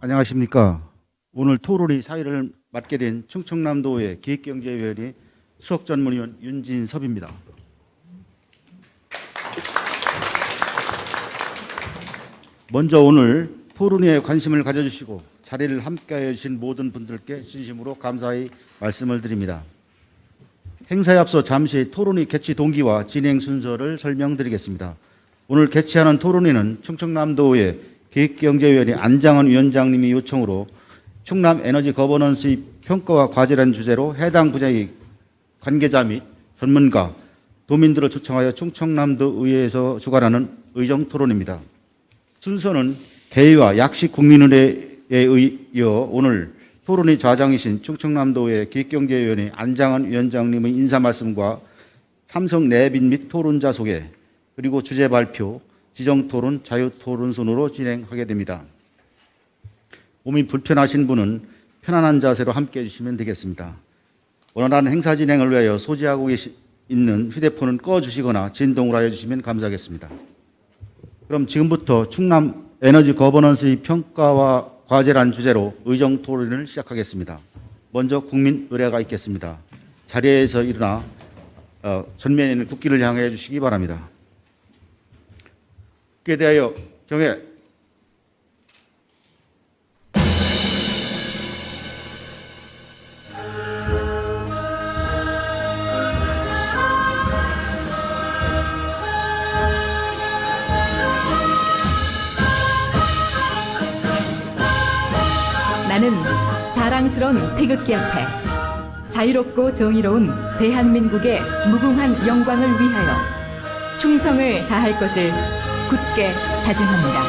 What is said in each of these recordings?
안녕하십니까. 오늘 토론의 사회를 맡게 된 충청남도의 기획경제위원회 수석전문위원 윤진섭입니다. 먼저 오늘 토론회에 관심을 가져주시고 자리를 함께해 주신 모든 분들께 진심으로 감사의 말씀을 드립니다. 행사에 앞서 잠시 토론회 개최 동기와 진행 순서를 설명드리겠습니다. 오늘 개최하는 토론회는 충청남도의 기획경제위원회 안장원 위원장님의 요청으로 충남 에너지 거버넌스의 평가와 과제라는 주제로 해당 분야의 관계자 및 전문가, 도민들을 초청하여 충청남도 의회에서 주관하는 의정 토론입니다. 순서는 개의와 약식 국민의회에 이어 오늘 토론의 좌장이신 충청남도의 기획경제위원회 안장원 위원장님의 인사 말씀과 참석 내빈 및 토론자 소개, 그리고 주제 발표, 지정토론, 자유토론 순으로 진행하게 됩니다. 몸이 불편하신 분은 편안한 자세로 함께해 주시면 되겠습니다. 원활한 행사 진행을 위하여 소지하고 있는 휴대폰은 꺼주시거나 진동을 하여 주시면 감사하겠습니다. 그럼 지금부터 충남 에너지 거버넌스의 평가와 과제란 주제로 의정 토론을 시작하겠습니다. 먼저 국민 의례가 있겠습니다. 자리에서 일어나 전면에 있는 국기를 향해 주시기 바랍니다. 국기에 대하여 경례. 나는 자랑스러운 태극기 앞에 자유롭고 정의로운 대한민국의 무궁한 영광을 위하여 충성을 다할 것을 굳게 다짐합니다.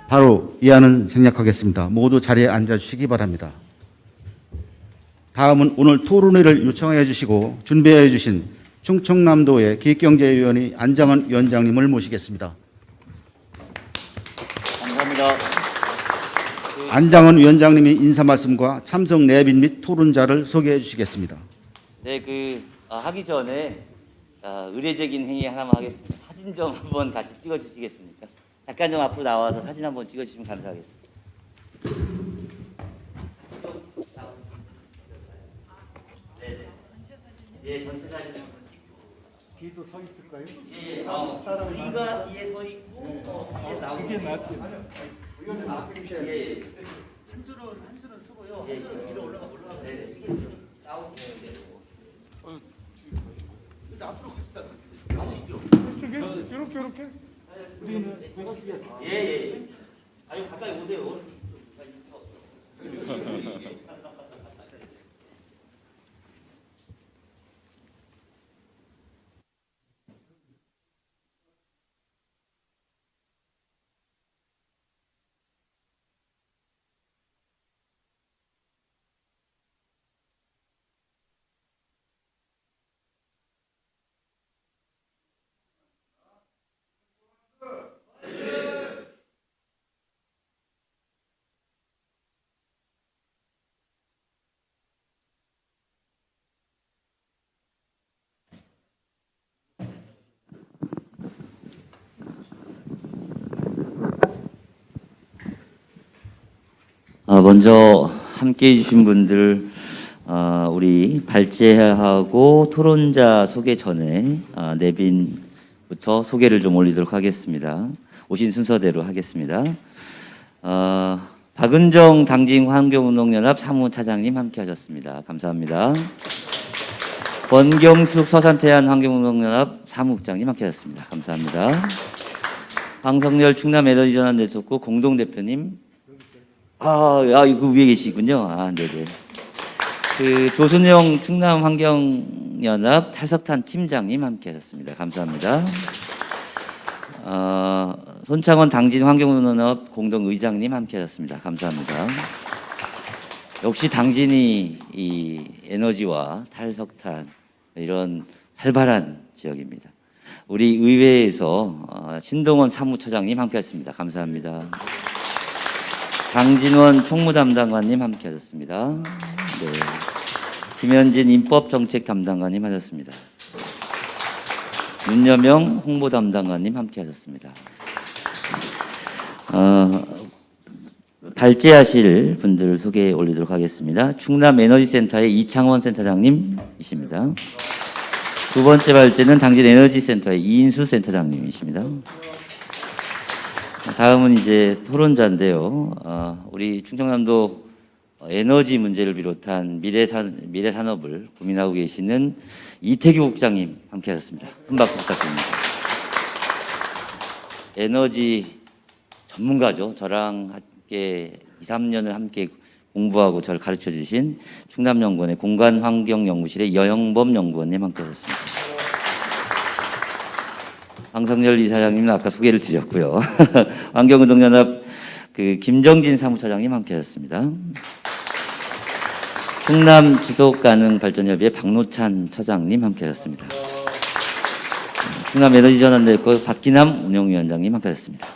바로 이하는 생략하겠습니다. 모두 자리에 앉아주시기 바랍니다. 다음은 오늘 토론회를 요청해 주시고 준비해 주신 충청남도의 기획경제위원회 안장원 위원장님을 모시겠습니다. 감사합니다. 안장원 위원장님이 인사 말씀과 참석 내빈 및 토론자를 소개해 주시겠습니다. 네, 하기 전에 의례적인 행위 하나만 하겠습니다. 사진 좀 한번 같이 찍어 주시겠습니까? 잠깐 좀 앞으로 나와서 사진 한번 찍어 주시면 감사하겠습니다. 예, 전체 사진 한번 찍고. 뒤도 서 있을까요? 예, 뒤가 뒤에 서 있고, 뒤에 나오고. 이게 낫죠. 의원님 앞에 계셔야 돼요. 예, 한 줄은 쓰고요. 예. 한 줄은 뒤로 올라가. 네, 이게 나오고. 근데 앞으로 가시다. 아시죠? 이렇게 예. 아유, 가까이 오세요. 먼저 함께해 주신 분들 우리 발제하고 토론자 소개 전에 내빈부터 소개를 좀 올리도록 하겠습니다. 오신 순서대로 하겠습니다. 박은정 당진 환경운동연합 사무차장님 함께하셨습니다. 감사합니다. 권경숙 서산태안 환경운동연합 사무국장님 함께하셨습니다. 감사합니다. 황성열 충남 에너지전환 네트워크 공동대표님. 이거 위에 계시군요. 네네. 조순영 충남 환경연합 탈석탄 팀장님 함께하셨습니다. 감사합니다. 손창원 당진 환경운동연합 공동의장님 함께하셨습니다. 감사합니다. 역시 당진이 이 에너지와 탈석탄 이런 활발한 지역입니다. 우리 의회에서 신동원 사무처장님 함께하셨습니다. 감사합니다. 장진원 총무담당관님 함께하셨습니다. 네. 김현진 인법정책 담당관님 하셨습니다. 윤여명 홍보담당관님 함께하셨습니다. 발제하실 분들 소개해 올리도록 하겠습니다. 충남에너지센터의 이창원 센터장님이십니다. 두 번째 발제는 당진에너지센터의 이인수 센터장님이십니다. 다음은 이제 토론자인데요. 우리 충청남도 에너지 문제를 비롯한 미래 산업을 고민하고 계시는 이태규 국장님 함께하셨습니다. 큰 박수 부탁드립니다. 에너지 전문가죠. 저랑 함께 2, 3년을 함께 공부하고 저를 가르쳐 주신 충남연구원의 공간환경연구실의 여영범 연구원님 함께하셨습니다. 황성열 이사장님은 아까 소개를 드렸고요. 환경운동연합 김정진 사무처장님 함께하셨습니다. 충남 지속가능발전협의회 박노찬 처장님 함께하셨습니다. 충남 에너지전환네트워크 박기남 운영위원장님 함께하셨습니다.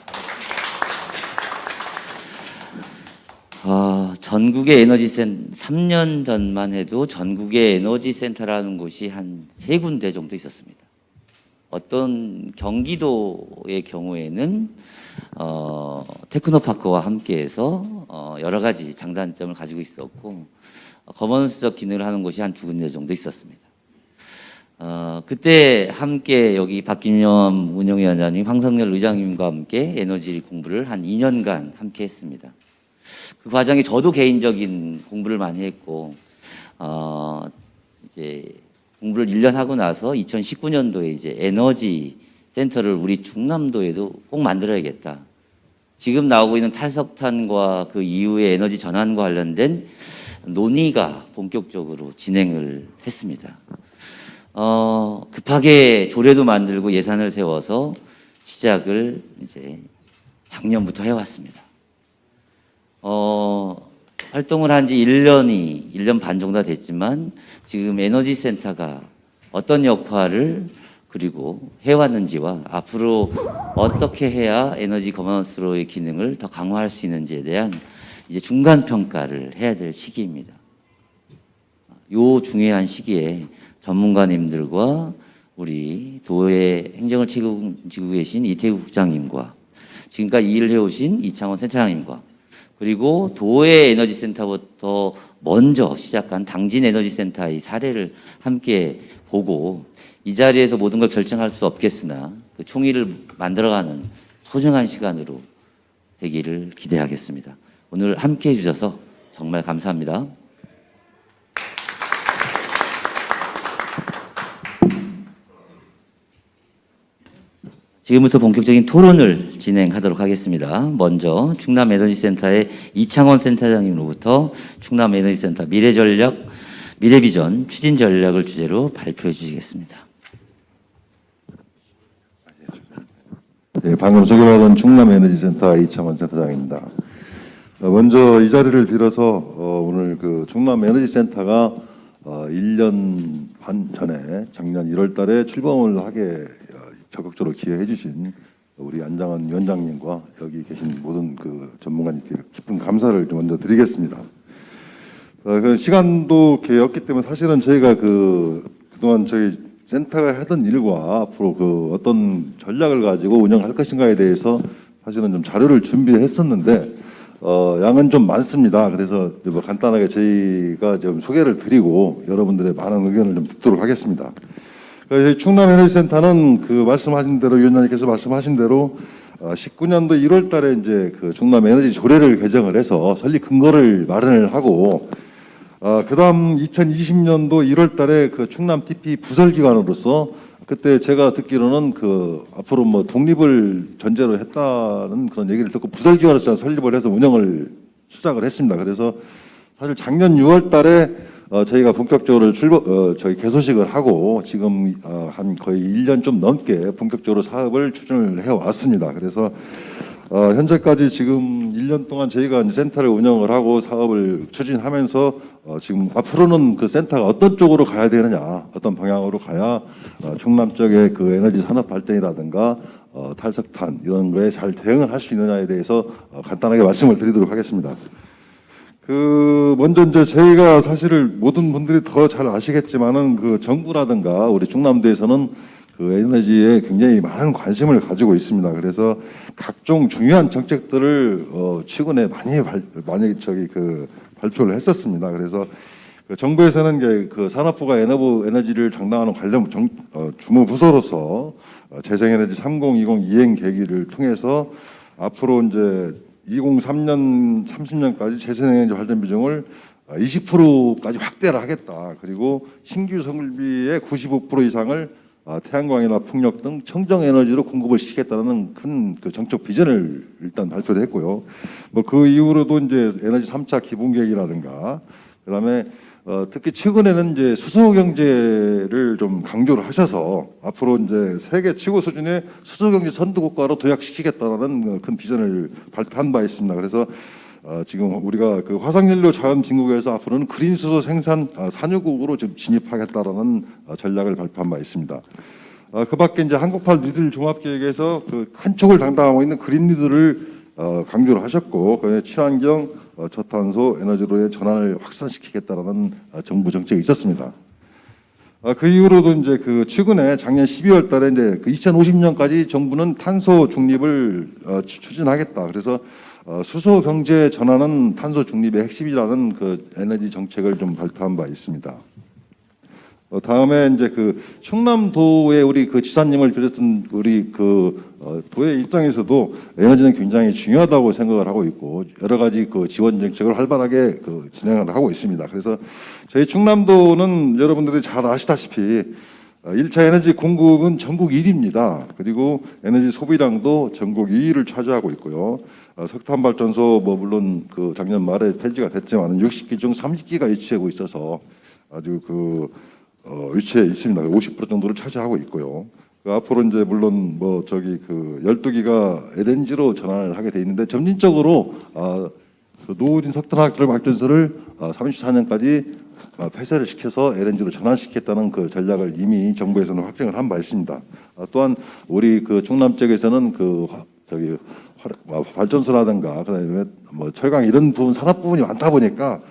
전국의 에너지센터 3년 전만 해도 전국의 에너지센터라는 곳이 한 3군데 정도 있었습니다. 어떤 경기도의 경우에는 테크노파크와 함께해서 여러 가지 장단점을 가지고 있었고 거버넌스적 기능을 하는 곳이 한 2군데 정도 있었습니다. 그때 함께 여기 박김영 운영위원장님, 황성열 의장님과 함께 에너지 공부를 한 2년간 함께 했습니다. 그 과정에 저도 개인적인 공부를 많이 했고 이제 공부를 1년 하고 나서 2019년도에 이제 에너지 센터를 우리 충남도에도 꼭 만들어야겠다. 지금 나오고 있는 탈석탄과 그 이후의 에너지 전환과 관련된 논의가 본격적으로 진행을 했습니다. 급하게 조례도 만들고 예산을 세워서 시작을 이제 작년부터 해왔습니다. 활동을 한 지 1년 반 정도 됐지만 지금 에너지센터가 어떤 역할을 그리고 해왔는지와 앞으로 어떻게 해야 에너지 거버넌스로의 기능을 더 강화할 수 있는지에 대한 이제 중간 평가를 해야 될 시기입니다. 요 중요한 시기에 전문가님들과 우리 도의 행정을 책임지고 계신 이태우 국장님과 지금까지 일을 해오신 이창원 센터장님과 그리고 도의 에너지센터부터 먼저 시작한 당진에너지센터의 사례를 함께 보고 이 자리에서 모든 걸 결정할 수 없겠으나 그 총의를 만들어가는 소중한 시간으로 되기를 기대하겠습니다. 오늘 함께 해주셔서 정말 감사합니다. 지금부터 본격적인 토론을 진행하도록 하겠습니다. 먼저 충남에너지센터의 이창원 센터장님으로부터 충남에너지센터 미래전략, 미래비전 추진 전략을 주제로 발표해 주시겠습니다. 네, 방금 소개받은 충남에너지센터 이창원 센터장입니다. 먼저 이 자리를 빌어서 오늘 그 충남에너지센터가 1년 반 전에 작년 1월 달에 출범을 하게 적극적으로 기여해 주신 우리 안장원 위원장님과 여기 계신 모든 그 전문가님께 깊은 감사를 먼저 드리겠습니다. 그 시간도 없기 때문에 사실은 저희가 그동안 저희 센터가 하던 일과 앞으로 그 어떤 전략을 가지고 운영할 것인가에 대해서 사실은 좀 자료를 준비했었는데 양은 좀 많습니다. 그래서 뭐 간단하게 저희가 좀 소개를 드리고 여러분들의 많은 의견을 좀 듣도록 하겠습니다. 저희 충남에너지센터는 그 말씀하신 대로 위원장님께서 말씀하신 대로 19년도 1월 달에 이제 그 충남에너지 조례를 개정을 해서 설립 근거를 마련을 하고 그다음 2020년도 1월 달에 그 충남 TP 부설기관으로서 그때 제가 듣기로는 그 앞으로 뭐 독립을 전제로 했다는 그런 얘기를 듣고 부설기관으로서 설립을 해서 운영을 시작을 했습니다. 그래서 사실 작년 6월 달에 저희가 본격적으로 저희 개소식을 하고 지금 한 거의 1년 좀 넘게 본격적으로 사업을 추진을 해 왔습니다. 그래서 현재까지 지금 1년 동안 저희가 이제 센터를 운영을 하고 사업을 추진하면서 지금 앞으로는 그 센터가 어떤 쪽으로 가야 되느냐, 어떤 방향으로 가야 충남 쪽의 그 에너지 산업 발전이라든가 탈석탄 이런 거에 잘 대응을 할 수 있느냐에 대해서 간단하게 말씀을 드리도록 하겠습니다. 먼저 이제 저희가 사실 모든 분들이 더 잘 아시겠지만은 그 정부라든가 우리 충남도에서는 그 에너지에 굉장히 많은 관심을 가지고 있습니다. 그래서 각종 중요한 정책들을 최근에 많이 발표를 했었습니다. 그래서 그 정부에서는 이제 그 산업부가 에너지를 장담하는 관련 주무 부서로서 재생에너지 3020 이행 계기를 통해서 앞으로 이제 2030년 30년까지 재생에너지 발전 비중을 20%까지 확대를 하겠다. 그리고 신규 설비의 95% 이상을 태양광이나 풍력 등 청정 에너지로 공급을 시키겠다는 큰 그 정책 비전을 일단 발표를 했고요. 뭐 그 이후로도 이제 에너지 3차 기본 계획이라든가 그다음에 특히 최근에는 이제 수소 경제를 좀 강조를 하셔서 앞으로 이제 세계 최고 수준의 수소 경제 선도국가로 도약시키겠다는 큰 비전을 발표한 바 있습니다. 그래서 지금 우리가 그 화석연료 자원 빈국에서 앞으로는 그린 수소 생산 산유국으로 좀 진입하겠다라는 전략을 발표한 바 있습니다. 그밖에 이제 한국발 뉴딜 종합계획에서 그 큰 축을 담당하고 있는 그린 뉴딜을 강조를 하셨고, 그 친환경 저탄소 에너지로의 전환을 확산시키겠다라는 정부 정책이 있었습니다. 그 이후로도 이제 그 최근에 작년 12월 달에 이제 그 2050년까지 정부는 탄소 중립을 추진하겠다. 그래서 수소 경제 전환은 탄소 중립의 핵심이라는 그 에너지 정책을 좀 발표한 바 있습니다. 다음에 이제 그 충남도의 우리 그 지사님을 비롯한 우리 그 도의 입장에서도 에너지는 굉장히 중요하다고 생각을 하고 있고 여러 가지 그 지원 정책을 활발하게 그 진행을 하고 있습니다. 그래서 저희 충남도는 여러분들이 잘 아시다시피 1차 에너지 공급은 전국 1위입니다. 그리고 에너지 소비량도 전국 2위를 차지하고 있고요. 석탄 발전소 뭐 물론 그 작년 말에 폐지가 됐지만 60기 중 30기가 위치하고 있어서 아주 그 위치해 있습니다. 50% 정도를 차지하고 있고요. 앞으로 이제 물론 뭐 저기 그 12기가 LNG로 전환을 하게 돼 있는데 점진적으로 그 노후진 석탄화학철 발전소를 34년까지 폐쇄를 시켜서 LNG로 전환시켰다는 그 전략을 이미 정부에서는 확정을 한 바 있습니다. 또한 우리 그 충남 쪽에서는 그 저기 발전소라든가 그다음에 뭐 철강 이런 부분 산업 부분이 많다 보니까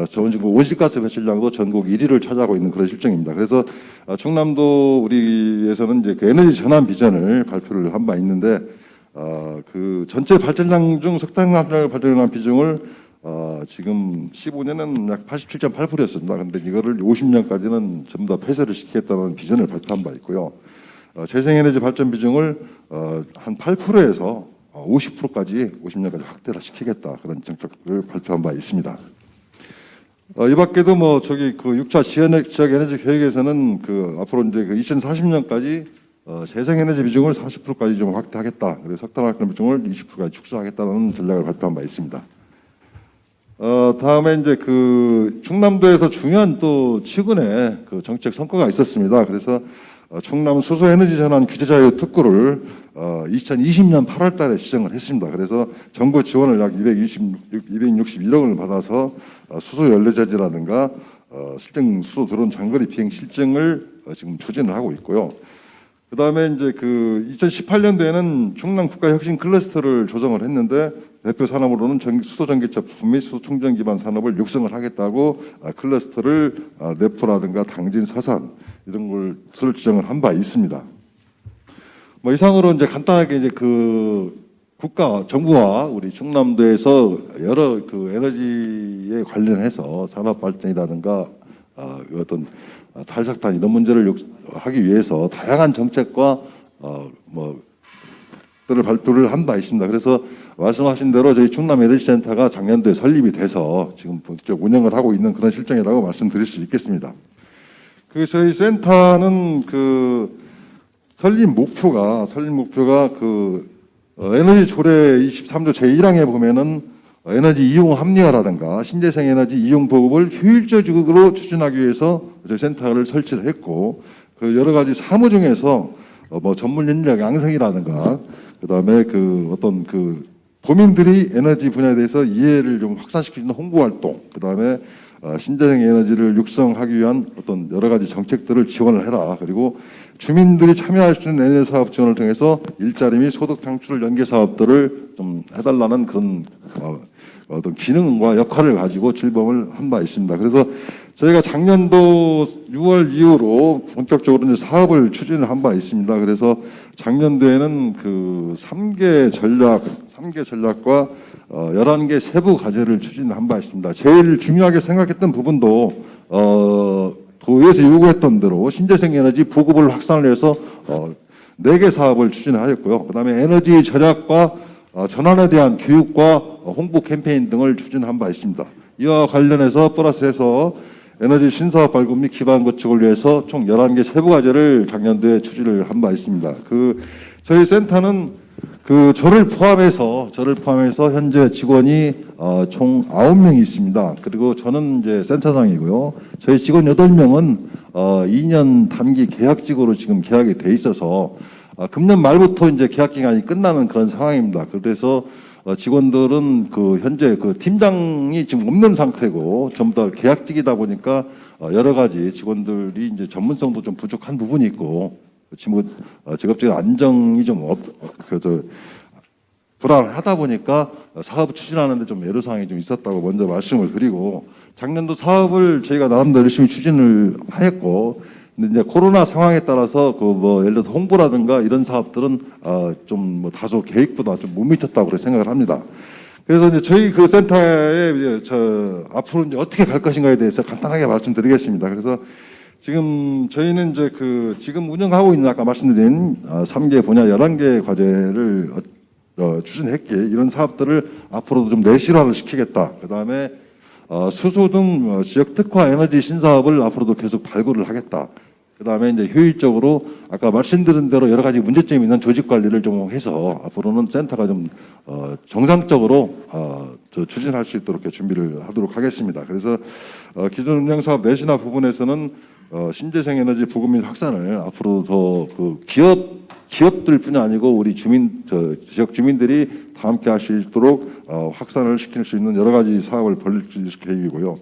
좋은 그 온실가스 배출량도 전국 1위를 차지하고 있는 그런 실정입니다. 그래서 충남도 우리에서는 이제 그 에너지 전환 비전을 발표를 한 바 있는데 그 전체 발전량 중 석탄화철 발전량 비중을 지금 15년은 약 87.8%였습니다. 그런데 이거를 50년까지는 전부 다 폐쇄를 시키겠다는 비전을 발표한 바 있고요. 재생에너지 발전 비중을 한 8%에서 50%까지 50년까지 확대를 시키겠다 그런 정책을 발표한 바 있습니다. 이 밖에도 뭐 저기 그 6차 지역 에너지 계획에서는 그 앞으로 이제 그 2040년까지 재생에너지 비중을 40%까지 좀 확대하겠다. 그래서 석탄화철 비중을 20%까지 축소하겠다는 전략을 발표한 바 있습니다. 다음에 이제 그 충남도에서 중요한 또 최근에 그 정책 성과가 있었습니다. 그래서 충남 수소 에너지 전환 규제자유 특구를 2020년 8월 달에 지정을 했습니다. 그래서 정부 지원을 약 261억을 받아서 수소 연료제지라든가 실증 수소 드론 장거리 비행 실증을 지금 추진을 하고 있고요. 그다음에 이제 그 2018년도에는 충남 국가혁신 클러스터를 조성을 했는데 대표 산업으로는 수소 전기차 부품 및 수소 충전 기반 산업을 육성을 하겠다고 클러스터를 내포라든가 당진, 서산 이런 것을 지정을 한 바 있습니다. 뭐 이상으로 이제 간단하게 이제 그 국가 정부와 우리 충남도에서 여러 그 에너지에 관련해서 산업 발전이라든가 어떤 탈석탄 이런 문제를 하기 위해서 다양한 정책과 들을 발표를 한 바 있습니다. 그래서 말씀하신 대로 저희 충남 에너지센터가 작년도에 설립이 돼서 지금 본격 운영을 하고 있는 그런 실정이라고 말씀드릴 수 있겠습니다. 그래서 저희 센터는 그 설립 목표가 그 에너지 조례 23조 제1항에 보면은 에너지 이용 합리화라든가 신재생 에너지 이용 보급을 효율적으로 추진하기 위해서 저희 센터를 설치를 했고 그 여러 가지 사무 중에서 뭐 전문 인력 양성이라든가 그다음에 그 어떤 그 도민들이 에너지 분야에 대해서 이해를 좀 확산시키는 홍보 활동, 그다음에 신재생 에너지를 육성하기 위한 어떤 여러 가지 정책들을 지원을 해라. 그리고 주민들이 참여할 수 있는 에너지 사업 지원을 통해서 일자리 및 소득 창출 연계 사업들을 좀 해달라는 그런 어떤 기능과 역할을 가지고 출범을 한 바 있습니다. 그래서 저희가 작년도 6월 이후로 본격적으로 이제 사업을 추진을 한 바 있습니다. 그래서 작년도에는 그 3개 전략과 11개 세부 과제를 추진한 바 있습니다. 제일 중요하게 생각했던 부분도 도에서 요구했던 대로 신재생 에너지 보급을 확산을 해서 4개 사업을 추진하였고요. 그다음에 에너지 절약과 전환에 대한 교육과 홍보 캠페인 등을 추진한 바 있습니다. 이와 관련해서 플러스해서 에너지 신사업 발굴 및 기반 구축을 위해서 총 11개 세부 과제를 작년도에 추진을 한 바 있습니다. 저희 센터는 저를 포함해서 현재 직원이 총 9명이 있습니다. 그리고 저는 이제 센터장이고요. 저희 직원 8명은 2년 단기 계약직으로 지금 계약이 돼 있어서 금년 말부터 이제 계약 기간이 끝나는 그런 상황입니다. 그래서 직원들은 현재 팀장이 지금 없는 상태고 전부 다 계약직이다 보니까 여러 가지 직원들이 이제 전문성도 좀 부족한 부분이 있고 지금 직업적인 안정이 좀 불안하다 보니까 사업 추진하는데 좀 애로사항이 좀 있었다고 먼저 말씀을 드리고, 작년도 사업을 저희가 나름대로 열심히 추진을 했고, 근데 이제 코로나 상황에 따라서 예를 들어서 홍보라든가 이런 사업들은 좀 다소 계획보다 좀 못 미쳤다고 그렇게 생각을 합니다. 그래서 이제 저희 센터에 앞으로 이제 어떻게 갈 것인가에 대해서 간단하게 말씀드리겠습니다. 그래서 지금 저희는 이제 지금 운영하고 있는 아까 말씀드린 3개 분야 11개 과제를 추진했기에 이런 사업들을 앞으로도 좀 내실화를 시키겠다. 그다음에 수소 등 지역 특화 에너지 신사업을 앞으로도 계속 발굴을 하겠다. 그다음에 이제 효율적으로 아까 말씀드린 대로 여러 가지 문제점이 있는 조직 관리를 좀 해서 앞으로는 센터가 좀 정상적으로 추진할 수 있도록 이렇게 준비를 하도록 하겠습니다. 그래서 기존 운영 사업 내신화 부분에서는 신재생 에너지 보급 및 확산을 앞으로 더 기업들뿐이 아니고 우리 지역 주민들이 다 함께 할 수 있도록 확산을 시킬 수 있는 여러 가지 사업을 벌릴 계획이고요.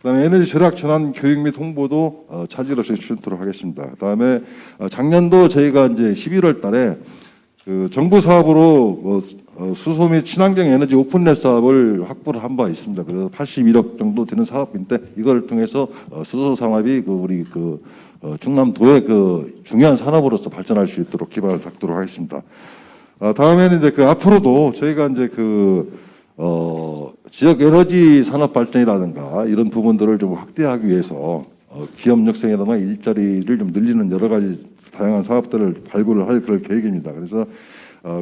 그다음에 에너지 절약 전환 교육 및 홍보도 차질 없이 추진토록 하겠습니다. 그다음에 작년도 저희가 이제 11월 달에 정부 사업으로 수소 및 친환경 에너지 오픈랩 사업을 확보를 한 바 있습니다. 그래서 81억 정도 되는 사업인데 이걸 통해서 수소 산업이 우리 충남도의 중요한 산업으로서 발전할 수 있도록 기반을 닦도록 하겠습니다. 다음에는 이제 앞으로도 저희가 이제 지역 에너지 산업 발전이라든가 이런 부분들을 좀 확대하기 위해서 기업 육성이라든가 일자리를 좀 늘리는 여러 가지 다양한 사업들을 발굴을 할 그럴 계획입니다. 그래서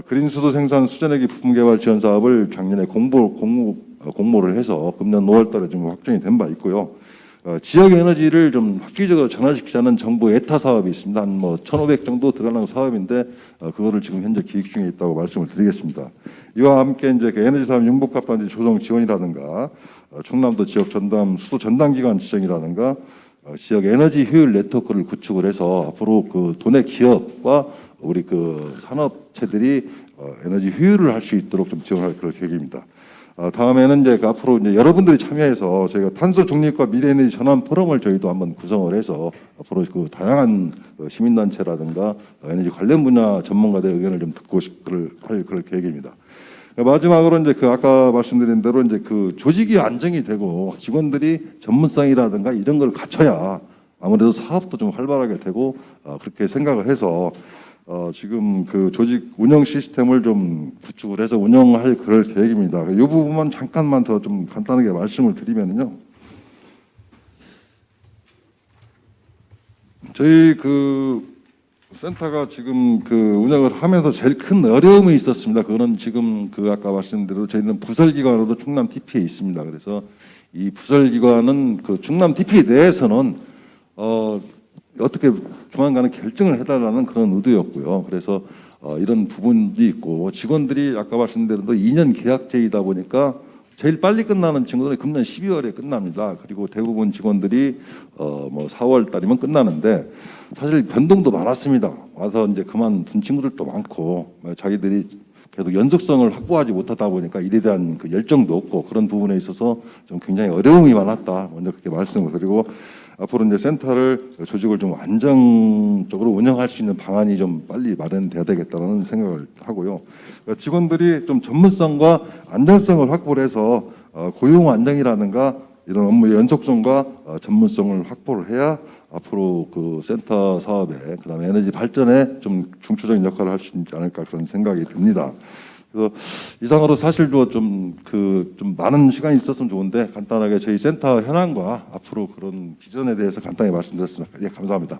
그린수소 생산 수전액기 부품 개발 지원 사업을 작년에 공모를 해서 금년 5월달에 좀 확정이 된 바 있고요. 지역 에너지를 좀 획기적으로 전환시키자는 정부 예타 사업이 있습니다. 한 1,500 정도 들어가는 사업인데 그거를 지금 현재 기획 중에 있다고 말씀을 드리겠습니다. 이와 함께 이제 에너지 사업 융복합단지 조성 지원이라든가 충남도 지역 전담 수도 전담 기관 지정이라든가 지역 에너지 효율 네트워크를 구축을 해서 앞으로 도내 기업과 우리 산업체들이 에너지 효율을 할 수 있도록 좀 지원할 그런 계획입니다. 다음에는 이제 앞으로 이제 여러분들이 참여해서 저희가 탄소 중립과 미래 에너지 전환 포럼을 저희도 한번 구성을 해서 앞으로 다양한 시민단체라든가 에너지 관련 분야 전문가들의 의견을 좀 듣고 할 그럴 계획입니다. 마지막으로 이제 아까 말씀드린 대로 이제 조직이 안정이 되고 직원들이 전문성이라든가 이런 걸 갖춰야 아무래도 사업도 좀 활발하게 되고 그렇게 생각을 해서 지금 조직 운영 시스템을 좀 구축을 해서 운영할 그럴 계획입니다. 이 부분만 잠깐만 더 좀 간단하게 말씀을 드리면요. 저희 센터가 지금 운영을 하면서 제일 큰 어려움이 있었습니다. 그거는 지금 아까 말씀드린 저희는 부설기관으로도 충남 TP에 있습니다. 그래서 이 부설기관은 충남 TP 내에서는 어떻게 조만간에 결정을 해달라는 그런 의도였고요. 그래서 이런 부분이 있고 직원들이 아까 말씀드린 대로 2년 계약제이다 보니까 제일 빨리 끝나는 친구들은 금년 12월에 끝납니다. 그리고 대부분 직원들이 뭐 4월 달이면 끝나는데 사실 변동도 많았습니다. 와서 이제 그만둔 친구들도 많고 자기들이 계속 연속성을 확보하지 못하다 보니까 일에 대한 그 열정도 없고 그런 부분에 있어서 좀 굉장히 어려움이 많았다. 먼저 그렇게 말씀을 드리고 앞으로 이제 센터를 조직을 좀 안정적으로 운영할 수 있는 방안이 좀 빨리 마련돼야 되겠다는 생각을 하고요. 그러니까 직원들이 좀 전문성과 안정성을 확보를 해서 고용 안정이라든가 이런 업무의 연속성과 전문성을 확보를 해야 앞으로 그 센터 사업에 그다음에 에너지 발전에 좀 중추적인 역할을 할 수 있지 않을까 그런 생각이 듭니다. 그래서 이상으로 사실도 좀 많은 시간이 있었으면 좋은데 간단하게 저희 센터 현황과 앞으로 그런 비전에 대해서 간단히 말씀드렸습니다. 예, 감사합니다.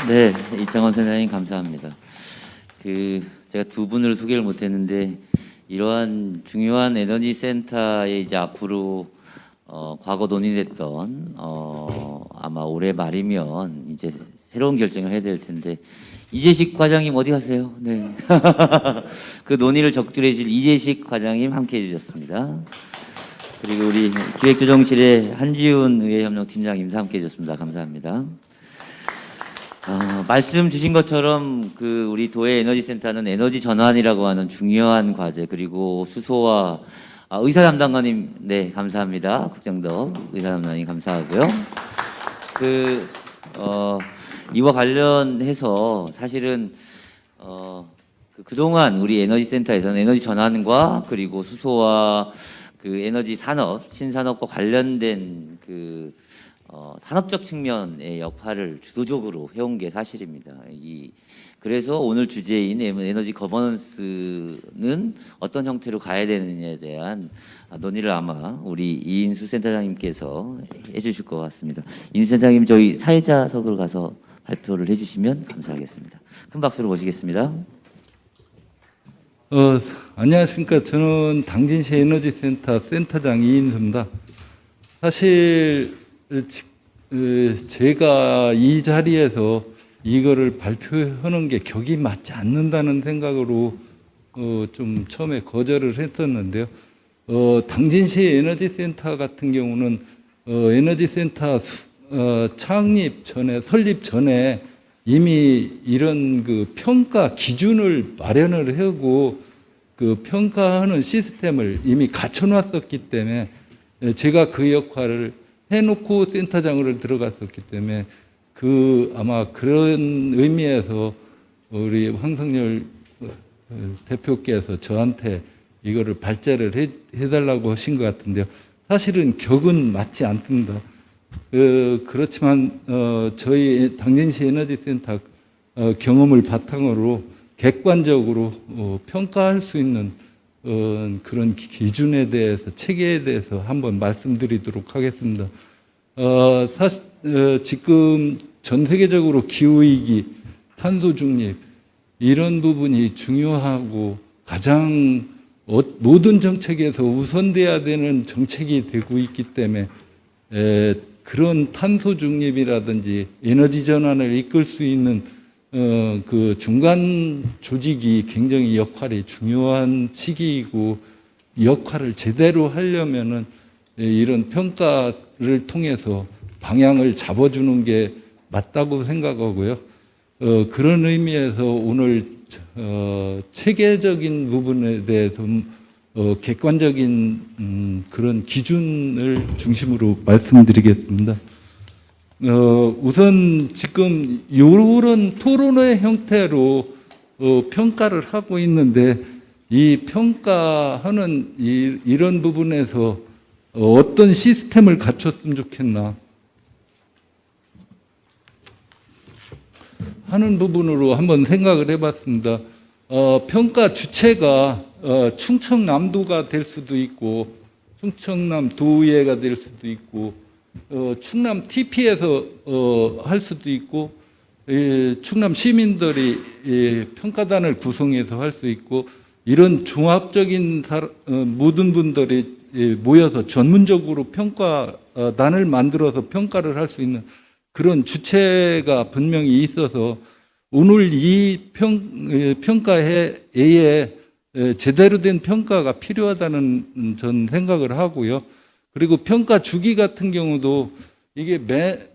네, 이창원 센터장님 감사합니다. 제가 두 분을 소개를 못했는데 이러한 중요한 에너지 센터에 이제 앞으로 과거 논의됐던 아마 올해 말이면 이제 새로운 결정을 해야 될 텐데 이재식 과장님 어디 가세요? 네. 그 논의를 적절해 주실 이재식 과장님 함께 해주셨습니다. 그리고 우리 기획조정실의 한지훈 의회협력팀장님도 함께 해주셨습니다. 감사합니다. 말씀 주신 것처럼 우리 도의 에너지센터는 에너지 전환이라고 하는 중요한 과제 그리고 수소와 의사 담당관님 네 감사합니다. 국정덕 의사 담당관님 감사하고요. 이와 관련해서 사실은 그동안 우리 에너지센터에서는 에너지 전환과 그리고 수소와 에너지 산업 신산업과 관련된 산업적 측면의 역할을 주도적으로 해온 게 사실입니다. 그래서 오늘 주제인 에너지 거버넌스는 어떤 형태로 가야 되느냐에 대한 논의를 아마 우리 이인수 센터장님께서 해주실 것 같습니다. 이인수 센터장님 저희 사회자석으로 가서 발표를 해주시면 감사하겠습니다. 큰 박수로 모시겠습니다. 안녕하십니까. 저는 당진시 에너지센터 센터장 이인수입니다. 사실 제가 이 자리에서 이거를 발표하는 게 격이 맞지 않는다는 생각으로 좀 처음에 거절을 했었는데요. 당진시 에너지센터 같은 경우는 에너지센터 창립 전에 설립 전에 이미 이런 평가 기준을 마련을 하고 평가하는 시스템을 이미 갖춰놨었기 때문에 제가 그 역할을 해놓고 센터장으로 들어갔었기 때문에 아마 그런 의미에서 우리 황석열 대표께서 저한테 이거를 발제를 해달라고 하신 것 같은데요. 사실은 격은 맞지 않습니다. 그렇지만 저희 당진시 에너지센터 경험을 바탕으로 객관적으로 평가할 수 있는 그런 기준에 대해서 체계에 대해서 한번 말씀드리도록 하겠습니다. 지금 전 세계적으로 기후위기, 탄소 중립 이런 부분이 중요하고 가장 모든 정책에서 우선돼야 되는 정책이 되고 있기 때문에 그런 탄소 중립이라든지 에너지 전환을 이끌 수 있는 그 중간 조직이 굉장히 역할이 중요한 시기이고 역할을 제대로 하려면은 이런 평가를 통해서 방향을 잡아주는 게 맞다고 생각하고요. 그런 의미에서 오늘 체계적인 부분에 대해서 객관적인 그런 기준을 중심으로 말씀드리겠습니다. 우선 지금 이런 토론회 형태로 평가를 하고 있는데 이 평가하는 이런 부분에서 어떤 시스템을 갖췄으면 좋겠나 하는 부분으로 한번 생각을 해봤습니다. 평가 주체가 충청남도가 될 수도 있고 충청남 도의회가 될 수도 있고 충남 TP에서 할 수도 있고 충남 시민들이 평가단을 구성해서 할 수 있고 이런 종합적인 모든 분들이 모여서 전문적으로 평가단을 만들어서 평가를 할 수 있는 그런 주체가 분명히 있어서 오늘 이 평가회에 제대로 된 평가가 필요하다는 전 생각을 하고요. 그리고 평가 주기 같은 경우도 이게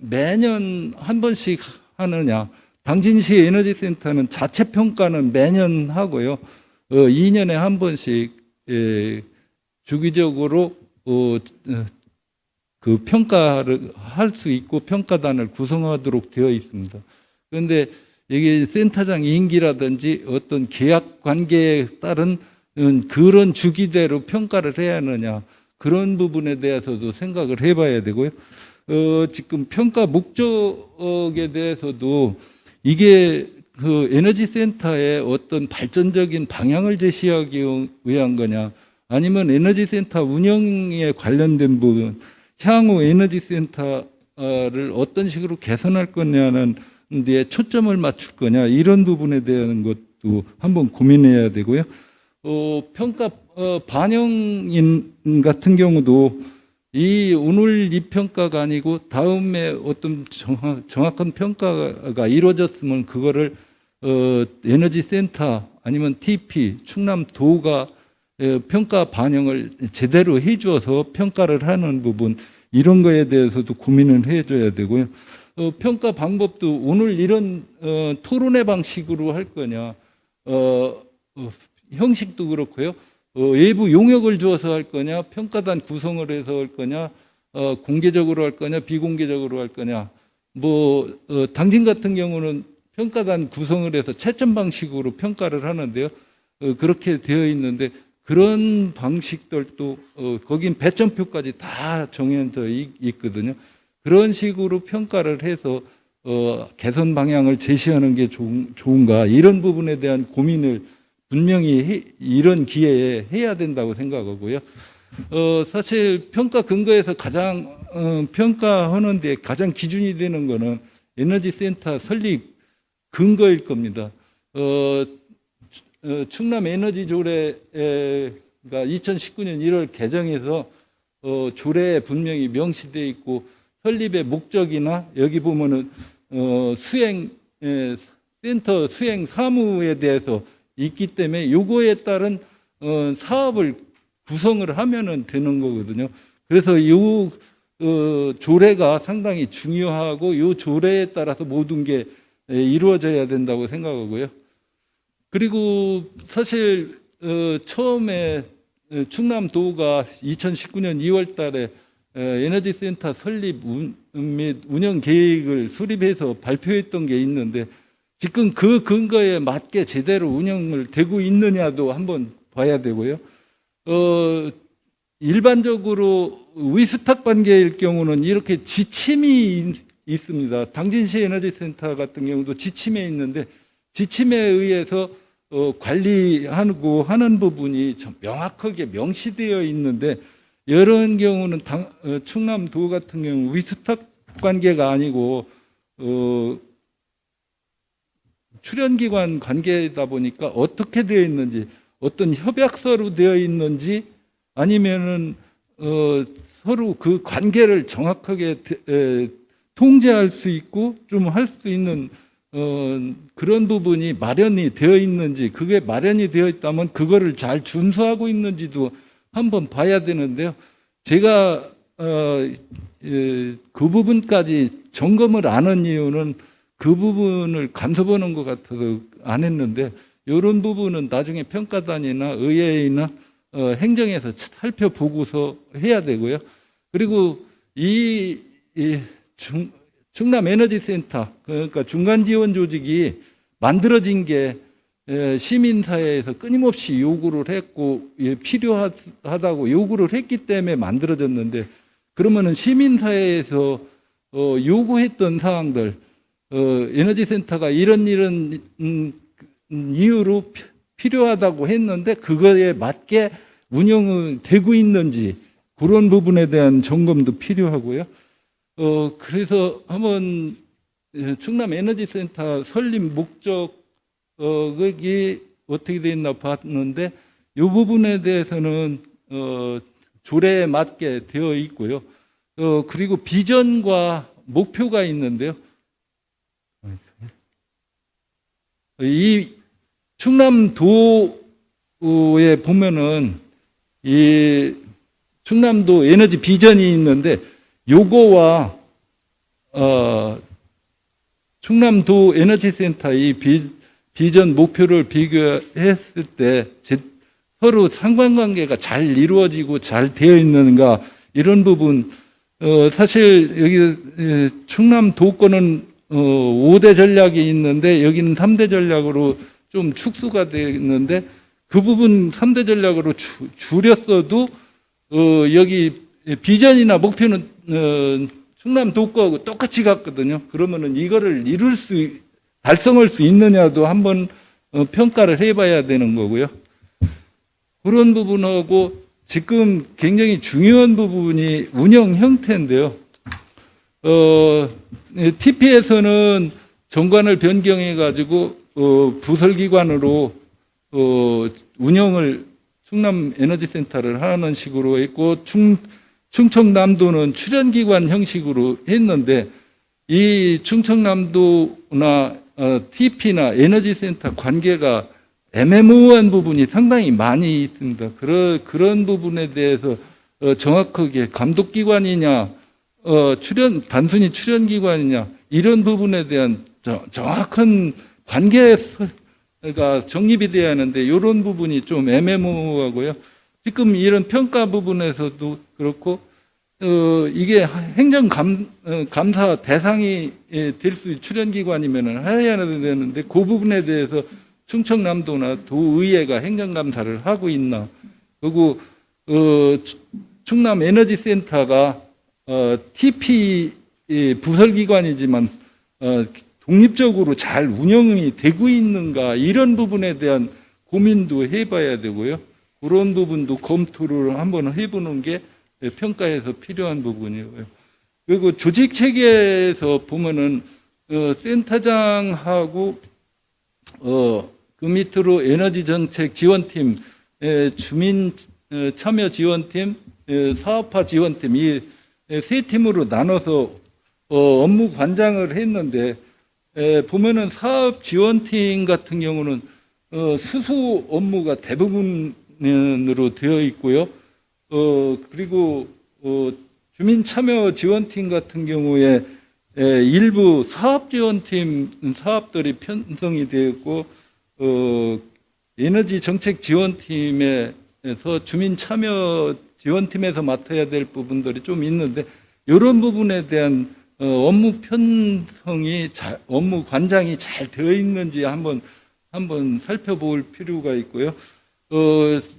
매년 한 번씩 하느냐. 당진시 에너지센터는 자체 평가는 매년 하고요. 2년에 한 번씩 주기적으로 그 평가를 할 수 있고 평가단을 구성하도록 되어 있습니다. 그런데 이게 센터장 임기라든지 어떤 계약 관계에 따른 그런 주기대로 평가를 해야 하느냐, 그런 부분에 대해서도 생각을 해봐야 되고요. 지금 평가 목적에 대해서도 이게 그 에너지 센터의 어떤 발전적인 방향을 제시하기 위한 거냐, 아니면 에너지 센터 운영에 관련된 부분, 향후 에너지 센터를 어떤 식으로 개선할 거냐는 데 초점을 맞출 거냐, 이런 부분에 대한 것도 한번 고민해야 되고요. 평가 반영인 같은 경우도 오늘 이 평가가 아니고 다음에 어떤 정확한 평가가 이루어졌으면 그거를 에너지 센터 아니면 TP 충남도가 평가 반영을 제대로 해주어서 평가를 하는 부분, 이런 거에 대해서도 고민을 해줘야 되고요. 평가 방법도 오늘 이런 토론회 방식으로 할 거냐, 형식도 그렇고요. 외부 용역을 주어서 할 거냐, 평가단 구성을 해서 할 거냐, 공개적으로 할 거냐, 비공개적으로 할 거냐. 당진 같은 경우는 평가단 구성을 해서 채점 방식으로 평가를 하는데요. 그렇게 되어 있는데 그런 방식들도 거긴 배점표까지 다 정해져 있거든요. 그런 식으로 평가를 해서 개선 방향을 제시하는 게 좋은가, 이런 부분에 대한 고민을 분명히 이런 기회에 해야 된다고 생각하고요. 사실 평가 근거에서 가장 평가하는 데 가장 기준이 되는 거는 에너지 센터 설립 근거일 겁니다. 충남 에너지 조례가 2019년 1월 개정해서 조례에 분명히 명시되어 있고, 설립의 목적이나 여기 보면은 센터 수행 사무에 대해서 있기 때문에 요거에 따른 사업을 구성을 하면은 되는 거거든요. 그래서 요 조례가 상당히 중요하고 요 조례에 따라서 모든 게 이루어져야 된다고 생각하고요. 그리고 사실 처음에 충남도가 2019년 2월 달에 에너지 센터 설립 및 운영 계획을 수립해서 발표했던 게 있는데, 지금 그 근거에 맞게 제대로 운영을 되고 있느냐도 한번 봐야 되고요. 일반적으로 위스탁 관계일 경우는 이렇게 지침이 있습니다. 당진시 에너지 센터 같은 경우도 지침에 있는데, 지침에 의해서 관리하고 하는 부분이 명확하게 명시되어 있는데, 이런 경우는 충남도 같은 경우 위스탁 관계가 아니고 출연기관 관계다 보니까 어떻게 되어 있는지, 어떤 협약서로 되어 있는지, 아니면은 서로 그 관계를 정확하게 통제할 수 있고 좀 할 수 있는 그런 부분이 마련이 되어 있는지, 그게 마련이 되어 있다면 그거를 잘 준수하고 있는지도 한번 봐야 되는데요. 제가 그 부분까지 점검을 안 한 이유는 그 부분을 간섭하는 것 같아서 안 했는데, 이런 부분은 나중에 평가단이나 의회이나 행정에서 살펴보고서 해야 되고요. 그리고 충남 에너지 센터, 그러니까 중간 지원 조직이 만들어진 게 시민사회에서 끊임없이 요구를 했고 필요하다고 요구를 했기 때문에 만들어졌는데, 그러면은 시민사회에서 요구했던 사항들, 에너지센터가 이런 이유로 필요하다고 했는데 그거에 맞게 운영이 되고 있는지, 그런 부분에 대한 점검도 필요하고요. 그래서 한번 충남 에너지센터 설립 목적이 어떻게 되어 있나 봤는데, 이 부분에 대해서는 조례에 맞게 되어 있고요. 그리고 비전과 목표가 있는데요. 이 충남도 충남도에 보면은 이 충남도 에너지 비전이 있는데 요거와 충남도 에너지센터 이 비전 목표를 비교했을 때 서로 상관관계가 잘 이루어지고 잘 되어 있는가 이런 부분 사실 여기 충남도권은 5대 전략이 있는데 여기는 3대 전략으로 좀 축소가 되어 있는데 그 부분 3대 전략으로 줄였어도 여기 비전이나 목표는 충남도권하고 똑같이 갔거든요. 그러면은 이거를 달성할 수 있느냐도 한번 평가를 해봐야 되는 거고요. 그런 부분하고 지금 굉장히 중요한 부분이 운영 형태인데요. TP에서는 정관을 변경해 가지고 부설기관으로 운영을 충남 에너지센터를 하는 식으로 했고 충청남도는 출연기관 형식으로 했는데 이 충청남도나 TP나 에너지센터 관계가 애매모호한 부분이 상당히 많이 있습니다. 그런 부분에 대해서 정확하게 감독기관이냐, 단순히 출연기관이냐, 이런 부분에 대한 정확한 관계가 정립이 돼야 하는데, 이런 부분이 좀 애매모호하고요. 지금 이런 평가 부분에서도 그렇고, 이게 행정감사 대상이 될 수, 출연기관이면 해야 되는데, 그 부분에 대해서 충청남도나 도의회가 행정감사를 하고 있나. 그리고 충남 에너지센터가 TP 부설기관이지만 독립적으로 잘 운영이 되고 있는가, 이런 부분에 대한 고민도 해봐야 되고요. 그런 부분도 검토를 한번 해보는 게 평가에서 필요한 부분이고요. 그리고 조직 체계에서 보면은 센터장하고 그 밑으로 에너지 정책 지원팀, 주민 참여 지원팀, 사업화 지원팀, 이 세 팀으로 나눠서 업무 관장을 했는데, 보면은 사업 지원팀 같은 경우는 수수 업무가 대부분으로 되어 있고요. 그리고 주민 참여 지원팀 같은 경우에 일부 사업 지원팀 사업들이 편성이 되어 있고, 에너지 정책 지원팀에서 주민 참여 지원팀에서 맡아야 될 부분들이 좀 있는데, 이런 부분에 대한 업무 편성이 업무 관장이 잘 되어 있는지 한번 살펴볼 필요가 있고요.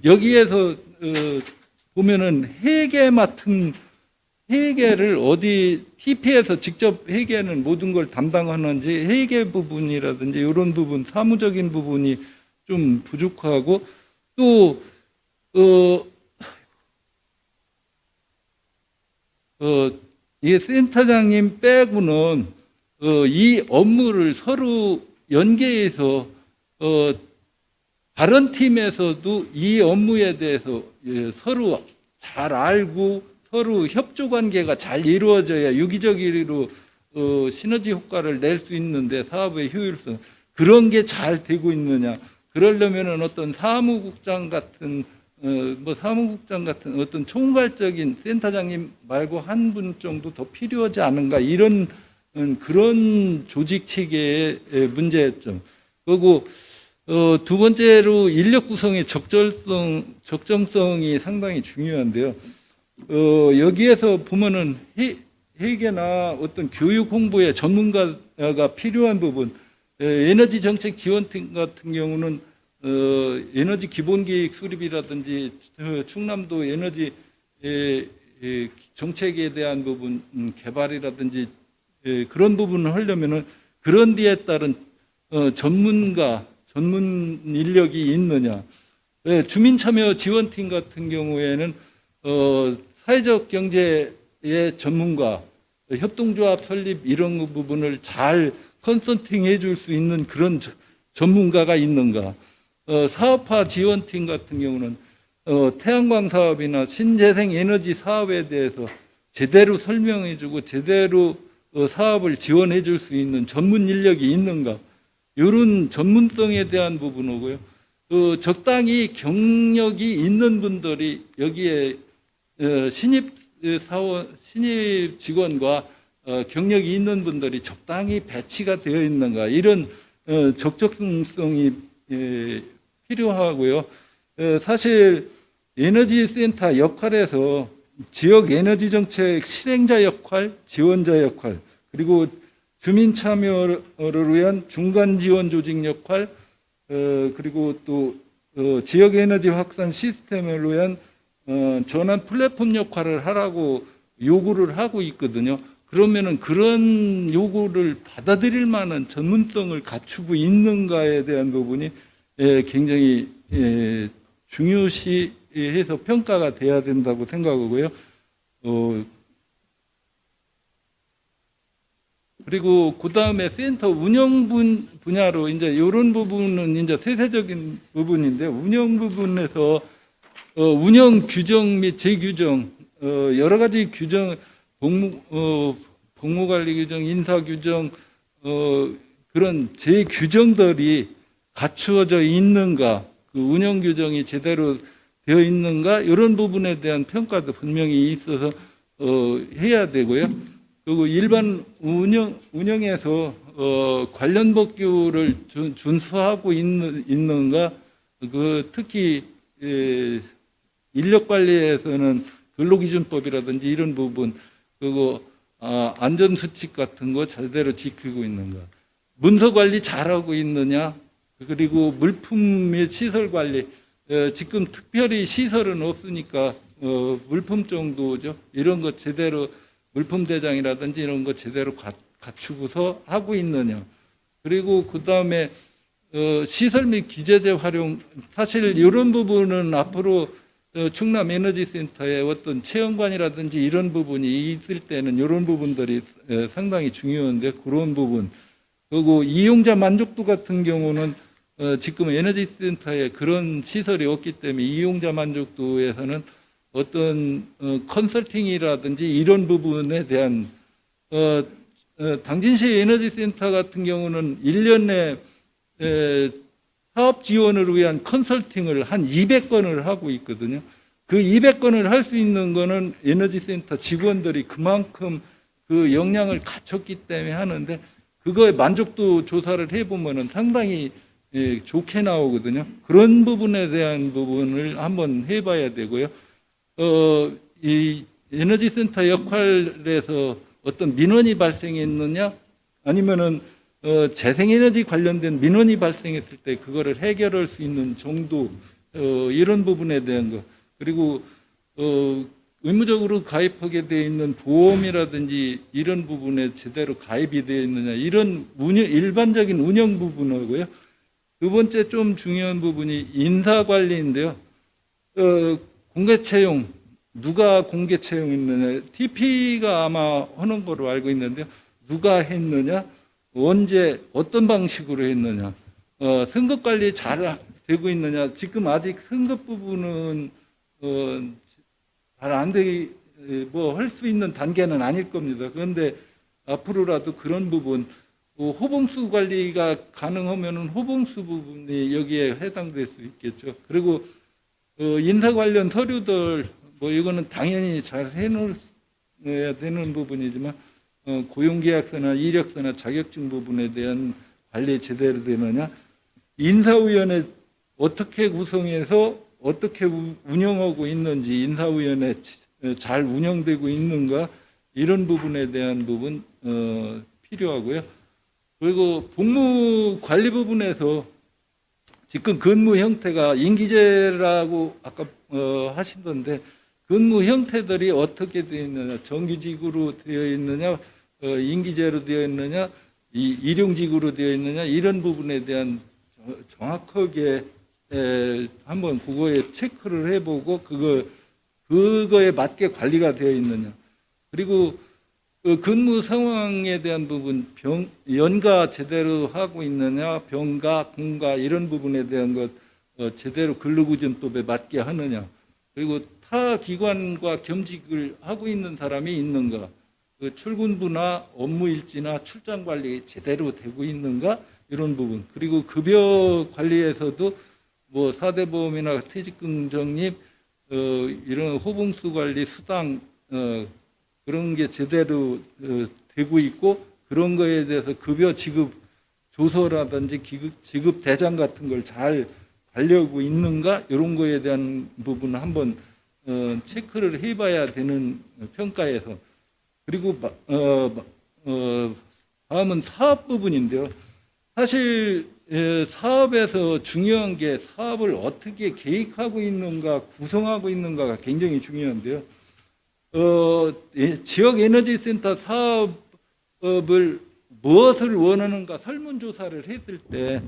여기에서 보면은 회계를 어디 TP에서 직접 회계는 모든 걸 담당하는지, 회계 부분이라든지 이런 부분, 사무적인 부분이 좀 부족하고, 또 이 센터장님 빼고는 이 업무를 서로 연계해서 다른 팀에서도 이 업무에 대해서 서로 잘 알고 서로 협조 관계가 잘 이루어져야 유기적으로 시너지 효과를 낼 수 있는데, 사업의 효율성, 그런 게 잘 되고 있느냐. 그러려면은 어떤 사무국장 같은 어떤 총괄적인 센터장님 말고 한 분 정도 더 필요하지 않은가, 이런 그런 조직 체계의 문제점. 그리고 두 번째로 인력 구성의 적정성이 상당히 중요한데요. 여기에서 보면은 회계나 어떤 교육 홍보에 전문가가 필요한 부분, 에너지 정책 지원팀 같은 경우는 에너지 기본계획 수립이라든지 충남도 에너지 정책에 대한 부분 개발이라든지 그런 부분을 하려면은 그런 데에 따른 전문 인력이 있느냐. 주민 참여 지원팀 같은 경우에는 사회적 경제의 전문가, 협동조합 설립 이런 부분을 잘 컨설팅해 줄 수 있는 그런 전문가가 있는가. 사업화 지원팀 같은 경우는 태양광 사업이나 신재생 에너지 사업에 대해서 제대로 설명해 주고 제대로 사업을 지원해 줄 수 있는 전문 인력이 있는가. 이런 전문성에 대한 부분이고요. 적당히 경력이 있는 분들이 여기에 신입 사원, 신입 직원과 경력이 있는 분들이 적당히 배치가 되어 있는가 이런 적정성이 필요하고요. 사실 에너지 센터 역할에서 지역 에너지 정책 실행자 역할, 지원자 역할, 그리고 주민 참여를 위한 중간 지원 조직 역할, 그리고 또 지역 에너지 확산 시스템을 위한 전환 플랫폼 역할을 하라고 요구를 하고 있거든요. 그러면은 그런 요구를 받아들일 만한 전문성을 갖추고 있는가에 대한 부분이 굉장히 중요시해서 평가가 돼야 된다고 생각하고요. 그리고 그 다음에 센터 운영 분야로 이제 이런 부분은 이제 세세적인 부분인데 운영 부분에서 운영 규정 및 재규정 여러 가지 규정 복무관리 규정, 인사 규정 그런 재규정들이 갖추어져 있는가, 그 운영 규정이 제대로 되어 있는가 이런 부분에 대한 평가도 분명히 있어서 해야 되고요. 그리고 일반 운영에서 관련 법규를 준수하고 있는가, 그 특히 인력 관리에서는 근로기준법이라든지 이런 부분, 그리고 안전수칙 같은 거 제대로 지키고 있는가, 문서 관리 잘하고 있느냐, 그리고 물품 및 시설 관리, 지금 특별히 시설은 없으니까 물품 정도죠. 이런 거 제대로 물품 대장이라든지 이런 거 제대로 갖추고서 하고 있느냐. 그리고 그 다음에 시설 및 기재재 활용, 사실 이런 부분은 앞으로 충남 에너지센터의 어떤 체험관이라든지 이런 부분이 있을 때는 이런 부분들이 상당히 중요한데 그런 부분. 그리고 이용자 만족도 같은 경우는 지금 에너지센터에 그런 시설이 없기 때문에 이용자 만족도에서는 어떤 컨설팅이라든지 이런 부분에 대한 당진시 에너지센터 같은 경우는 1년에 사업 지원을 위한 컨설팅을 한 200건을 하고 있거든요. 그 200건을 할 수 있는 거는 에너지센터 직원들이 그만큼 그 역량을 갖췄기 때문에 하는데 그거에 만족도 조사를 해보면은 상당히 좋게 나오거든요. 그런 부분에 대한 부분을 한번 해봐야 되고요. 이 에너지센터 역할에서 어떤 민원이 발생했느냐, 아니면은 재생에너지 관련된 민원이 발생했을 때 그거를 해결할 수 있는 정도, 이런 부분에 대한 거, 그리고 의무적으로 가입하게 되어 있는 보험이라든지 이런 부분에 제대로 가입이 되어 있느냐, 이런 일반적인 운영 부분하고요. 두 번째 좀 중요한 부분이 인사 관리인데요. 공개 채용, 누가 공개 채용했느냐, TP가 아마 하는 거로 알고 있는데요. 누가 했느냐, 언제, 어떤 방식으로 했느냐, 승급 관리 잘 되고 있느냐. 지금 아직 승급 부분은 잘 안 되기, 뭐 할 수 있는 단계는 아닐 겁니다. 그런데 앞으로라도 그런 부분, 호봉수 관리가 가능하면은 호봉수 부분이 여기에 해당될 수 있겠죠. 그리고 인사 관련 서류들, 뭐 이거는 당연히 잘 해놓아야 되는 부분이지만 고용계약서나 이력서나 자격증 부분에 대한 관리 제대로 되느냐, 인사위원회 어떻게 구성해서 어떻게 운영하고 있는지, 인사위원회 잘 운영되고 있는가, 이런 부분에 대한 부분 필요하고요. 그리고 복무 관리 부분에서 지금 근무 형태가 임기제라고 아까 하시던데 근무 형태들이 어떻게 되어 있느냐, 정규직으로 되어 있느냐, 임기제로 되어 있느냐, 일용직으로 되어 있느냐, 이런 부분에 대한 정확하게 한번 그거에 체크를 해보고 그거에 맞게 관리가 되어 있느냐. 그리고 근무 상황에 대한 부분, 연가 제대로 하고 있느냐, 병가, 공가 이런 부분에 대한 것 제대로 근로기준법에 맞게 하느냐. 그리고 타 기관과 겸직을 하고 있는 사람이 있는가, 그 출근부나 업무 일지나 출장 관리 제대로 되고 있는가, 이런 부분. 그리고 급여 관리에서도 뭐 4대 보험이나 퇴직금 적립, 이런 호봉수 관리 수당, 그런 게 제대로 되고 있고, 그런 거에 대해서 급여 지급 조서라든지 지급 대장 같은 걸 잘 관리하고 있는가, 이런 거에 대한 부분을 한번 체크를 해봐야 되는 평가에서. 그리고 다음은 사업 부분인데요. 사실 사업에서 중요한 게 사업을 어떻게 계획하고 있는가, 구성하고 있는가가 굉장히 중요한데요. 지역 에너지 센터 사업을 무엇을 원하는가 설문조사를 했을 때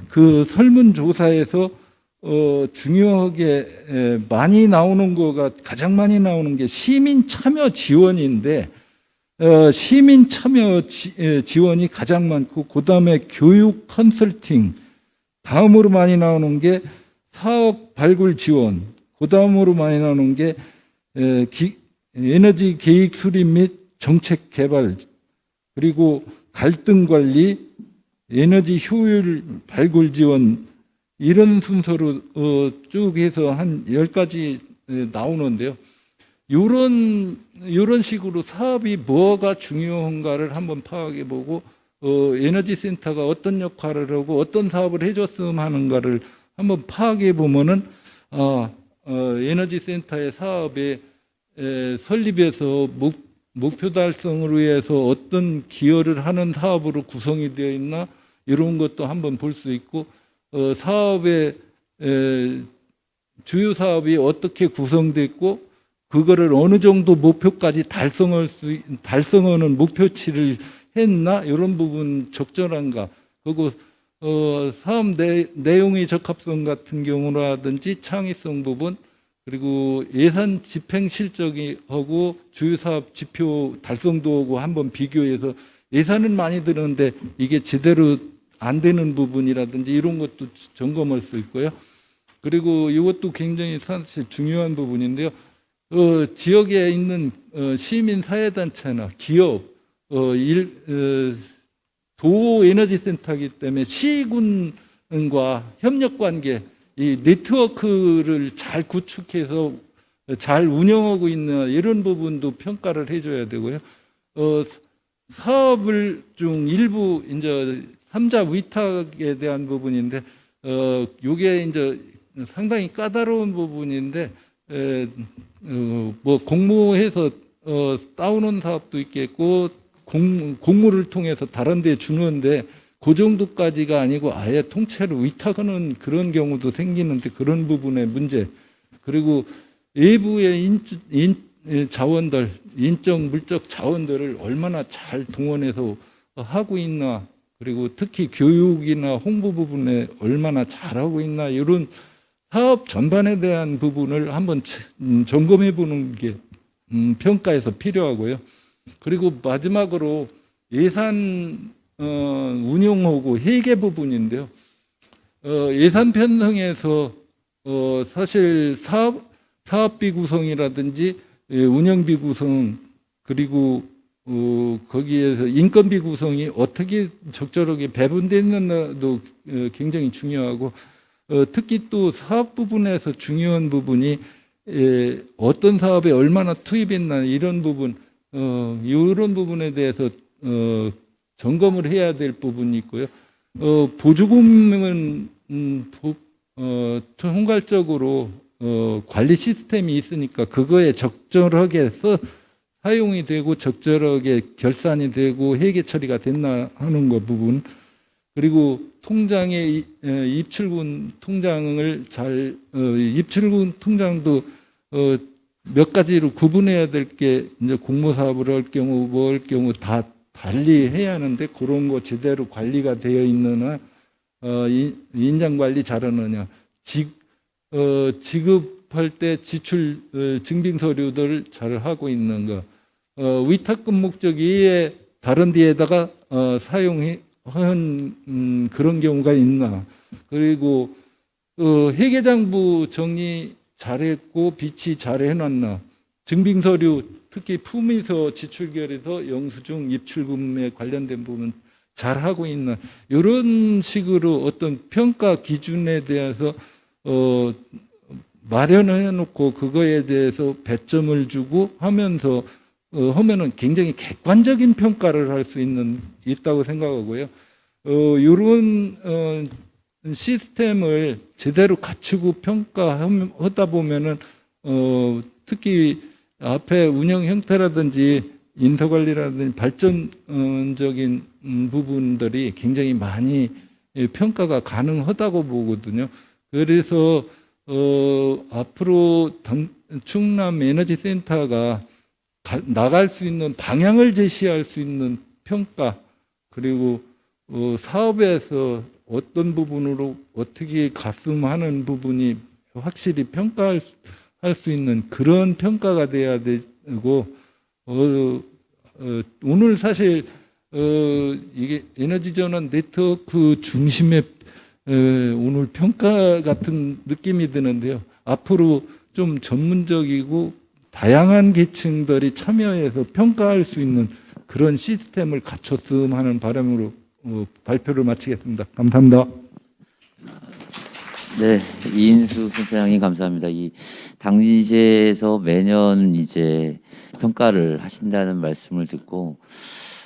그 설문조사에서 중요하게 많이 나오는 거가, 가장 많이 나오는 게 시민 참여 지원인데, 시민 참여 지원이 가장 많고, 그 다음에 교육 컨설팅, 다음으로 많이 나오는 게 사업 발굴 지원, 그 다음으로 많이 나오는 게 에너지 계획 수립 및 정책 개발, 그리고 갈등 관리, 에너지 효율 발굴 지원, 이런 순서로 쭉 해서 한 10가지 나오는데요. 이런 식으로 사업이 뭐가 중요한가를 한번 파악해보고, 에너지 센터가 어떤 역할을 하고 어떤 사업을 해줬으면 하는가를 한번 파악해보면은, 에너지 센터의 사업에 설립해서 목표 달성을 위해서 어떤 기여를 하는 사업으로 구성이 되어 있나, 이런 것도 한번 볼 수 있고, 사업의 주요 사업이 어떻게 구성됐고, 그거를 어느 정도 목표까지 달성하는 목표치를 했나, 이런 부분 적절한가. 그리고 사업 내용의 적합성 같은 경우라든지 창의성 부분, 그리고 예산 집행 실적이 하고 주요 사업 지표 달성도하고 한번 비교해서 예산은 많이 드는데 이게 제대로 안 되는 부분이라든지 이런 것도 점검할 수 있고요. 그리고 이것도 굉장히 사실 중요한 부분인데요. 지역에 있는 시민 사회단체나 기업, 도 에너지 센터이기 때문에 시군과 협력 관계, 이 네트워크를 잘 구축해서 잘 운영하고 있는 이런 부분도 평가를 해줘야 되고요. 사업을 중 일부 이제 3자 위탁에 대한 부분인데, 요게 이제 상당히 까다로운 부분인데, 뭐 공모해서 따오는 사업도 있겠고, 공모를 통해서 다른 데 주는데, 그 정도까지가 아니고 아예 통째로 위탁하는 그런 경우도 생기는데, 그런 부분의 문제. 그리고 외부의 자원들, 인적, 물적 자원들을 얼마나 잘 동원해서 하고 있나, 그리고 특히 교육이나 홍보 부분에 얼마나 잘하고 있나, 이런 사업 전반에 대한 부분을 한번 점검해 보는 게 평가에서 필요하고요. 그리고 마지막으로 예산 운용하고 회계 부분인데요. 예산 편성에서 사실 사업비 구성이라든지 운영비 구성, 그리고 거기에서 인건비 구성이 어떻게 적절하게 배분되는가도 굉장히 중요하고, 특히 또 사업 부분에서 중요한 부분이 어떤 사업에 얼마나 투입했나, 이런 부분, 이런 부분에 대해서 점검을 해야 될 부분이 있고요. 보조금은 총괄적으로 관리 시스템이 있으니까 그거에 적절하게 사용이 되고 적절하게 결산이 되고 회계 처리가 됐나 하는 거 부분, 그리고 통장의 입출금 통장을 입출금 통장도 몇 가지로 구분해야 될 게, 이제 공모 사업을 할 경우 뭐 할 경우 다 달리 해야 하는데, 그런 거 제대로 관리가 되어 있느냐, 인장 관리 잘하느냐, 지급할 때 지출 증빙 서류들 잘 하고 있는가, 위탁금 목적 이외에 다른 데에다가 사용한 그런 경우가 있나, 그리고 회계장부 정리 잘했고 비치 잘 해놨나, 증빙 서류 특히 품위서 지출결에서 영수증 입출금에 관련된 부분 잘 하고 있나, 이런 식으로 어떤 평가 기준에 대해서 마련해 놓고 그거에 대해서 배점을 주고 하면서 하면은 굉장히 객관적인 평가를 할 수 있다고 생각하고요. 이런 시스템을 제대로 갖추고 평가하다 보면은 특히 앞에 운영 형태라든지 인사 관리라든지 발전적인 부분들이 굉장히 많이 평가가 가능하다고 보거든요. 그래서 앞으로 충남 에너지 센터가 나갈 수 있는 방향을 제시할 수 있는 평가, 그리고 사업에서 어떤 부분으로 어떻게 갔으면 부분이 확실히 평가할 수 있는 그런 평가가 돼야 되고, 오늘 사실 이게 에너지전환 네트워크 중심의 오늘 평가 같은 느낌이 드는데요. 앞으로 좀 전문적이고 다양한 계층들이 참여해서 평가할 수 있는 그런 시스템을 갖췄으면 하는 바람으로 발표를 마치겠습니다. 감사합니다. 네, 이인수 센터장님 감사합니다. 이 당시에서 매년 이제 평가를 하신다는 말씀을 듣고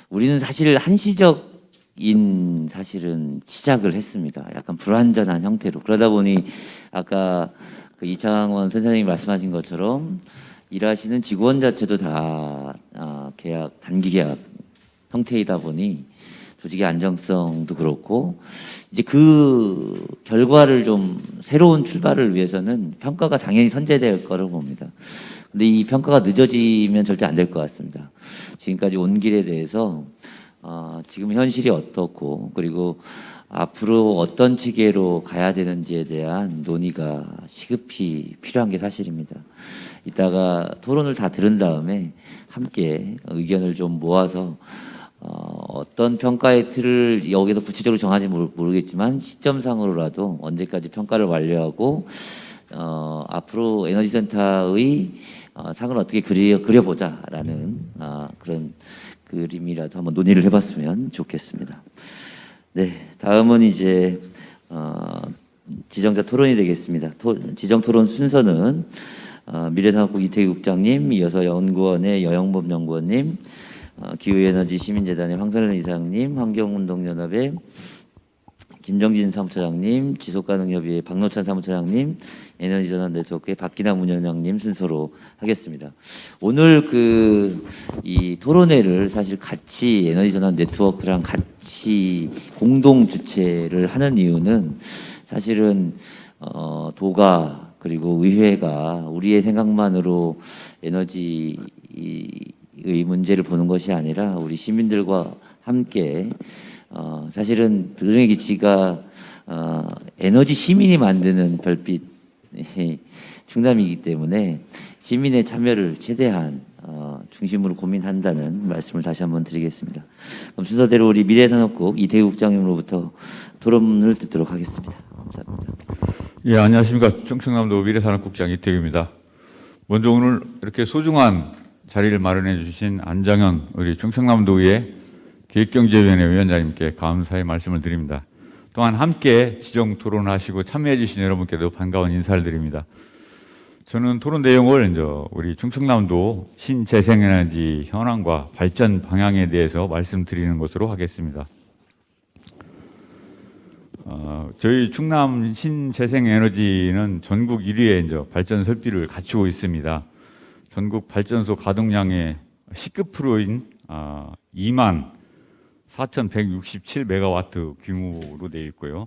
우리는 사실 한시적인 사실은 시작을 했습니다. 약간 불완전한 형태로. 그러다 보니 아까 그 이창원 센터장님이 말씀하신 것처럼 일하시는 직원 자체도 다 계약, 단기 계약 형태이다 보니 조직의 안정성도 그렇고 이제 그 결과를 좀 새로운 출발을 위해서는 평가가 당연히 선제될 거라고 봅니다. 근데 이 평가가 늦어지면 절대 안 될 것 같습니다. 지금까지 온 길에 대해서 지금 현실이 어떻고 그리고 앞으로 어떤 체계로 가야 되는지에 대한 논의가 시급히 필요한 게 사실입니다. 이따가 토론을 다 들은 다음에 함께 의견을 좀 모아서 어떤 평가의 틀을 여기서 구체적으로 정하지 모르겠지만 시점상으로라도 언제까지 평가를 완료하고 앞으로 에너지센터의 상을 어떻게 그려보자라는 그런 그림이라도 한번 논의를 해봤으면 좋겠습니다. 네, 다음은 이제 지정자 토론이 되겠습니다. 지정 토론 순서는 미래산업국 이태규 국장님, 이어서 연구원의 여영범 연구원님, 기후에너지 시민재단의 황선현 이사장님, 환경운동연합의 김정진 사무처장님, 지속가능협의회 박노찬 사무처장님, 에너지전환 네트워크의 박기남 운영장님 순서로 하겠습니다. 오늘 이 토론회를 사실 같이 에너지전환 네트워크랑 같이 공동 주최를 하는 이유는 사실은 도가 그리고 의회가 우리의 생각만으로 에너지의 문제를 보는 것이 아니라 우리 시민들과 함께 사실은 도정의 기치가 에너지 시민이 만드는 별빛 충남이기 때문에 시민의 참여를 최대한 중심으로 고민한다는 말씀을 다시 한번 드리겠습니다. 그럼 순서대로 우리 미래산업국 이태규 국장님으로부터 토론을 듣도록 하겠습니다. 감사합니다. 예, 안녕하십니까. 충청남도 미래산업국장 이태규입니다. 먼저 오늘 이렇게 소중한 자리를 마련해 주신 안장현 우리 충청남도의 기획경제위원회 위원장님께 감사의 말씀을 드립니다. 또한 함께 지정 토론하시고 참여해 주신 여러분께도 반가운 인사를 드립니다. 저는 토론 내용을 이제 우리 충청남도 신재생에너지 현황과 발전 방향에 대해서 말씀드리는 것으로 하겠습니다. 저희 충남 신재생에너지는 전국 1위의 이제 발전 설비를 갖추고 있습니다. 전국 발전소 가동량의 19%인 24,167메가와트 규모로 되어 있고요.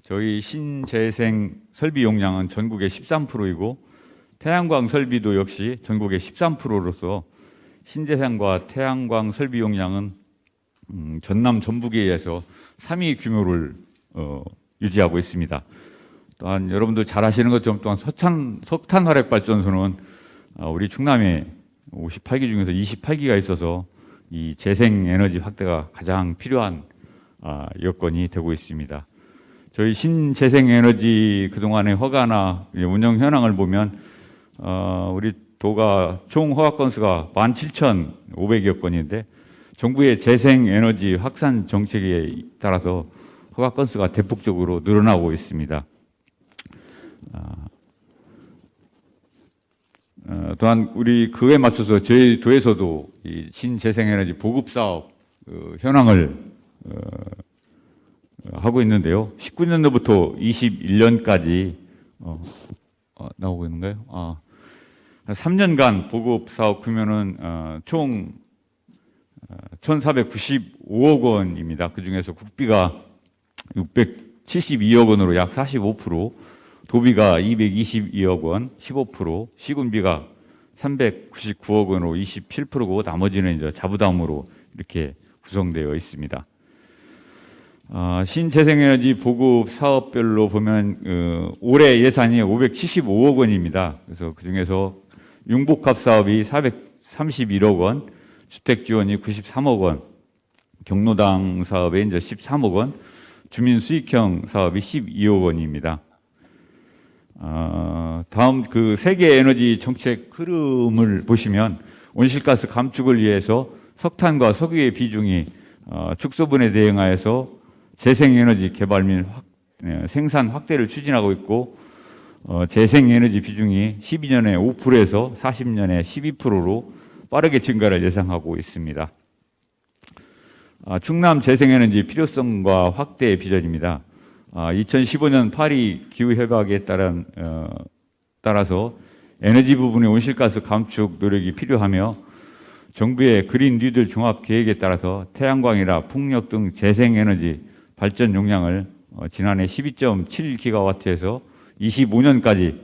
저희 신재생 설비 용량은 전국의 13%이고 태양광 설비도 역시 전국의 13%로서 신재생과 태양광 설비 용량은 전남 전북에서 3위 규모를 유지하고 있습니다. 또한 여러분들 잘 아시는 것처럼 또한 석탄 화력 발전소는 우리 충남에 58기 중에서 28기가 있어서 이 재생에너지 확대가 가장 필요한 여건이 되고 있습니다. 저희 신재생에너지 그동안의 허가나 운영 현황을 보면 우리 도가 총 허가 건수가 17,500여 건인데 정부의 재생에너지 확산 정책에 따라서 허가 건수가 대폭적으로 늘어나고 있습니다. 또한 우리 그에 맞춰서 저희 도에서도 이 신재생에너지 보급 사업 현황을 하고 있는데요. 19년도부터 21년까지 나오고 있는가요? 3년간 보급 사업 규모는 총 1,495억 원입니다. 그 중에서 국비가 672억 원으로 약 45%, 도비가 222억 원, 15%, 시군비가 399억 원으로 27%고 나머지는 이제 자부담으로 이렇게 구성되어 있습니다. 신재생에너지 보급 사업별로 보면 올해 예산이 575억 원입니다. 그래서 그 중에서 융복합 사업이 431억 원, 주택 지원이 93억 원, 경로당 사업에 이제 13억 원, 주민 수익형 사업이 12억 원입니다. 다음 그 세계 에너지 정책 흐름을 보시면 온실가스 감축을 위해서 석탄과 석유의 비중이 축소분에 대응하여서 재생에너지 개발 및 생산 확대를 추진하고 있고 재생에너지 비중이 12년에 5%에서 40년에 12%로 빠르게 증가를 예상하고 있습니다. 충남 재생에너지 필요성과 확대의 비전입니다. 2015년 파리 기후협약에 따라서 에너지 부분의 온실가스 감축 노력이 필요하며 정부의 그린 뉴딜 종합 계획에 따라서 태양광이나 풍력 등 재생에너지 발전 용량을 지난해 12.7기가와트에서 25년까지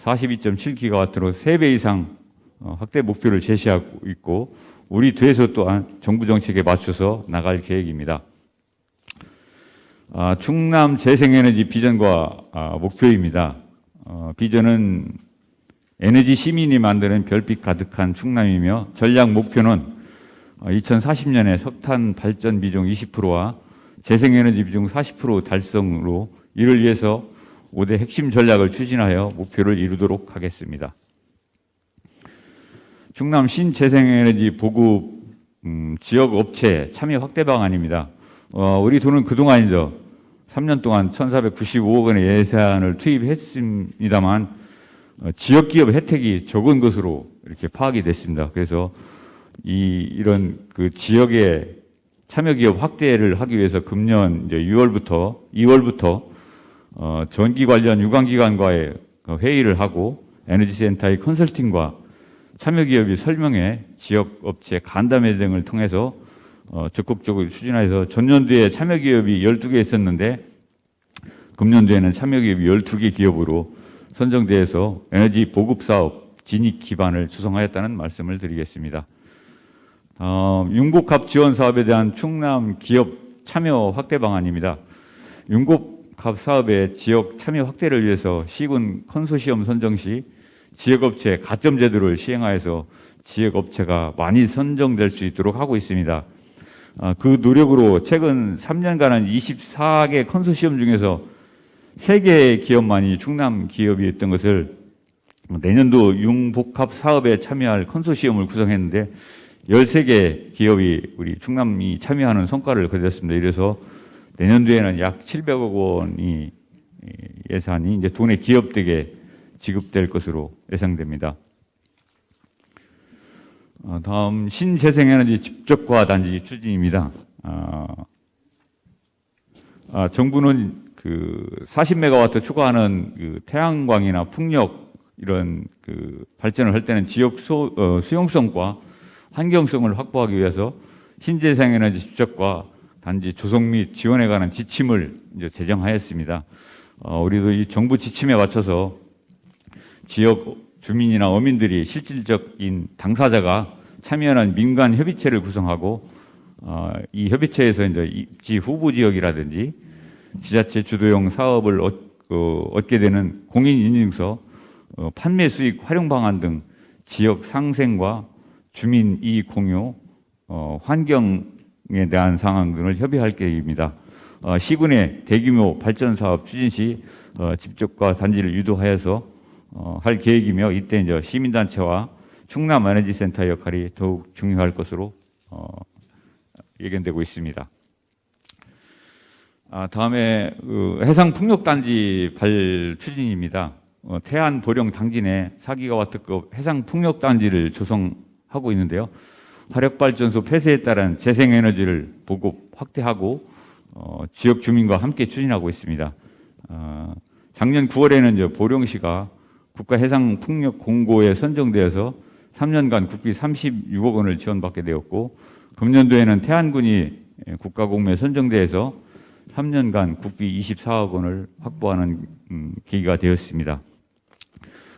42.7기가와트로 3배 이상 확대 목표를 제시하고 있고 우리 도에서 또한 정부 정책에 맞춰서 나갈 계획입니다. 충남 재생에너지 비전과 목표입니다. 비전은 에너지 시민이 만드는 별빛 가득한 충남이며 전략 목표는 2040년에 석탄 발전 비중 20%와 재생에너지 비중 40% 달성으로 이를 위해서 5대 핵심 전략을 추진하여 목표를 이루도록 하겠습니다. 충남 신재생에너지 보급 지역 업체 참여 확대 방안입니다. 우리 도는 그동안이죠. 3년 동안 1,495억 원의 예산을 투입했습니다만 지역기업 혜택이 적은 것으로 이렇게 파악이 됐습니다. 그래서 이런 그 지역의 참여기업 확대를 하기 위해서 금년 이제 2월부터 전기 관련 유관기관과의 회의를 하고 에너지센터의 컨설팅과 참여기업이 설명회, 지역업체 간담회 등을 통해서 적극적으로 추진해서 전년도에 참여기업이 12개 있었는데 금년도에는 참여기업이 12개 기업으로 선정돼서 에너지 보급사업 진입 기반을 조성하였다는 말씀을 드리겠습니다. 융복합 지원 사업에 대한 충남 기업 참여 확대 방안입니다. 융복합 사업의 지역 참여 확대를 위해서 시군 컨소시엄 선정 시 지역업체 가점 제도를 시행하여서 지역업체가 많이 선정될 수 있도록 하고 있습니다. 그 노력으로 최근 3년간은 24개 컨소시엄 중에서 3개의 기업만이 충남 기업이었던 것을 내년도 융복합 사업에 참여할 컨소시엄을 구성했는데 13개 기업이 우리 충남이 참여하는 성과를 거뒀습니다. 이래서 내년도에는 약 700억 원이 예산이 이제 도내 기업들에게 지급될 것으로 예상됩니다. 다음 신재생에너지 집적화 단지 추진입니다. 정부는 그 40메가와트 초과하는 그 태양광이나 풍력 이런 그 발전을 할 때는 지역 수용성과 환경성을 확보하기 위해서 신재생에너지 집적화 단지 조성 및 지원에 관한 지침을 이제 제정하였습니다. 우리도 이 정부 지침에 맞춰서 지역 주민이나 어민들이 실질적인 당사자가 참여하는 민간 협의체를 구성하고 이 협의체에서 이제 입지 후보 지역이라든지 지자체 주도형 사업을 얻게 되는 공인인증서, 판매 수익 활용 방안 등 지역 상생과 주민 이익 공유, 환경에 대한 상황 등을 협의할 계획입니다. 시군의 대규모 발전 사업 추진 시 집적과 단지를 유도하여서 할 계획이며 이때 이제 시민단체와 충남 에너지센터 역할이 더욱 중요할 것으로 예견되고 있습니다. 다음에 해상 풍력단지 추진입니다. 태안 보령 당진에 4기가와트급 해상 풍력단지를 조성하고 있는데요. 화력발전소 폐쇄에 따른 재생에너지를 보급 확대하고 지역 주민과 함께 추진하고 있습니다. 작년 9월에는 이제 보령시가 국가해상풍력공고에 선정되어서 3년간 국비 36억 원을 지원받게 되었고, 금년도에는 태안군이 국가공모에 선정돼서 3년간 국비 24억 원을 확보하는 계기가 되었습니다.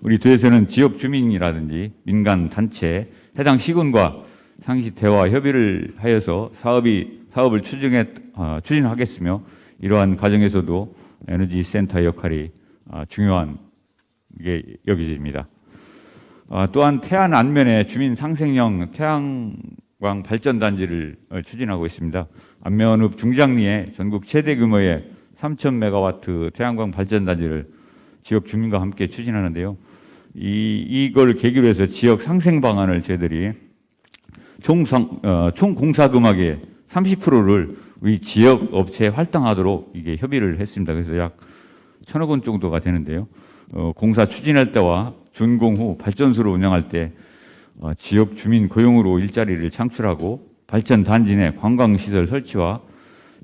우리 도에서는 지역 주민이라든지 민간 단체, 해당 시군과 상시 대화 협의를 하여서 사업을 추진하겠으며, 이러한 과정에서도 에너지 센터의 역할이 중요한 게 여겨집니다. 또한 태안 안면에 주민 상생형 태양광 발전단지를 추진하고 있습니다. 안면읍 중장리에 전국 최대 규모의 3,000메가와트 태양광 발전단지를 지역 주민과 함께 추진하는데요. 이걸 계기로 해서 지역 상생 방안을 저희들이 총 공사 금액의 30%를 우리 지역 업체에 활당하도록 이게 협의를 했습니다. 그래서 약 1,000억 원 정도가 되는데요. 공사 추진할 때와 준공 후 발전소를 운영할 때 지역 주민 고용으로 일자리를 창출하고 발전 단지 내 관광시설 설치와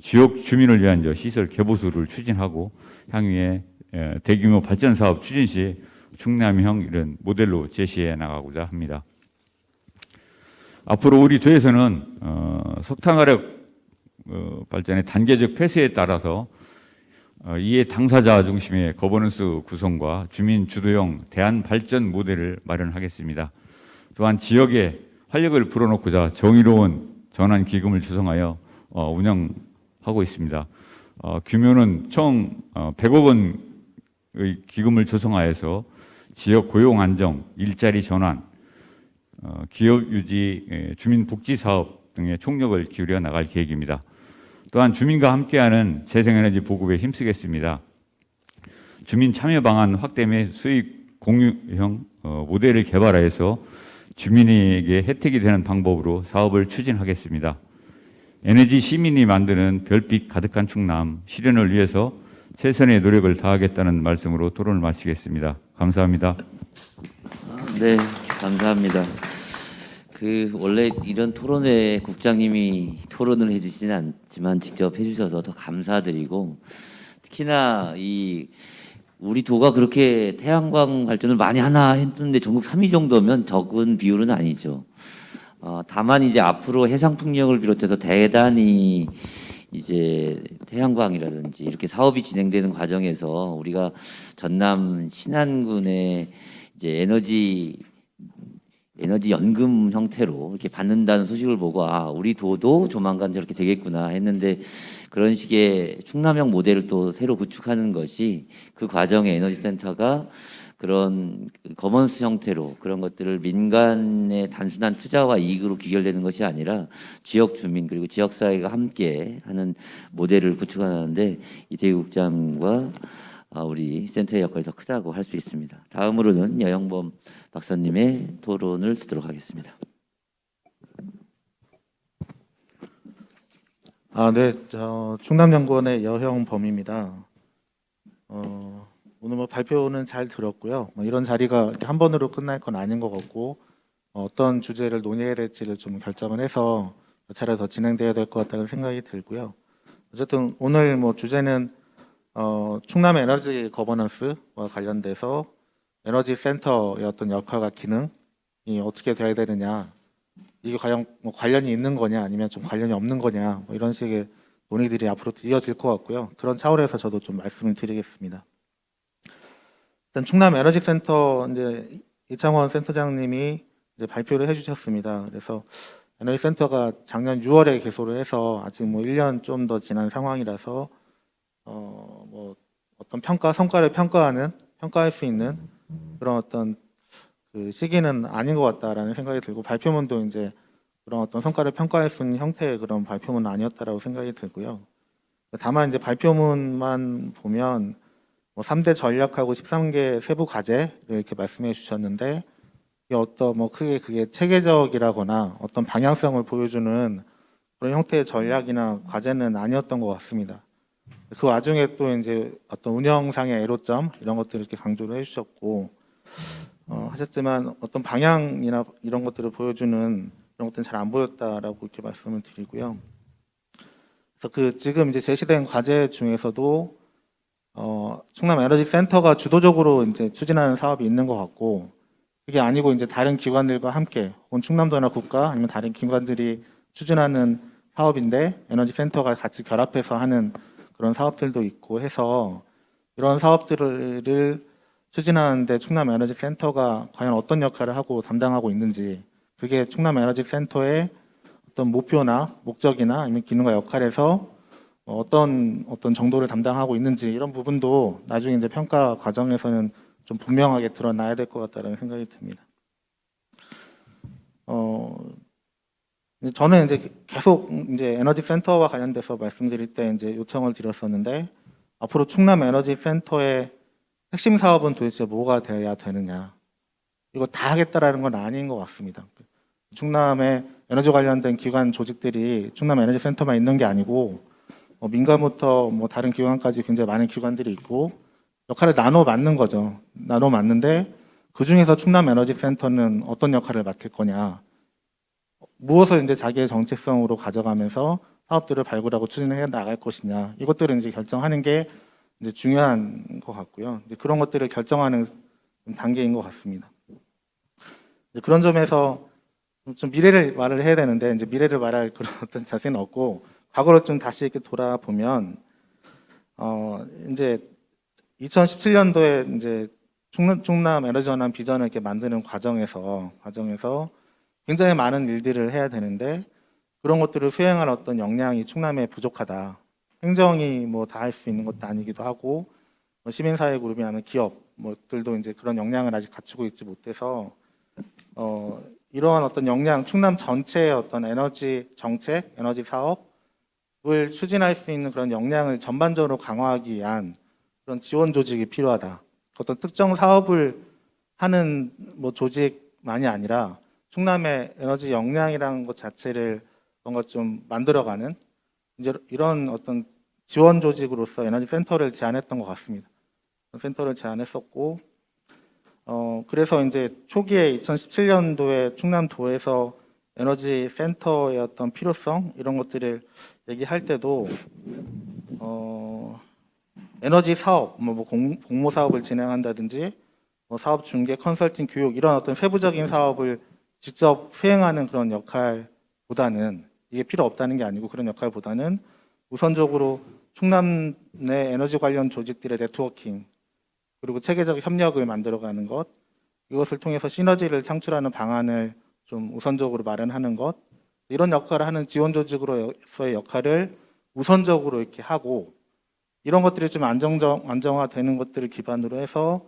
지역 주민을 위한 시설 개보수를 추진하고 향후에 대규모 발전 사업 추진 시 충남형 이런 모델로 제시해 나가고자 합니다. 앞으로 우리 도에서는 석탄화력 발전의 단계적 폐쇄에 따라서 이에 당사자 중심의 거버넌스 구성과 주민 주도형 대안 발전 모델을 마련하겠습니다. 또한 지역에 활력을 불어넣고자 정의로운 전환 기금을 조성하여 운영하고 있습니다. 규모는 총 100억 원의 기금을 조성하여서 지역 고용 안정, 일자리 전환, 기업 유지, 주민 복지 사업 등의 총력을 기울여 나갈 계획입니다. 또한 주민과 함께하는 재생에너지 보급에 힘쓰겠습니다. 주민 참여 방안 확대 및 수익 공유형 모델을 개발하여서 주민에게 혜택이 되는 방법으로 사업을 추진하겠습니다. 에너지 시민이 만드는 별빛 가득한 충남 실현을 위해서 최선의 노력을 다하겠다는 말씀으로 토론을 마치겠습니다. 감사합니다. 네, 감사합니다. 원래 이런 토론회 국장님이 토론을 해주시진 않지만 직접 해주셔서 더 감사드리고, 특히나 우리 도가 그렇게 태양광 발전을 많이 하나 했는데 전국 3위 정도면 적은 비율은 아니죠. 다만 이제 앞으로 해상풍력을 비롯해서 대단히 이제 태양광이라든지 이렇게 사업이 진행되는 과정에서 우리가 전남 신안군의 이제 에너지 연금 형태로 이렇게 받는다는 소식을 보고 우리 도도 조만간 저렇게 되겠구나 했는데, 그런 식의 충남형 모델을 또 새로 구축하는 것이 그 과정에 에너지 센터가 그런 거먼스 형태로 그런 것들을 민간의 단순한 투자와 이익으로 귀결되는 것이 아니라 지역 주민 그리고 지역 사회가 함께 하는 모델을 구축하는데 이 대국장과 우리 센터의 역할이 더 크다고 할 수 있습니다. 다음으로는 여영범 박사님의 토론을 듣도록 하겠습니다. 네, 충남연구원의 여형범입니다. 오늘 발표는 잘 들었고요. 이런 자리가 이렇게 한 번으로 끝날 건 아닌 것 같고, 어떤 주제를 논의해야 될지를 좀 결정을 해서 몇 차례 더 진행돼야 될 것 같다는 생각이 들고요. 어쨌든 오늘 주제는 충남 에너지 거버넌스와 관련돼서 에너지 센터의 어떤 역할과 기능이 어떻게 돼야 되느냐, 이게 과연 관련이 있는 거냐 아니면 좀 관련이 없는 거냐, 이런 식의 논의들이 앞으로 이어질 것 같고요. 그런 차원에서 저도 좀 말씀을 드리겠습니다. 일단 충남 에너지 센터 이제 이창원 센터장님이 이제 발표를 해주셨습니다. 그래서 에너지 센터가 작년 6월에 개소를 해서 아직 1년 좀 더 지난 상황이라서 어떤 성과를 평가할 수 있는 그런 어떤 그 시기는 아닌 것 같다라는 생각이 들고, 발표문도 이제 그런 어떤 성과를 평가할 수 있는 형태의 그런 발표문은 아니었다라고 생각이 들고요. 다만 이제 발표문만 보면 3대 전략하고 13개 세부 과제를 이렇게 말씀해 주셨는데, 이게 크게 그게 체계적이라거나 어떤 방향성을 보여주는 그런 형태의 전략이나 과제는 아니었던 것 같습니다. 그 와중에 또 이제 어떤 운영상의 애로점 이런 것들을 이렇게 강조를 해주셨고 하셨지만 어떤 방향이나 이런 것들을 보여주는 이런 것들은 잘 안 보였다라고 이렇게 말씀을 드리고요. 그래서 그 지금 이제 제시된 과제 중에서도 충남 에너지 센터가 주도적으로 이제 추진하는 사업이 있는 것 같고 그게 아니고 이제 다른 기관들과 함께 혹은 충남도나 국가 아니면 다른 기관들이 추진하는 사업인데 에너지 센터가 같이 결합해서 하는 그런 사업들도 있고 해서 이런 사업들을 추진하는데 충남 에너지 센터가 과연 어떤 역할을 하고 담당하고 있는지 그게 충남 에너지 센터의 어떤 목표나 목적이나 아니면 기능과 역할에서 어떤 정도를 담당하고 있는지 이런 부분도 나중에 이제 평가 과정에서는 좀 분명하게 드러나야 될 것 같다는 생각이 듭니다. 저는 이제 계속 이제 에너지 센터와 관련돼서 말씀드릴 때 이제 요청을 드렸었는데 앞으로 충남 에너지 센터의 핵심 사업은 도대체 뭐가 되어야 되느냐 이거 다 하겠다라는 건 아닌 것 같습니다. 충남의 에너지 관련된 기관 조직들이 충남 에너지 센터만 있는 게 아니고 민간부터 뭐 다른 기관까지 굉장히 많은 기관들이 있고 역할을 나눠 맡는 거죠. 나눠 맡는데 그 중에서 충남 에너지 센터는 어떤 역할을 맡을 거냐, 무엇을 이제 자기의 정체성으로 가져가면서 사업들을 발굴하고 추진해 나갈 것이냐 이것들을 이제 결정하는 게 이제 중요한 것 같고요. 이제 그런 것들을 결정하는 단계인 것 같습니다. 이제 그런 점에서 좀 미래를 말을 해야 되는데 이제 미래를 말할 그런 어떤 자세는 없고 과거로 좀 다시 이렇게 돌아보면 이제 2017년도에 이제 충남 에너지 전환 비전을 이렇게 만드는 과정에서 굉장히 많은 일들을 해야 되는데 그런 것들을 수행할 어떤 역량이 충남에 부족하다. 행정이 뭐 다 할 수 있는 것도 아니기도 하고 시민사회 그룹이나 기업 뭐들도 이제 그런 역량을 아직 갖추고 있지 못해서 이러한 어떤 역량, 충남 전체의 어떤 에너지 정책, 에너지 사업을 추진할 수 있는 그런 역량을 전반적으로 강화하기 위한 그런 지원 조직이 필요하다. 어떤 특정 사업을 하는 뭐 조직만이 아니라 충남의 에너지 역량이라는 것 자체를 뭔가 좀 만들어가는 이제 이런 어떤 지원 조직으로서 에너지 센터를 제안했던 것 같습니다. 센터를 제안했었고, 그래서 이제 초기에 2017년도에 충남도에서 에너지 센터의 어떤 필요성 이런 것들을 얘기할 때도 에너지 사업, 공모 사업을 진행한다든지, 사업 중개, 컨설팅, 교육 이런 어떤 세부적인 사업을 직접 수행하는 그런 역할보다는 이게 필요 없다는 게 아니고 그런 역할보다는 우선적으로 충남 내 에너지 관련 조직들의 네트워킹 그리고 체계적 협력을 만들어가는 것 이것을 통해서 시너지를 창출하는 방안을 좀 우선적으로 마련하는 것 이런 역할을 하는 지원 조직으로서의 역할을 우선적으로 이렇게 하고 이런 것들이 좀 안정화되는 것들을 기반으로 해서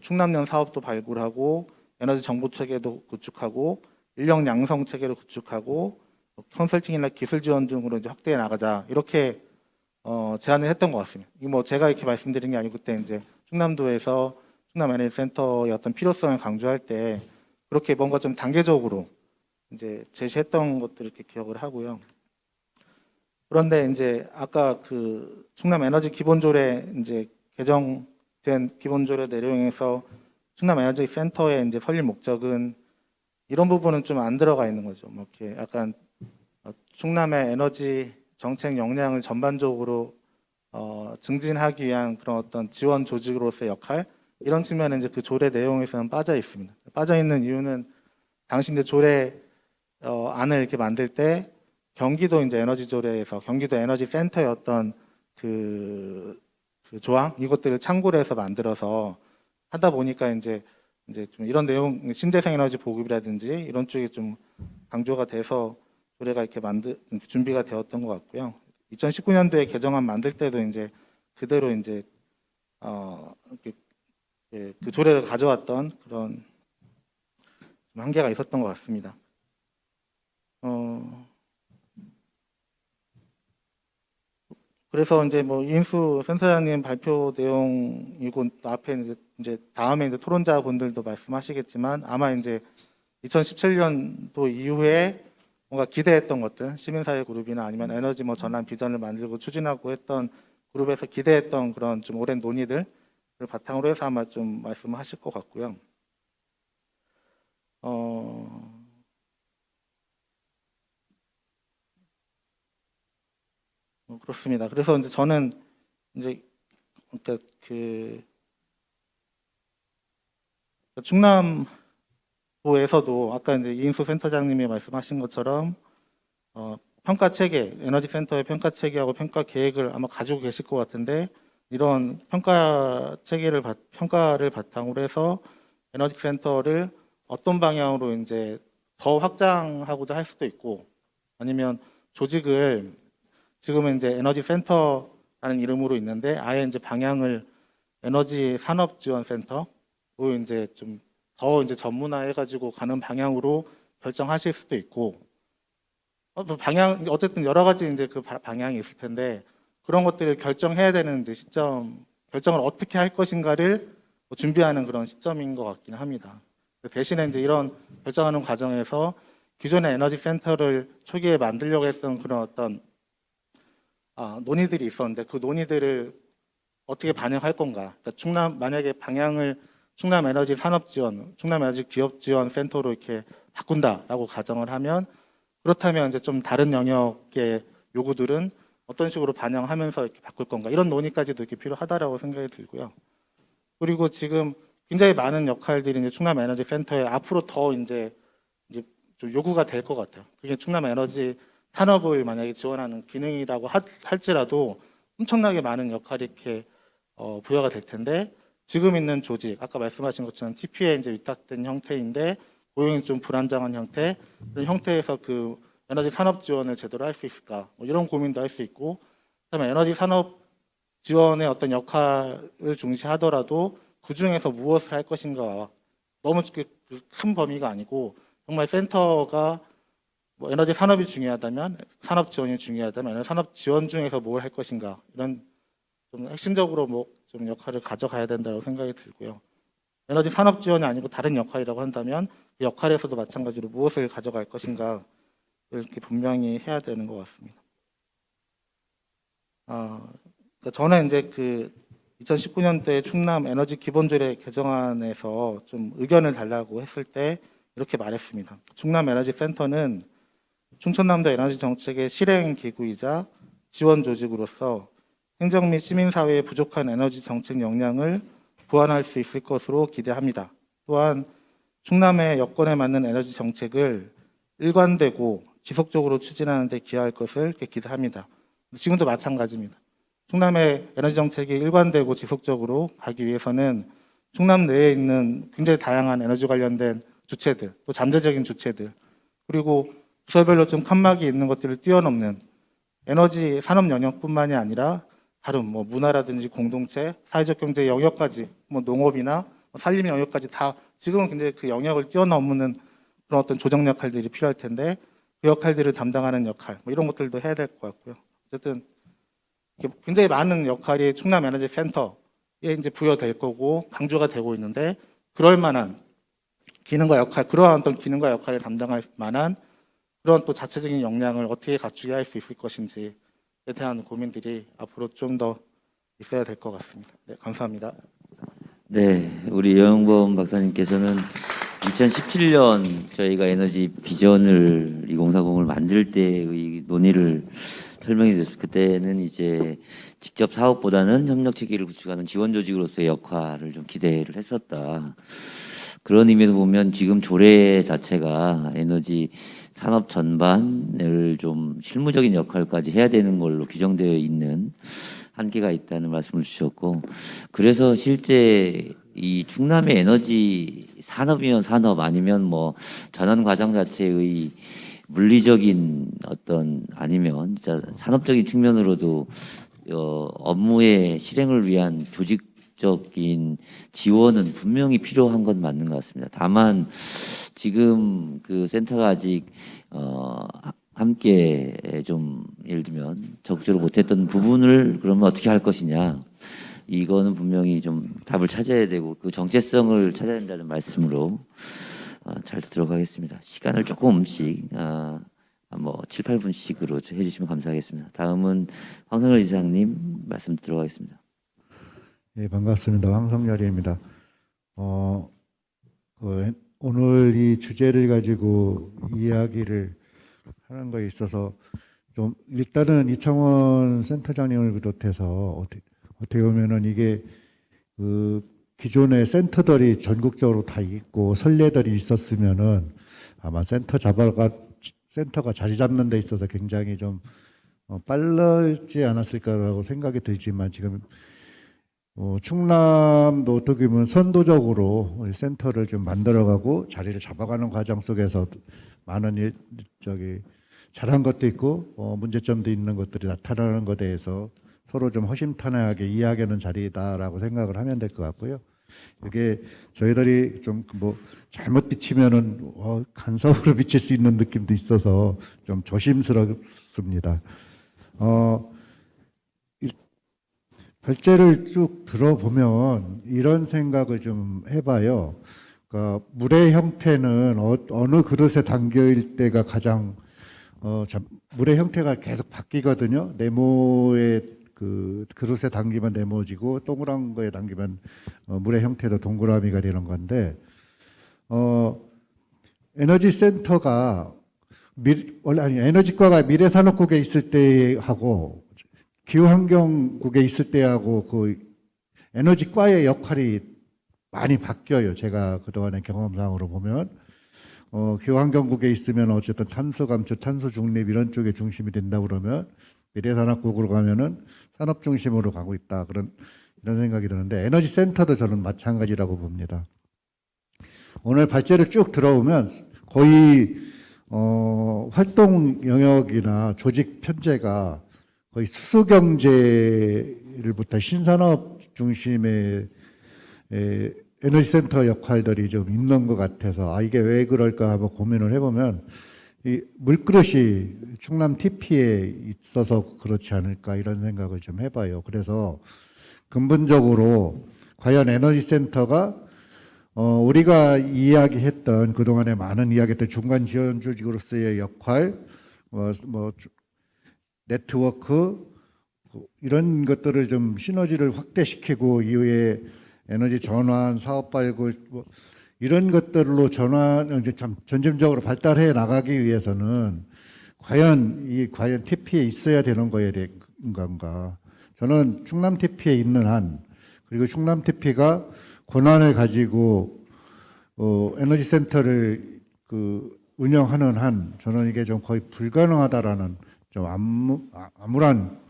충남형 사업도 발굴하고 에너지 정보 체계도 구축하고 인력 양성 체계를 구축하고 컨설팅이나 기술 지원 등으로 이제 확대해 나가자 이렇게 제안을 했던 것 같습니다. 이게 뭐 제가 이렇게 말씀드린 게 아니고 그때 이제 충남도에서 충남 에너지 센터의 어떤 필요성을 강조할 때 그렇게 뭔가 좀 단계적으로 이제 제시했던 것들을 이렇게 기억을 하고요. 그런데 이제 아까 그 충남 에너지 기본조례 이제 개정된 기본조례 내용에서 충남 에너지 센터의 이제 설립 목적은 이런 부분은 좀 안 들어가 있는 거죠. 뭐 이렇게 약간 충남의 에너지 정책 역량을 전반적으로 증진하기 위한 그런 어떤 지원 조직으로서의 역할 이런 측면은 이제 그 조례 내용에서는 빠져 있습니다. 빠져 있는 이유는 당시 이제 조례 안을 이렇게 만들 때 경기도 이제 에너지 조례에서 경기도 에너지 센터의 어떤 그 조항 이것들을 참고를 해서 만들어서 하다 보니까 이제 좀 이런 내용 신재생 에너지 보급이라든지 이런 쪽이 좀 강조가 돼서 조례가 이렇게 준비가 되었던 것 같고요. 2019년도에 개정안 만들 때도 이제 그대로 이제 그 조례를 가져왔던 그런 좀 한계가 있었던 것 같습니다. 그래서 이제 뭐 이인수 센터장님 발표 내용이고 앞에 이제 다음에 이제 토론자분들도 말씀하시겠지만 아마 이제 2017년도 이후에 뭔가 기대했던 것들 시민사회 그룹이나 아니면 에너지 뭐 전환 비전을 만들고 추진하고 했던 그룹에서 기대했던 그런 좀 오랜 논의들을 바탕으로 해서 아마 좀 말씀하실 것 같고요. 그렇습니다. 그래서 이제 저는 이제 그러니까 그 충남도에서도 아까 이제 이인수 센터장님이 말씀하신 것처럼 평가 체계, 에너지 센터의 평가 체계하고 평가 계획을 아마 가지고 계실 것 같은데 이런 평가 체계를 평가를 바탕으로 해서 에너지 센터를 어떤 방향으로 이제 더 확장하고자 할 수도 있고 아니면 조직을 지금은 이제 에너지 센터라는 이름으로 있는데 아예 이제 방향을 에너지 산업 지원 센터로 이제 좀 더 이제 전문화해가지고 가는 방향으로 결정하실 수도 있고 방향 어쨌든 여러 가지 이제 그 방향이 있을 텐데 그런 것들을 결정해야 되는 이제 시점 결정을 어떻게 할 것인가를 준비하는 그런 시점인 것 같긴 합니다. 대신에 이제 이런 결정하는 과정에서 기존의 에너지 센터를 초기에 만들려고 했던 그런 어떤 논의들이 있었는데 그 논의들을 어떻게 반영할 건가? 그러니까 만약에 방향을 충남 에너지 산업 지원, 충남 에너지 기업 지원 센터로 이렇게 바꾼다라고 가정을 하면 그렇다면 이제 좀 다른 영역의 요구들은 어떤 식으로 반영하면서 이렇게 바꿀 건가? 이런 논의까지도 이렇게 필요하다라고 생각이 들고요. 그리고 지금 굉장히 많은 역할들이 이제 충남 에너지 센터에 앞으로 더 이제 좀 요구가 될 것 같아요. 그게 충남 에너지 산업을 만약에 지원하는 기능이라고 할지라도 엄청나게 많은 역할이 이렇게 부여가 될 텐데 지금 있는 조직, 아까 말씀하신 것처럼 TP에 이제 위탁된 형태인데 고용이 좀 불안정한 형태, 그런 형태에서 그 에너지 산업 지원을 제대로 할 수 있을까? 뭐 이런 고민도 할 수 있고, 그다음에 에너지 산업 지원의 어떤 역할을 중시하더라도 그 중에서 무엇을 할 것인가? 너무 큰 범위가 아니고 정말 센터가 뭐 에너지 산업이 중요하다면 산업 지원이 중요하다면 에너지 산업 지원 중에서 뭘 할 것인가? 이런 좀 핵심적으로 뭐 좀 역할을 가져가야 된다고 생각이 들고요. 에너지 산업 지원이 아니고 다른 역할이라고 한다면 그 역할에서도 마찬가지로 무엇을 가져갈 것인가 이렇게 분명히 해야 되는 것 같습니다. 그러니까 저는 이제 그 2019년도에 충남 에너지 기본조례 개정안에서 좀 의견을 달라고 했을 때 이렇게 말했습니다. 충남 에너지 센터는 충청남도 에너지 정책의 실행 기구이자 지원 조직으로서 행정 및 시민사회의 부족한 에너지 정책 역량을 보완할 수 있을 것으로 기대합니다. 또한 충남의 여건에 맞는 에너지 정책을 일관되고 지속적으로 추진하는 데 기여할 것을 기대합니다. 지금도 마찬가지입니다. 충남의 에너지 정책이 일관되고 지속적으로 가기 위해서는 충남 내에 있는 굉장히 다양한 에너지 관련된 주체들, 또 잠재적인 주체들, 그리고 부서별로 좀 칸막이 있는 것들을 뛰어넘는 에너지 산업 영역뿐만이 아니라 다른 뭐 문화라든지 공동체, 사회적 경제 영역까지, 뭐 농업이나 산림 영역까지 다 지금은 굉장히 그 영역을 뛰어넘는 그런 어떤 조정 역할들이 필요할 텐데 그 역할들을 담당하는 역할, 뭐 이런 것들도 해야 될 것 같고요. 어쨌든 굉장히 많은 역할이 충남 에너지 센터에 이제 부여될 거고 강조가 되고 있는데 그럴 만한 기능과 역할, 그러한 어떤 기능과 역할을 담당할 만한 그런 또 자체적인 역량을 어떻게 갖추게 할 수 있을 것인지에 대한 고민들이 앞으로 좀 더 있어야 될 것 같습니다. 네, 감사합니다. 네, 우리 여영범 박사님께서는 2017년 저희가 에너지 비전을 2040을 만들 때의 논의를 설명해 주셨어요. 그때는 이제 직접 사업보다는 협력 체계를 구축하는 지원 조직으로서의 역할을 좀 기대를 했었다. 그런 의미에서 보면 지금 조례 자체가 에너지 산업 전반을 좀 실무적인 역할까지 해야 되는 걸로 규정되어 있는 한계가 있다는 말씀을 주셨고, 그래서 실제 이 충남의 에너지 산업이면 산업 아니면 뭐 전환 과정 자체의 물리적인 어떤 아니면 진짜 산업적인 측면으로도 업무의 실행을 위한 조직적인 지원은 분명히 필요한 건 맞는 것 같습니다. 다만 지금 그 센터가 아직 함께 좀 예를 들면 적극적으로 못했던 부분을 그러면 어떻게 할 것이냐, 이거는 분명히 좀 답을 찾아야 되고 그 정체성을 찾아야 된다는 말씀으로 잘 듣도록 하겠습니다. 시간을 조금씩 뭐 7, 8분씩으로 해주시면 감사하겠습니다. 다음은 황성열 이사장님 말씀 들어가겠습니다. 예, 반갑습니다. 황성열입니다. 오늘 이 주제를 가지고 이야기를 하는 거에 있어서 좀 일단은 이창원 센터장님을 비롯해서 어떻게 보면은 이게 그 기존의 센터들이 전국적으로 다 있고 선례들이 있었으면은 아마 센터가 자리 잡는 데 있어서 굉장히 좀 빨라지 않았을까라고 생각이 들지만 지금 충남도 어떻게 보면 선도적으로 센터를 좀 만들어가고 자리를 잡아가는 과정 속에서 많은 잘한 것도 있고 문제점도 있는 것들이 나타나는 것에 대해서 서로 좀 허심탄회하게 이야기하는 자리다라고 생각을 하면 될 것 같고요. 이게 저희들이 좀 뭐 잘못 비치면은 간섭으로 비칠 수 있는 느낌도 있어서 좀 조심스럽습니다. 발제를 쭉 들어보면 이런 생각을 좀 해봐요. 그러니까 물의 형태는 어느 그릇에 담겨일 때가 가장 물의 형태가 계속 바뀌거든요. 네모의 그 그릇에 담기면 네모지고 동그란 거에 담기면 물의 형태도 동그라미가 되는 건데 에너지 센터가 에너지과가 미래산업국에 있을 때하고 기후환경국에 있을 때하고 그 에너지과의 역할이 많이 바뀌어요. 제가 그동안의 경험상으로 보면 기후환경국에 있으면 어쨌든 탄소 감축, 탄소 중립 이런 쪽에 중심이 된다 그러면 미래산업국으로 가면은 산업 중심으로 가고 있다 이런 생각이 드는데 에너지 센터도 저는 마찬가지라고 봅니다. 오늘 발제를 쭉 들어오면 거의 활동 영역이나 조직 편제가 거의 수소경제를부터 신산업 중심의 에너지 센터 역할들이 좀 있는 것 같아서 이게 왜 그럴까 하고 고민을 해보면 이 물그릇이 충남 TP에 있어서 그렇지 않을까 이런 생각을 좀 해봐요. 그래서 근본적으로 과연 에너지 센터가 우리가 이야기했던 그동안에 많은 이야기했던 중간 지원 조직으로서의 역할, 네트워크 이런 것들을 좀 시너지를 확대시키고 이후에 에너지 전환, 사업 발굴 이런 것들로 점점적으로 발달해 나가기 위해서는 과연 TP에 있어야 되는 거에 대한 건가? 저는 충남 TP에 있는 한 그리고 충남 TP가 권한을 가지고 에너지 센터를 운영하는 한 저는 이게 좀 거의 불가능하다라는 좀 암울한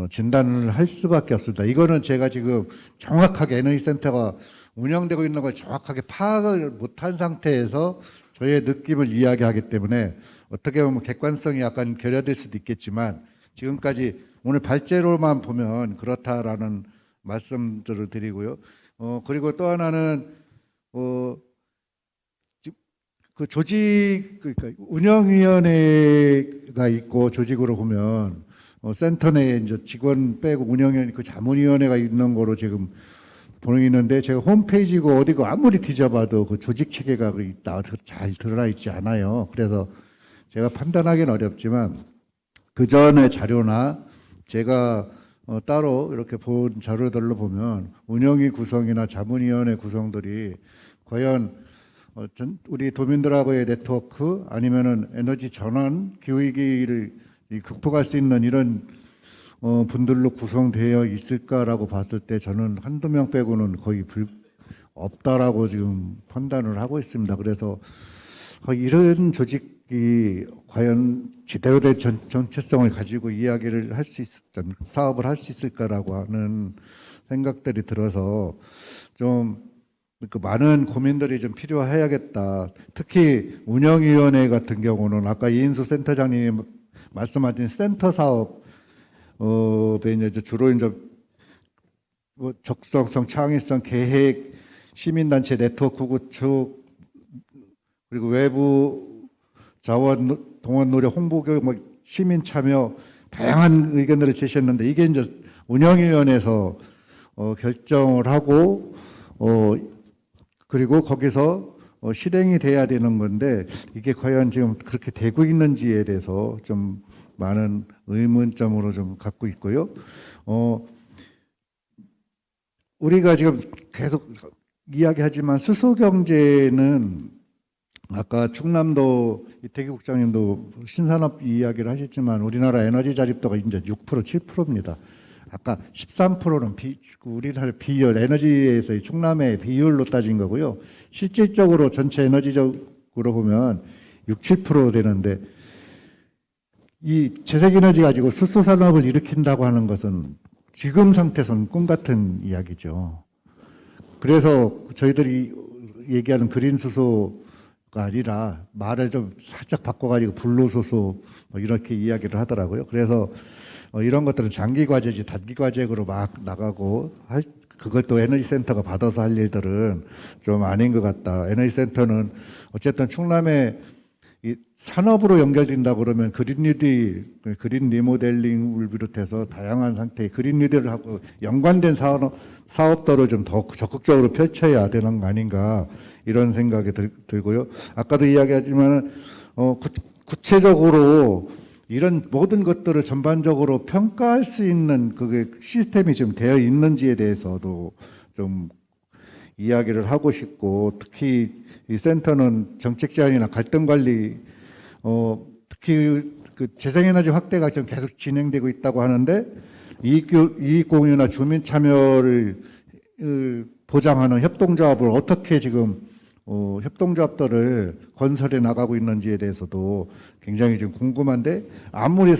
진단을 할 수밖에 없습니다. 이거는 제가 지금 정확하게 에너지 센터가 운영되고 있는 걸 정확하게 파악을 못한 상태에서 저의 느낌을 이야기하기 때문에 어떻게 보면 객관성이 약간 결여될 수도 있겠지만 지금까지 오늘 발제로만 보면 그렇다라는 말씀들을 드리고요. 그리고 또 하나는 그 조직 그러니까 운영위원회가 있고 조직으로 보면 센터 내에 이제 직원 빼고 운영위원 그 자문위원회가 있는 거로 지금 보이는데 제가 홈페이지고 어디고 아무리 뒤져봐도 그 조직 체계가 있다 잘 드러나 있지 않아요. 그래서 제가 판단하기는 어렵지만 그 전의 자료나 제가 따로 이렇게 본 자료들로 보면 운영위 구성이나 자문위원회 구성들이 과연 우리 도민들하고의 네트워크 아니면은 에너지 전환 기후위기를 극복할 수 있는 이런 분들로 구성되어 있을까라고 봤을 때 저는 한두 명 빼고는 거의 없다라고 지금 판단을 하고 있습니다. 그래서 이런 조직이 과연 제대로 된 정체성을 가지고 이야기를 할 수 있었던 사업을 할 수 있을까라고 하는 생각들이 들어서 좀 많은 고민들이 좀 필요해야겠다. 특히 운영위원회 같은 경우는 아까 이인수 센터장님이 말씀하신 센터 사업 이제 주로 이제 적성성, 창의성, 계획, 시민단체 네트워크 구축 그리고 외부 자원 동원 노력, 홍보 교육, 시민 참여 다양한 의견들을 제시했는데 이게 이제 운영위원회에서 결정을 하고 그리고 거기서 실행이 돼야 되는 건데 이게 과연 지금 그렇게 되고 있는지에 대해서 좀 많은 의문점으로 좀 갖고 있고요. 우리가 지금 계속 이야기하지만 수소 경제는 아까 충남도 이태기 국장님도 신산업 이야기를 하셨지만 우리나라 에너지 자립도가 이제 6% 7%입니다. 아까 13%는 우리나라 비율 에너지에서의 충남의 비율로 따진 거고요. 실질적으로 전체 에너지적으로 보면 6, 7% 되는데 이 재생에너지 가지고 수소 산업을 일으킨다고 하는 것은 지금 상태에서는 꿈 같은 이야기죠. 그래서 저희들이 얘기하는 그린 수소가 아니라 말을 좀 살짝 바꿔가지고 블루 수소 뭐 이렇게 이야기를 하더라고요. 그래서 이런 것들은 장기 과제지 단기 과제로 막 나가고 그걸 또 에너지 센터가 받아서 할 일들은 좀 아닌 것 같다. 에너지 센터는 어쨌든 충남에 이 산업으로 연결된다고 그러면 그린 뉴딜, 그린 리모델링을 비롯해서 다양한 상태의 그린 뉴딜을 하고 연관된 사업들을 좀 더 적극적으로 펼쳐야 되는 거 아닌가 이런 생각이 들고요. 아까도 이야기하지만 구체적으로 이런 모든 것들을 전반적으로 평가할 수 있는 그게 시스템이 지금 되어 있는지에 대해서도 좀 이야기를 하고 싶고, 특히 이 센터는 정책 제안이나 갈등 관리, 특히 그 재생에너지 확대가 지금 계속 진행되고 있다고 하는데 이익 공유나 주민 참여를 보장하는 협동조합을 어떻게 지금 협동조합들을 건설해 나가고 있는지에 대해서도 굉장히 좀 궁금한데 아무리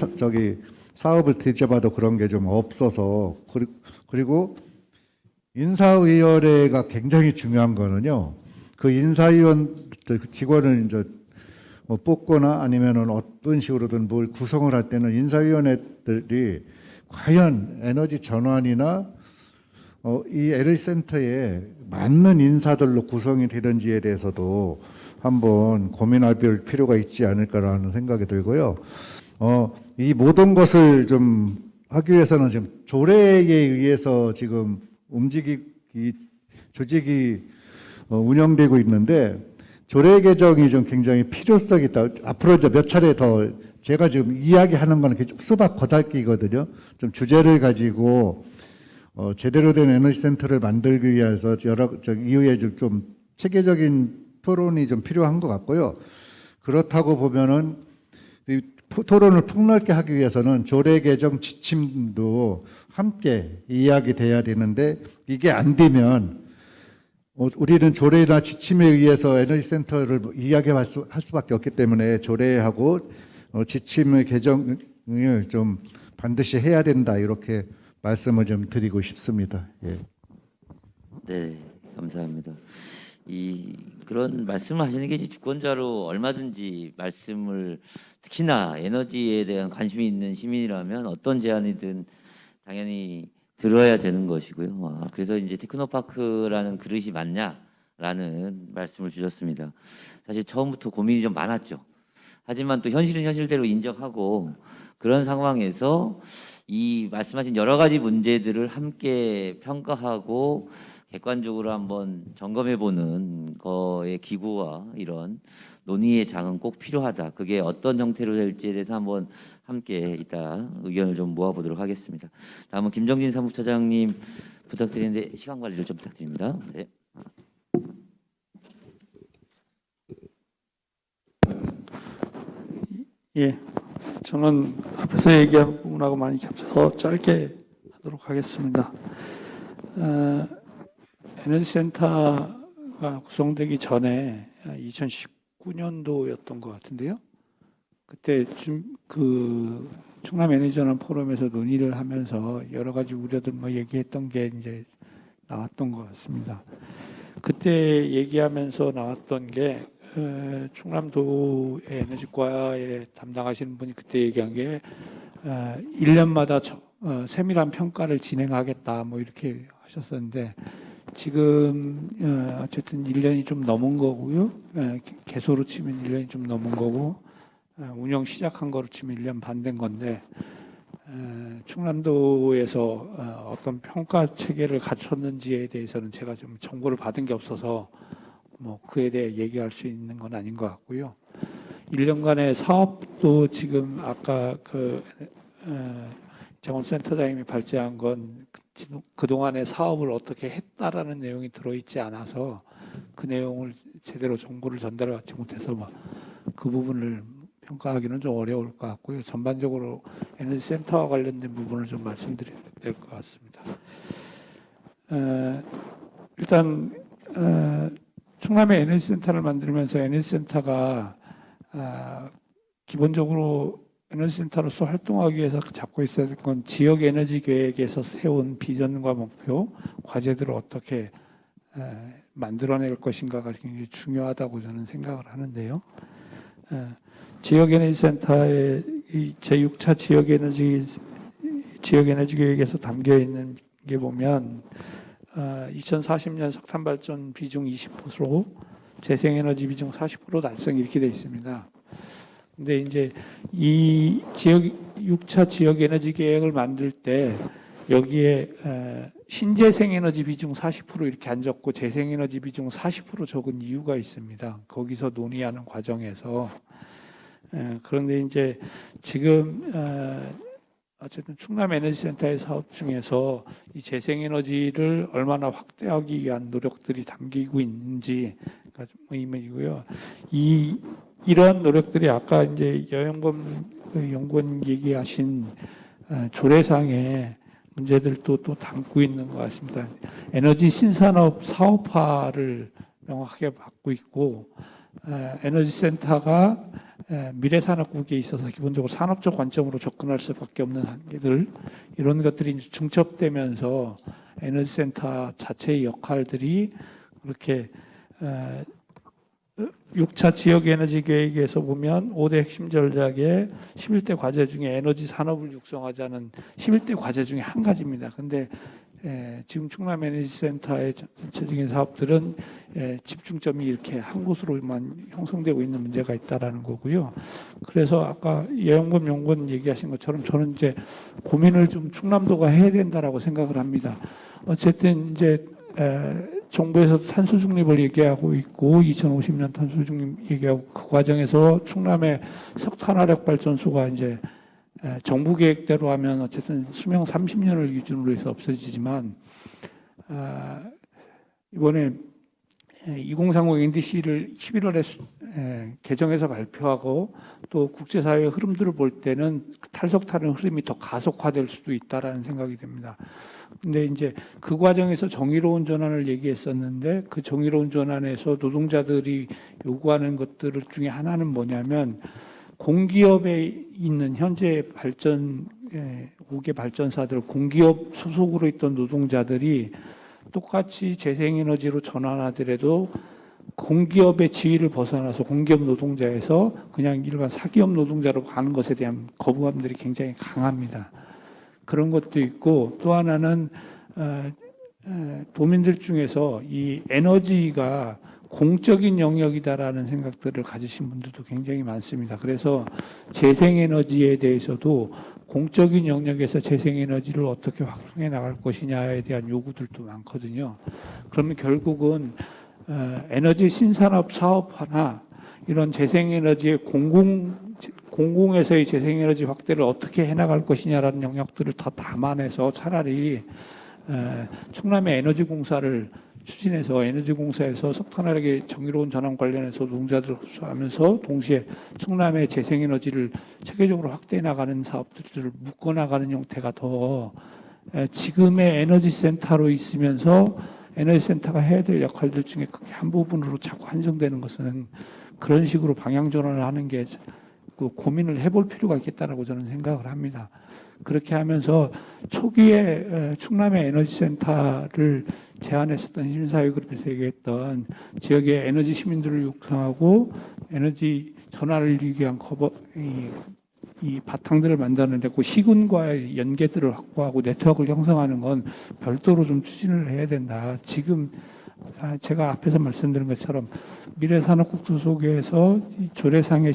사업을 뒤져봐도 그런 게 좀 없어서 그리고 인사위원회가 굉장히 중요한 거는요. 그 인사위원들 직원을 이제 뽑거나 아니면은 어떤 식으로든 뭘 구성을 할 때는 인사위원회들이 과연 에너지 전환이나 이 에너지 센터에 맞는 인사들로 구성이 되는지에 대해서도 한번 고민할 필요가 있지 않을까라는 생각이 들고요. 이 모든 것을 좀 하기 위해서는 지금 조례에 의해서 지금 조직이 운영되고 있는데 조례 개정이 좀 굉장히 필요성이 있다. 앞으로 이제 몇 차례 더 제가 지금 이야기하는 거는 수박 겉핥기거든요. 좀 주제를 가지고 제대로 된 에너지 센터를 만들기 위해서 이후에 좀 체계적인 토론이 좀 필요한 것 같고요. 그렇다고 보면은 이 토론을 폭넓게 하기 위해서는 조례 개정 지침도 함께 이야기돼야 되는데 이게 안 되면 우리는 조례나 지침에 의해서 에너지 센터를 이야기할 수밖에 없기 때문에 조례하고 지침의 개정을 좀 반드시 해야 된다 이렇게 말씀을 좀 드리고 싶습니다. 예. 네, 감사합니다. 그런 말씀을 하시는 게 주권자로 얼마든지 말씀을, 특히나 에너지에 대한 관심이 있는 시민이라면 어떤 제안이든 당연히 들어야 되는 것이고요. 그래서 이제 테크노파크라는 그릇이 맞냐라는 말씀을 주셨습니다. 사실 처음부터 고민이 좀 많았죠. 하지만 또 현실은 현실대로 인정하고 그런 상황에서 이 말씀하신 여러 가지 문제들을 함께 평가하고 객관적으로 한번 점검해보는 거의 기구와 이런 논의의 장은 꼭 필요하다. 그게 어떤 형태로 될지에 대해서 한번 함께 이따 의견을 좀 모아보도록 하겠습니다. 다음은 김정진 사무처장님 부탁드리는데 시간 관리를 좀 부탁드립니다. 네. 예, 저는 앞에서 얘기한 부분하고 많이 겹쳐서 짧게 하도록 하겠습니다. 에너지 센터가 구성되기 전에 2019년도였던 것 같은데요. 그때 그 충남 에너지전환 포럼에서 논의를 하면서 여러 가지 우려들 얘기했던 게 이제 나왔던 것 같습니다. 그때 얘기하면서 나왔던 게 충남도의 에너지과에 담당하시는 분이 그때 얘기한 게 1년마다 세밀한 평가를 진행하겠다 이렇게 하셨었는데 지금 어쨌든 1년이 좀 넘은 거고요. 개소로 치면 1년이 좀 넘은 거고 운영 시작한 거로 치면 1년 반 된 건데 충남도에서 어떤 평가 체계를 갖췄는지에 대해서는 제가 좀 정보를 받은 게 없어서 뭐 그에 대해 얘기할 수 있는 건 아닌 것 같고요. 1년간의 사업도 지금 아까 정원 센터장님이 발제한 건 그동안의 사업을 어떻게 했다라는 내용이 들어있지 않아서 그 내용을 제대로 정보를 전달받지 못해서 그 부분을 평가하기는 좀 어려울 것 같고요. 전반적으로 에너지 센터와 관련된 부분을 좀 말씀드려야 될 것 같습니다. 일단 충남에 에너지 센터를 만들면서 에너지 센터가 기본적으로 에너지 센터로서 활동하기 위해서 잡고 있어야 될 건 지역 에너지 계획에서 세운 비전과 목표, 과제들을 어떻게 만들어낼 것인가가 굉장히 중요하다고 저는 생각을 하는데요. 지역 에너지 센터의 제6차 지역 에너지 계획에서 담겨 있는 게 보면 2040년 석탄 발전 비중 20%, 재생에너지 비중 40% 달성 이렇게 되어 있습니다. 근데 이제 이 6차 지역 에너지 계획을 만들 때 여기에 신재생 에너지 비중 40% 이렇게 안 적고 재생 에너지 비중 40% 적은 이유가 있습니다. 거기서 논의하는 과정에서 그런데 이제 지금 어쨌든 충남 에너지센터의 사업 중에서 이 재생에너지를 얼마나 확대하기 위한 노력들이 담기고 있는지가 좀 의문이고요. 이런 노력들이 아까 이제 여영범 연구원 얘기하신 조례상의 문제들도 또 담고 있는 것 같습니다. 에너지 신산업 사업화를 명확하게 받고 있고 에너지센터가 미래산업국에 있어서 기본적으로 산업적 관점으로 접근할 수밖에 없는 한계들 이런 것들이 중첩되면서 에너지센터 자체의 역할들이 그렇게 6차 지역 에너지 계획에서 보면 5대 핵심 전략의 11대 과제 중에 에너지 산업을 육성하자는 11대 과제 중에 한 가지입니다. 근데 지금 충남 에너지센터의 전체적인 사업들은 집중점이 이렇게 한 곳으로만 형성되고 있는 문제가 있다라는 거고요. 그래서 아까 여영범 연구원 얘기하신 것처럼 저는 이제 고민을 좀 충남도가 해야 된다라고 생각을 합니다. 어쨌든 이제 정부에서 탄소 중립을 얘기하고 있고 2050년 탄소 중립 얘기하고 그 과정에서 충남의 석탄화력 발전소가 이제 정부 계획대로 하면 어쨌든 수명 30년을 기준으로 해서 없어지지만 이번에 2030 NDC를 11월에 개정해서 발표하고 또 국제사회의 흐름들을 볼 때는 탈석탄의 흐름이 더 가속화될 수도 있다라는 생각이 듭니다. 근데 이제 그 과정에서 정의로운 전환을 얘기했었는데 그 정의로운 전환에서 노동자들이 요구하는 것들 중에 하나는 뭐냐면 공기업에 있는 현재 5개 발전사들 공기업 소속으로 있던 노동자들이 똑같이 재생에너지로 전환하더라도 공기업의 지위를 벗어나서 공기업 노동자에서 그냥 일반 사기업 노동자로 가는 것에 대한 거부감들이 굉장히 강합니다. 그런 것도 있고 또 하나는 도민들 중에서 이 에너지가 공적인 영역이다라는 생각들을 가지신 분들도 굉장히 많습니다. 그래서 재생에너지에 대해서도 공적인 영역에서 재생에너지를 어떻게 확충해 나갈 것이냐에 대한 요구들도 많거든요. 그러면 결국은 에너지 신산업 사업화나 이런 재생에너지의 공공에서의 재생에너지 확대를 어떻게 해나갈 것이냐라는 영역들을 더 담아내서 차라리 충남의 에너지공사를 추진해서 에너지공사에서 석탄화력의 정의로운 전환 관련해서 노동자들을 흡수하면서 동시에 충남의 재생에너지를 체계적으로 확대해 나가는 사업들을 묶어나가는 형태가 더 지금의 에너지센터로 있으면서 에너지센터가 해야 될 역할들 중에 크게 한 부분으로 자꾸 한정되는 것은 그런 식으로 방향 전환을 하는 게 고민을 해볼 필요가 있겠다라고 저는 생각을 합니다. 그렇게 하면서 초기에 충남의 에너지센터를 제안했었던 시민사회그룹에서 얘기했던 지역의 에너지 시민들을 육성하고 에너지 전환을 위한 이 바탕들을 만들어내고 시군과의 연계들을 확보하고 네트워크를 형성하는 건 별도로 좀 추진을 해야 된다. 지금 제가 앞에서 말씀드린 것처럼 미래산업국 소속에서 조례상의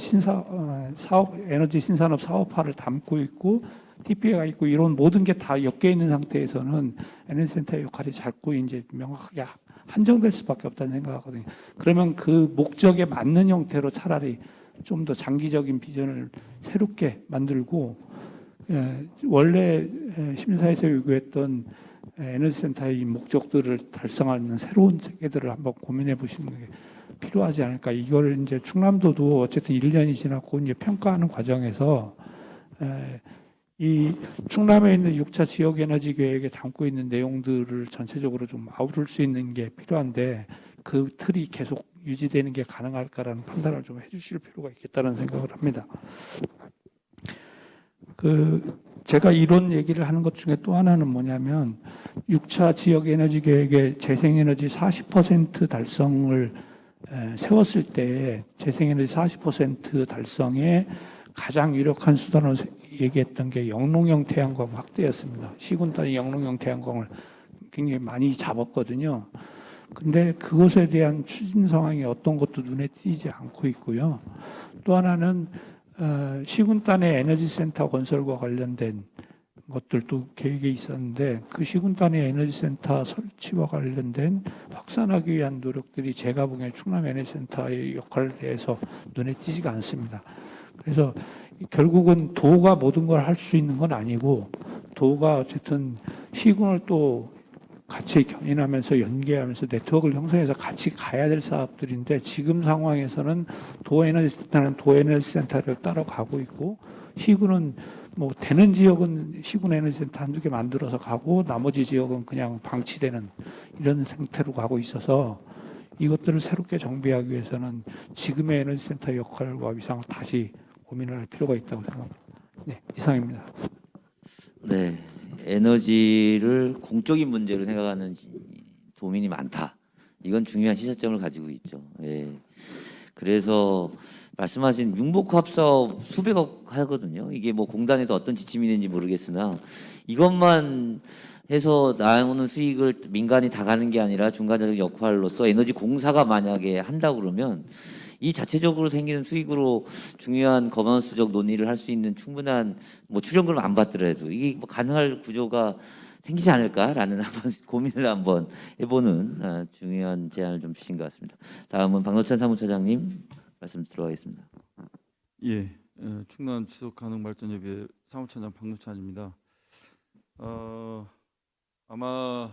에너지 신산업 사업화를 담고 있고 TPA가 있고 이런 모든 게 다 엮여 있는 상태에서는 에너지센터의 역할이 자꾸 이제 명확하게 한정될 수밖에 없다는 생각하거든요. 그러면 그 목적에 맞는 형태로 차라리 좀 더 장기적인 비전을 새롭게 만들고 원래 시민사회에서 요구했던 에너지센터의 이 목적들을 달성하는 새로운 체계들을 한번 고민해 보시는 게 필요하지 않을까. 이걸 이제 충남도도 어쨌든 1년이 지났고 이제 평가하는 과정에서 이 충남에 있는 6차 지역 에너지 계획에 담고 있는 내용들을 전체적으로 좀 아우를 수 있는 게 필요한데 그 틀이 계속 유지되는 게 가능할까라는 판단을 좀 해주실 필요가 있겠다는 생각을 합니다. 제가 이런 얘기를 하는 것 중에 또 하나는 뭐냐면 6차 지역 에너지 계획의 재생에너지 40% 달성을 세웠을 때 재생에너지 40% 달성에 가장 유력한 수단으로 얘기했던 게 영농형 태양광 확대였습니다. 시군 단위 영농형 태양광을 굉장히 많이 잡았거든요. 근데 그것에 대한 추진 상황이 어떤 것도 눈에 띄지 않고 있고요. 또 하나는 시군 단위 에너지 센터 건설과 관련된 것들도 계획에 있었는데 그 시군 단위 에너지 센터 설치와 관련된 확산하기 위한 노력들이 제가 보기엔 충남 에너지 센터의 역할에 대해서 눈에 띄지가 않습니다. 그래서 결국은 도가 모든 걸 할 수 있는 건 아니고 도가 어쨌든 시군을 또 같이 견인하면서 연계하면서 네트워크를 형성해서 같이 가야 될 사업들인데 지금 상황에서는 도에너지센터는 도에너지센터를 따로 가고 있고 시군은 뭐 되는 지역은 시군 에너지센터 한두 개 만들어서 가고 나머지 지역은 그냥 방치되는 이런 상태로 가고 있어서 이것들을 새롭게 정비하기 위해서는 지금의 에너지센터 역할과 위상을 다시 고민을 할 필요가 있다고 생각합니다. 네, 이상입니다. 네, 에너지를 공적인 문제로 생각하는 도민이 많다. 이건 중요한 시사점을 가지고 있죠. 예. 그래서 말씀하신 융복합 사업 수백억 하거든요. 이게 뭐 공단에도 어떤 지침이 있는지 모르겠으나 이것만 해서 나오는 수익을 민간이 다 가는 게 아니라 중간자적 역할로서 에너지 공사가 만약에 한다고 그러면 이 자체적으로 생기는 수익으로 중요한 거버넌스적 논의를 할 수 있는 충분한 뭐 출연금을 안 받더라도 이게 뭐 가능할 구조가 생기지 않을까라는 한번 고민을 한번 해보는 중요한 제안을 좀 주신 것 같습니다. 다음은 박노찬 사무처장님 말씀 들어가겠습니다. 예, 충남 지속가능발전협의회 사무처장 박노찬입니다. 아마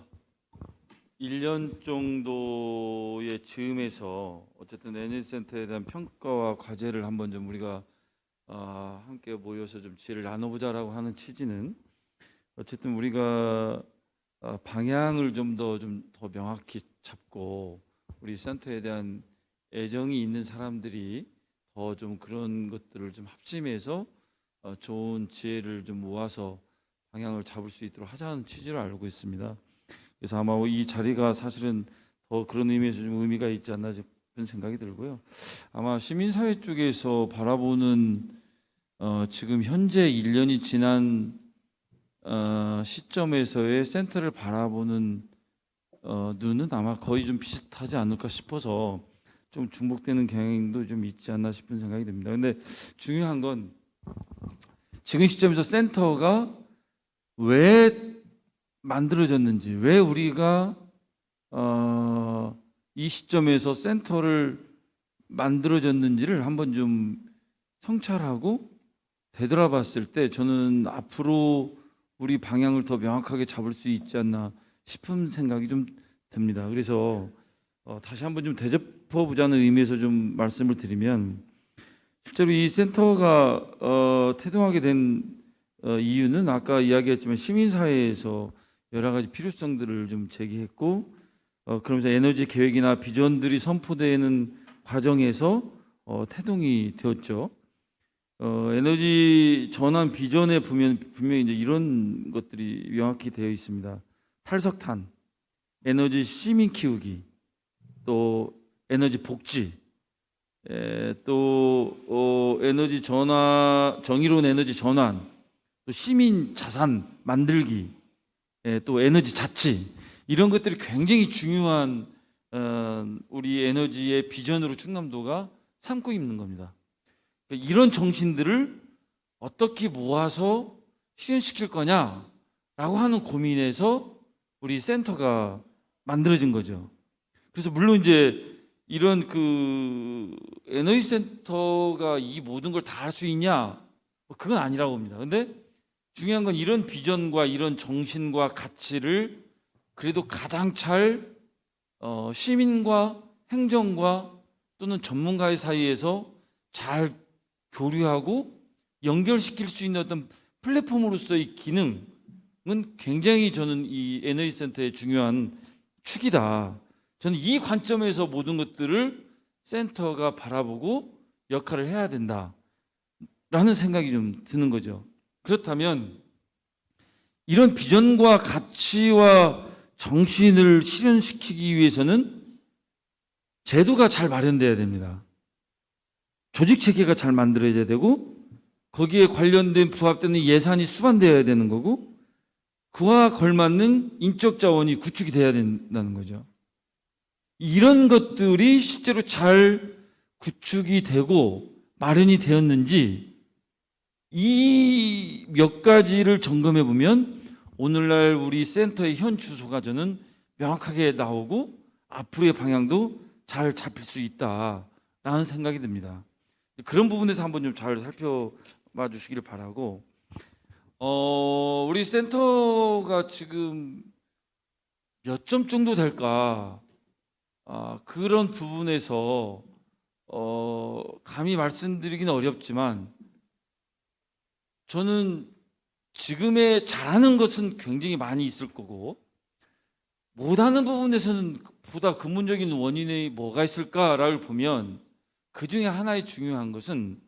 1년 정도의 즈음에서 어쨌든 에너지센터에 대한 평가와 과제를 한번 좀 우리가 함께 모여서 좀 지혜를 나눠보자라고 하는 취지는 어쨌든 우리가 방향을 좀 더 명확히 잡고 우리 센터에 대한 애정이 있는 사람들이 더 좀 그런 것들을 좀 합심해서 좋은 지혜를 좀 모아서 방향을 잡을 수 있도록 하자는 취지로 알고 있습니다. 그래서 아마 이 자리가 사실은 더 그런 의미에서 좀 의미가 있지 않나 싶은 생각이 들고요. 아마 시민사회 쪽에서 바라보는 지금 현재 1년이 지난 시점에서의 센터를 바라보는 눈은 아마 거의 좀 비슷하지 않을까 싶어서 좀 중복되는 경향도 좀 있지 않나 싶은 생각이 듭니다. 근데 중요한 건 지금 시점에서 센터가 왜 만들어졌는지, 왜 우리가 이 시점에서 센터를 만들어졌는지를 한번 좀 성찰하고 되돌아봤을 때 저는 앞으로 우리 방향을 더 명확하게 잡을 수 있지 않나 싶은 생각이 좀 듭니다. 그래서 다시 한번 좀 되짚어보자는 의미에서 좀 말씀을 드리면 실제로 이 센터가 태동하게 된 이유는 아까 이야기했지만 시민사회에서 여러 가지 필요성들을 좀 제기했고 그러면서 에너지 계획이나 비전들이 선포되는 과정에서 태동이 되었죠. 에너지 전환 비전에 보면 분명히 이제 이런 것들이 명확히 되어 있습니다. 탈석탄, 에너지 시민 키우기, 또 에너지 복지, 또 에너지 전환, 정의로운 에너지 전환, 또 시민 자산 만들기, 또 에너지 자치, 이런 것들이 굉장히 중요한 우리 에너지의 비전으로 충남도가 삼고 있는 겁니다. 이런 정신들을 어떻게 모아서 실현시킬 거냐라고 하는 고민에서 우리 센터가 만들어진 거죠. 그래서 물론 이제 이런 그 에너지 센터가 이 모든 걸 다 할 수 있냐? 그건 아니라고 봅니다. 근데 중요한 건 이런 비전과 이런 정신과 가치를 그래도 가장 잘 시민과 행정과 또는 전문가의 사이에서 잘 교류하고 연결시킬 수 있는 어떤 플랫폼으로서의 기능은 굉장히 저는 이 에너지 센터의 중요한 축이다. 저는 이 관점에서 모든 것들을 센터가 바라보고 역할을 해야 된다라는 생각이 좀 드는 거죠. 그렇다면 이런 비전과 가치와 정신을 실현시키기 위해서는 제도가 잘 마련돼야 됩니다. 조직 체계가 잘 만들어져야 되고 거기에 관련된 부합되는 예산이 수반되어야 되는 거고 그와 걸맞는 인적 자원이 구축이 돼야 된다는 거죠. 이런 것들이 실제로 잘 구축이 되고 마련이 되었는지 이 몇 가지를 점검해 보면 오늘날 우리 센터의 현 주소가 저는 명확하게 나오고 앞으로의 방향도 잘 잡힐 수 있다라는 생각이 듭니다. 그런 부분에서 한번 좀 잘 살펴봐 주시기를 바라고, 우리 센터가 지금 몇 점 정도 될까? 그런 부분에서 감히 말씀드리기는 어렵지만 저는 지금의 잘하는 것은 굉장히 많이 있을 거고 못하는 부분에서는 보다 근본적인 원인이 뭐가 있을까를 보면 그 중에 하나의 중요한 것은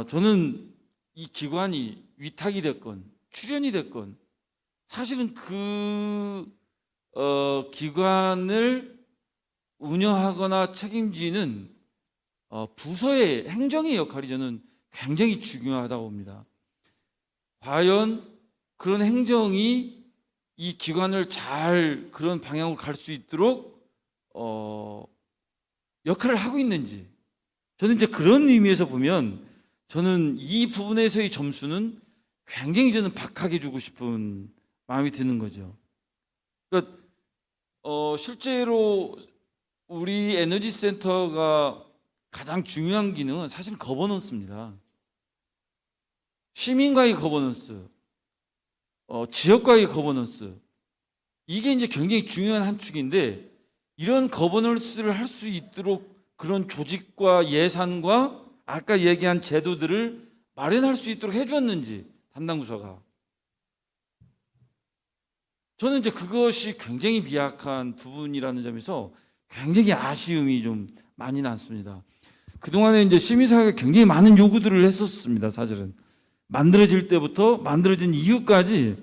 저는 이 기관이 위탁이 됐건 출연이 됐건 사실은 그 기관을 운영하거나 책임지는 부서의 행정의 역할이 저는 굉장히 중요하다고 봅니다. 과연 그런 행정이 이 기관을 잘 그런 방향으로 갈 수 있도록 역할을 하고 있는지, 저는 이제 그런 의미에서 보면 저는 이 부분에서의 점수는 굉장히 저는 박하게 주고 싶은 마음이 드는 거죠. 그러니까 실제로 우리 에너지 센터가 가장 중요한 기능은 사실 거버넌스입니다. 시민과의 거버넌스, 지역과의 거버넌스, 이게 이제 굉장히 중요한 한 축인데 이런 거버넌스를 할 수 있도록 그런 조직과 예산과 아까 얘기한 제도들을 마련할 수 있도록 해주었는지 담당 부서가, 저는 이제 그것이 굉장히 미약한 부분이라는 점에서 굉장히 아쉬움이 좀 많이 났습니다. 그동안에 이제 시민사회가 굉장히 많은 요구들을 했었습니다. 사실은 만들어질 때부터 만들어진 이후까지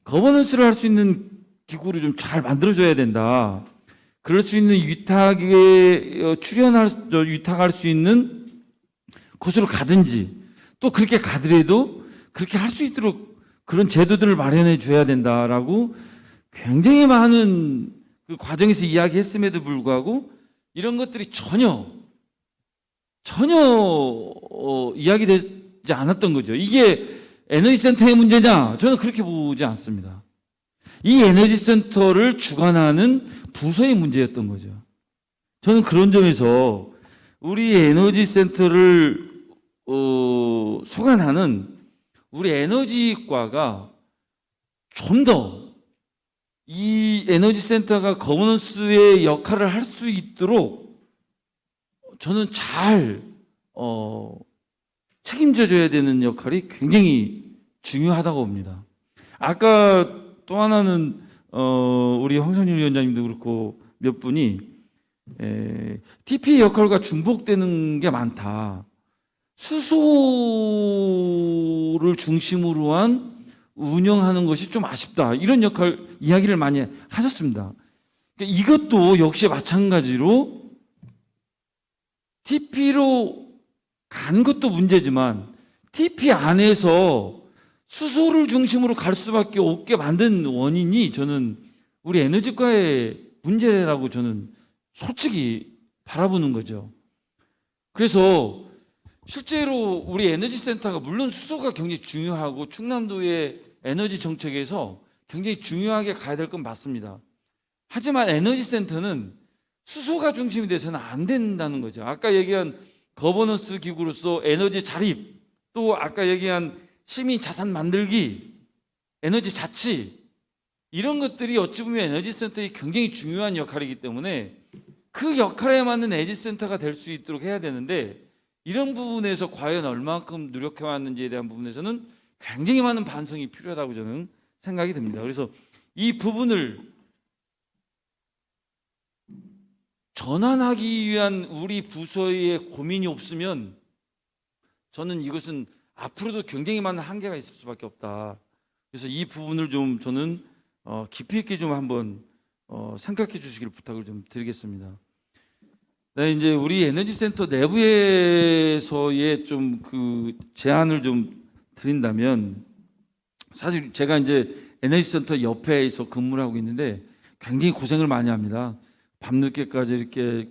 거버넌스를 할 수 있는 기구를 좀 잘 만들어줘야 된다. 그럴 수 있는 위탁에 위탁할 수 있는 곳으로 가든지 또 그렇게 가더라도 그렇게 할 수 있도록 그런 제도들을 마련해 줘야 된다라고 굉장히 많은 그 과정에서 이야기했음에도 불구하고 이런 것들이 전혀 이야기되지 않았던 거죠. 이게 에너지 센터의 문제냐? 저는 그렇게 보지 않습니다. 이 에너지 센터를 주관하는 부서의 문제였던 거죠. 저는 그런 점에서 우리 에너지 센터를 소관하는 우리 에너지과가 좀 더 이 에너지 센터가 거버넌스의 역할을 할 수 있도록 저는 잘 책임져줘야 되는 역할이 굉장히 중요하다고 봅니다. 아까 또 하나는 우리 황선일 위원장님도 그렇고 몇 분이 TP의 역할과 중복되는 게 많다. 수소를 중심으로 한 운영하는 것이 좀 아쉽다. 이런 이야기를 많이 하셨습니다. 그러니까 이것도 역시 마찬가지로 TP로 간 것도 문제지만 TP 안에서 수소를 중심으로 갈 수밖에 없게 만든 원인이 저는 우리 에너지과의 문제라고 저는 솔직히 바라보는 거죠. 그래서 실제로 우리 에너지 센터가 물론 수소가 굉장히 중요하고 충남도의 에너지 정책에서 굉장히 중요하게 가야 될 건 맞습니다. 하지만 에너지 센터는 수소가 중심이 돼서는 안 된다는 거죠. 아까 얘기한 거버넌스 기구로서 에너지 자립, 또 아까 얘기한 시민 자산 만들기, 에너지 자치, 이런 것들이 어찌 보면 에너지 센터의 굉장히 중요한 역할이기 때문에 그 역할에 맞는 에너지 센터가 될 수 있도록 해야 되는데, 이런 부분에서 과연 얼마만큼 노력해 왔는지에 대한 부분에서는 굉장히 많은 반성이 필요하다고 저는 생각이 듭니다. 그래서 이 부분을 전환하기 위한 우리 부서의 고민이 없으면 저는 이것은 앞으로도 굉장히 많은 한계가 있을 수밖에 없다. 그래서 이 부분을 좀 저는 깊이 있게 좀 한번 생각해 주시길 부탁을 좀 드리겠습니다. 네, 이제 우리 에너지 센터 내부에서의 좀 그 제안을 좀 드린다면, 사실 제가 이제 에너지 센터 옆에서 근무를 하고 있는데 굉장히 고생을 많이 합니다. 밤늦게까지 이렇게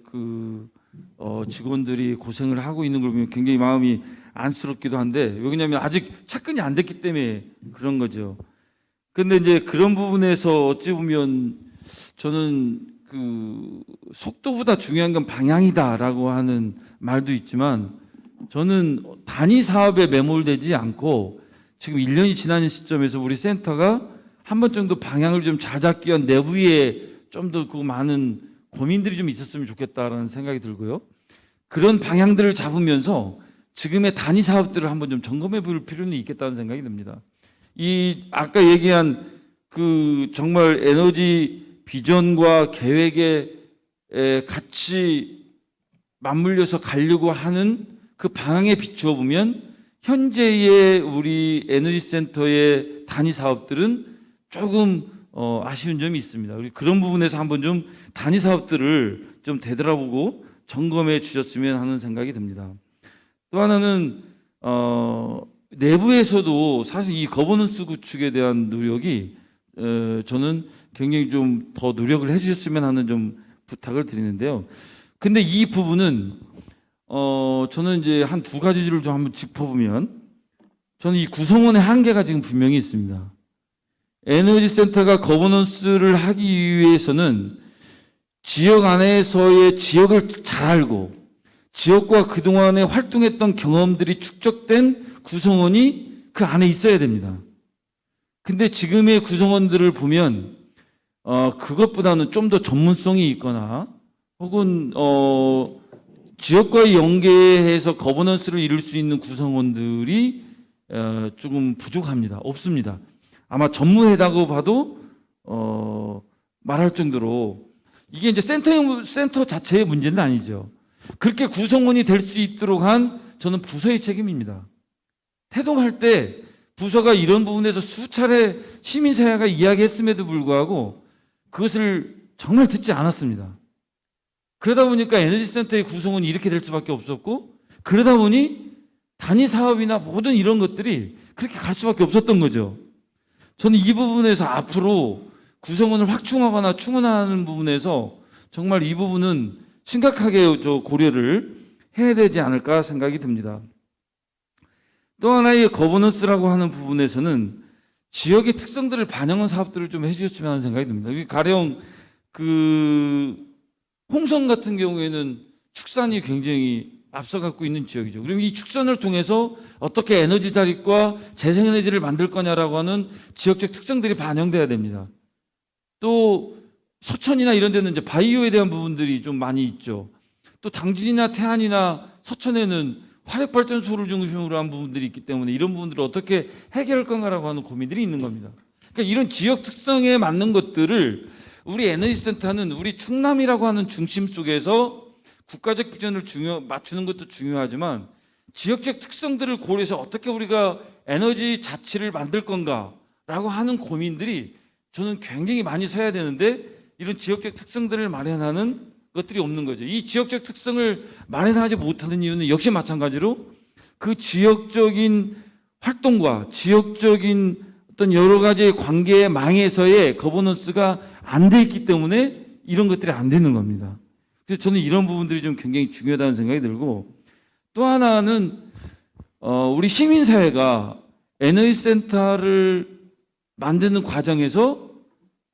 직원들이 고생을 하고 있는 걸 보면 굉장히 마음이 안쓰럽기도 한데, 왜냐하면 아직 착근이 안 됐기 때문에 그런 거죠. 근데 이제 그런 부분에서 어찌 보면 저는 속도보다 중요한 건 방향이다라고 하는 말도 있지만, 저는 단위 사업에 매몰되지 않고 지금 1년이 지난 시점에서 우리 센터가 한 번 정도 방향을 좀 잘 잡기 위한 내부에 좀 더 많은 고민들이 좀 있었으면 좋겠다라는 생각이 들고요. 그런 방향들을 잡으면서 지금의 단위 사업들을 한번 좀 점검해 볼 필요는 있겠다는 생각이 듭니다. 이 아까 얘기한 정말 에너지 비전과 계획에 같이 맞물려서 가려고 하는 그 방향에 비추어 보면 현재의 우리 에너지 센터의 단위 사업들은 조금 아쉬운 점이 있습니다. 그런 부분에서 한번 좀 단위 사업들을 좀 되돌아보고 점검해 주셨으면 하는 생각이 듭니다. 또 하나는 내부에서도 사실 이 거버넌스 구축에 대한 노력이 저는 굉장히 좀 더 노력을 해주셨으면 하는 좀 부탁을 드리는데요. 근데 이 부분은 저는 이제 한 두 가지를 좀 한번 짚어보면, 저는 이 구성원의 한계가 지금 분명히 있습니다. 에너지 센터가 거버넌스를 하기 위해서는 지역 안에서의 지역을 잘 알고 지역과 그동안에 활동했던 경험들이 축적된 구성원이 그 안에 있어야 됩니다. 근데 지금의 구성원들을 보면 그것보다는 좀 더 전문성이 있거나 혹은 지역과의 연계해서 거버넌스를 이룰 수 있는 구성원들이 조금 부족합니다. 없습니다. 아마 전무하다고 봐도 말할 정도로, 이게 이제 센터 자체의 문제는 아니죠. 그렇게 구성원이 될 수 있도록 한 저는 부서의 책임입니다. 태동할 때 부서가 이런 부분에서 수차례 시민사회가 이야기했음에도 불구하고 그것을 정말 듣지 않았습니다. 그러다 보니까 에너지센터의 구성원이 이렇게 될 수밖에 없었고, 그러다 보니 단위 사업이나 모든 이런 것들이 그렇게 갈 수밖에 없었던 거죠. 저는 이 부분에서 앞으로 구성원을 확충하거나 충원하는 부분에서 정말 이 부분은 심각하게 고려를 해야 되지 않을까 생각이 듭니다. 또 하나의 거버넌스라고 하는 부분에서는 지역의 특성들을 반영한 사업들을 좀 해주셨으면 하는 생각이 듭니다. 가령 홍성 같은 경우에는 축산이 굉장히 앞서가고 있는 지역이죠. 그럼 이 축산을 통해서 어떻게 에너지 자립과 재생에너지를 만들 거냐라고 하는 지역적 특성들이 반영돼야 됩니다. 또 서천이나 이런 데는 이제 바이오에 대한 부분들이 좀 많이 있죠. 또 당진이나 태안이나 서천에는 화력발전소를 중심으로 한 부분들이 있기 때문에 이런 부분들을 어떻게 해결할 건가라고 하는 고민들이 있는 겁니다. 그러니까 이런 지역 특성에 맞는 것들을 우리 에너지센터는 우리 충남이라고 하는 중심 속에서 국가적 비전을 맞추는 것도 중요하지만 지역적 특성들을 고려해서 어떻게 우리가 에너지 자치를 만들 건가라고 하는 고민들이 저는 굉장히 많이 서야 되는데, 이런 지역적 특성들을 마련하는 것들이 없는 거죠. 이 지역적 특성을 마련하지 못하는 이유는 역시 마찬가지로 그 지역적인 활동과 지역적인 어떤 여러 가지의 관계의 망에서의 거버넌스가 안 돼 있기 때문에 이런 것들이 안 되는 겁니다. 그래서 저는 이런 부분들이 좀 굉장히 중요하다는 생각이 들고, 또 하나는 우리 시민사회가 에너지센터를 만드는 과정에서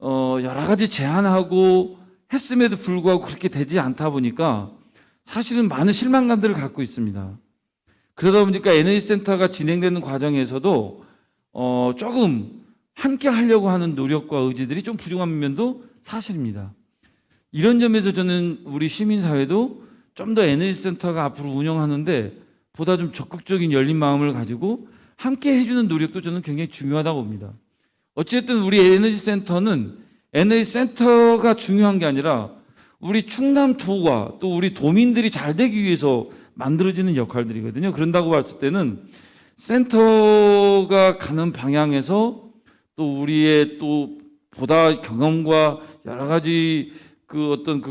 여러 가지 제안하고 했음에도 불구하고 그렇게 되지 않다 보니까 사실은 많은 실망감들을 갖고 있습니다. 그러다 보니까 에너지 센터가 진행되는 과정에서도 조금 함께 하려고 하는 노력과 의지들이 좀 부족한 면도 사실입니다. 이런 점에서 저는 우리 시민사회도 좀 더 에너지 센터가 앞으로 운영하는데 보다 좀 적극적인 열린 마음을 가지고 함께 해주는 노력도 저는 굉장히 중요하다고 봅니다. 어쨌든 우리 에너지 센터는 에너지 센터가 중요한 게 아니라 우리 충남도가 또 우리 도민들이 잘 되기 위해서 만들어지는 역할들이거든요. 그런다고 봤을 때는 센터가 가는 방향에서 또 우리의 또 보다 경험과 여러 가지 그 어떤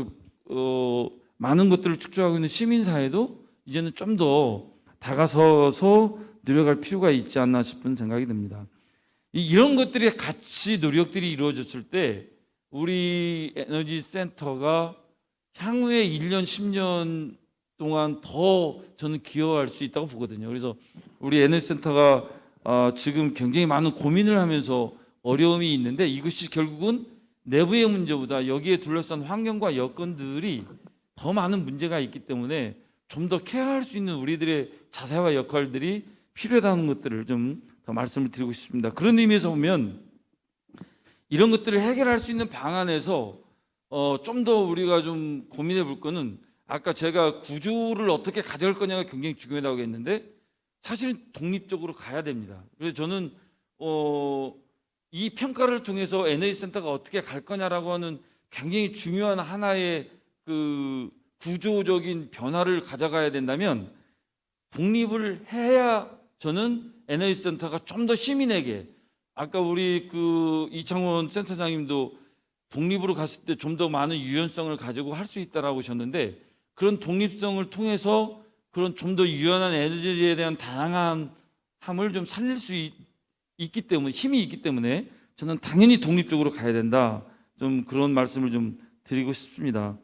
많은 것들을 축적하고 있는 시민사회도 이제는 좀 더 다가서서 노력할 필요가 있지 않나 싶은 생각이 듭니다. 이런 것들이 같이 노력들이 이루어졌을 때 우리 에너지 센터가 향후에 1년, 10년 동안 더 저는 기여할 수 있다고 보거든요. 그래서 우리 에너지 센터가 지금 굉장히 많은 고민을 하면서 어려움이 있는데 이것이 결국은 내부의 문제보다 여기에 둘러싼 환경과 여건들이 더 많은 문제가 있기 때문에 좀 더 케어할 수 있는 우리들의 자세와 역할들이 필요하다는 것들을 좀 더 말씀을 드리고 싶습니다. 그런 의미에서 보면 이런 것들을 해결할 수 있는 방안에서 좀 더 우리가 좀 고민해 볼 거는 아까 제가 구조를 어떻게 가져갈 거냐가 굉장히 중요하다고 했는데 사실은 독립적으로 가야 됩니다. 그래서 저는 이 평가를 통해서 에너지 센터가 어떻게 갈 거냐라고 하는 굉장히 중요한 하나의 그 구조적인 변화를 가져가야 된다면 독립을 해야 저는 에너지 센터가 좀 더 시민에게 아까 우리 그 이창원 센터장님도 독립으로 갔을 때 좀 더 많은 유연성을 가지고 할 수 있다라고 하셨는데 그런 독립성을 통해서 그런 좀 더 유연한 에너지에 대한 다양함을 좀 살릴 수 있기 때문에 힘이 있기 때문에 저는 당연히 독립적으로 가야 된다. 좀 그런 말씀을 좀 드리고 싶습니다.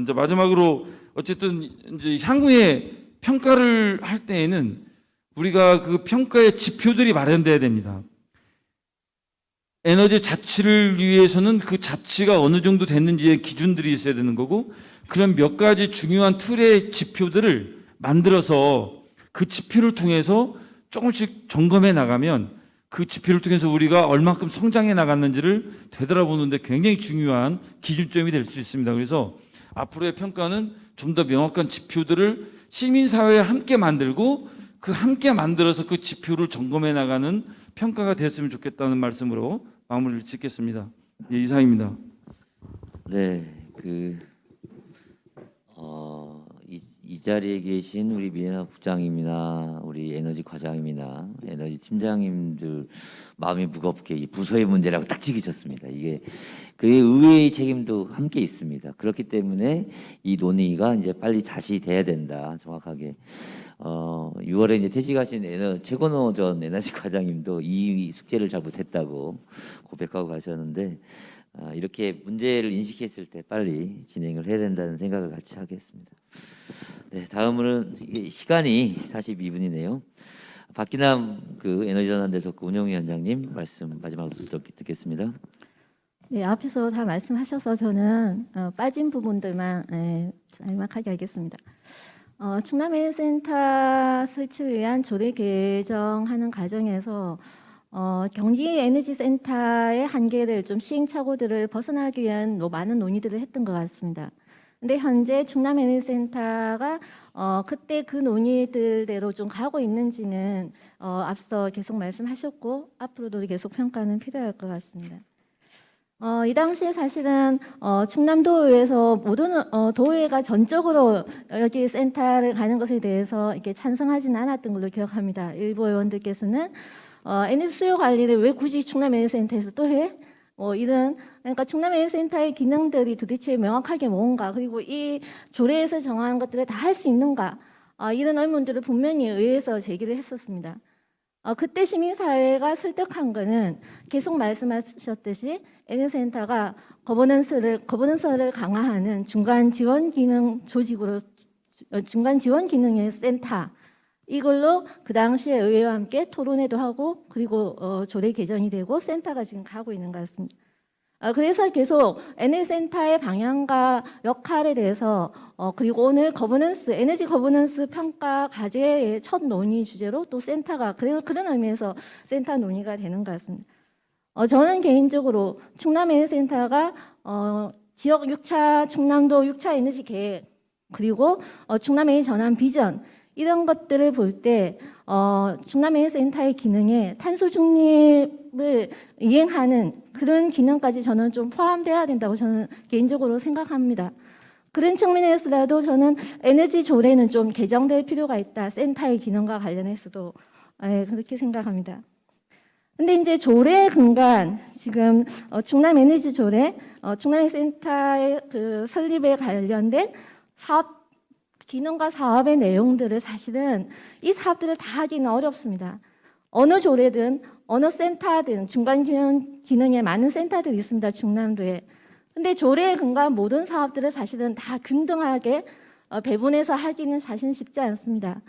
이제 마지막으로 어쨌든 이제 향후에 평가를 할 때에는 우리가 그 평가의 지표들이 마련돼야 됩니다. 에너지 자치를 위해서는 그 자치가 어느 정도 됐는지의 기준들이 있어야 되는 거고 그런 몇 가지 중요한 틀의 지표들을 만들어서 그 지표를 통해서 조금씩 점검해 나가면 그 지표를 통해서 우리가 얼마큼 성장해 나갔는지를 되돌아보는데 굉장히 중요한 기준점이 될 수 있습니다. 그래서 앞으로의 평가는 좀 더 명확한 지표들을 시민사회에 함께 만들고 그 함께 만들어서 그 지표를 점검해 나가는 평가가 됐으면 좋겠다는 말씀으로 마무리를 짓겠습니다. 예, 이상입니다. 네, 이 자리에 계신 우리 민혜나 국장님이나 우리 에너지 과장님이나 에너지 팀장님들 마음이 무겁게 이 부서의 문제라고 딱 찍으셨습니다. 이게 그의 의회의 책임도 함께 있습니다. 그렇기 때문에 이 논의가 이제 빨리 자시돼야 된다. 정확하게 6월에 이제 퇴직하신 최건호 전 에너지 과장님도 이 숙제를 잘 못했다고 고백하고 가셨는데 이렇게 문제를 인식했을 때 빨리 진행을 해야 된다는 생각을 같이 하겠습니다. 네, 다음으로는 이게 시간이 42분이네요. 박기남 그 에너지전환대석 운영위원장님 말씀 마지막으로 듣겠습니다. 네, 앞에서 다 말씀하셔서 저는 빠진 부분들만 짤막하게 하겠습니다. 충남에너지센터 설치를 위한 조례 개정하는 과정에서 경기에너지센터의 한계를 좀 시행착오들을 벗어나기 위한 많은 논의들을 했던 것 같습니다. 근데 현재 충남에너지센터가 그때 그 논의들대로 좀 가고 있는지는 앞서 계속 말씀하셨고 앞으로도 계속 평가는 필요할 것 같습니다. 이 당시에 사실은 충남도의회에서 모든 도의회가 전적으로 여기 센터를 가는 것에 대해서 이렇게 찬성하지는 않았던 걸로 기억합니다. 일부 의원들께서는 에너지 수요 관리를 왜 굳이 충남에너지센터에서 또 해? 이런 그러니까 충남에너지센터의 기능들이 도대체 명확하게 뭔가 그리고 이 조례에서 정한 것들을 다 할 수 있는가 이런 의문들을 분명히 의회에서 제기를 했었습니다. 그때 시민사회가 설득한 거는 계속 말씀하셨듯이 에너지센터가 거버넌스를 강화하는 중간 지원 기능 조직으로 중간 지원 기능의 센터 이걸로 그 당시에 의회와 함께 토론회도 하고 그리고 조례 개정이 되고 센터가 지금 가고 있는 것 같습니다. 그래서 계속 에너지센터의 방향과 역할에 대해서 그리고 오늘 에너지 거버넌스 평가 과제의 첫 논의 주제로 또 센터가 그런 의미에서 센터 논의가 되는 것 같습니다. 저는 개인적으로 충남 에너지센터가 지역 6차 충남도 6차 에너지 계획 그리고 충남 에너지 전환 비전 이런 것들을 볼 때 충남 에너지센터의 기능에 탄소 중립을 이행하는 그런 기능까지 저는 좀 포함돼야 된다고 저는 개인적으로 생각합니다. 그런 측면에서라도 저는 에너지 조례는 좀 개정될 필요가 있다. 센터의 기능과 관련해서도 그렇게 생각합니다. 근데 이제 조례 근간 지금 충남 에너지 조례, 충남 에너지센터의 그 설립에 관련된 사업 기능과 사업의 내용들을 사실은 이 사업들을 다 하기는 어렵습니다. 어느 조례든 어느 센터든 중간 기능에 많은 센터들이 있습니다. 충남도에. 근데 조례에 근거한 모든 사업들을 사실은 다 균등하게 배분해서 하기는 사실 쉽지 않습니다.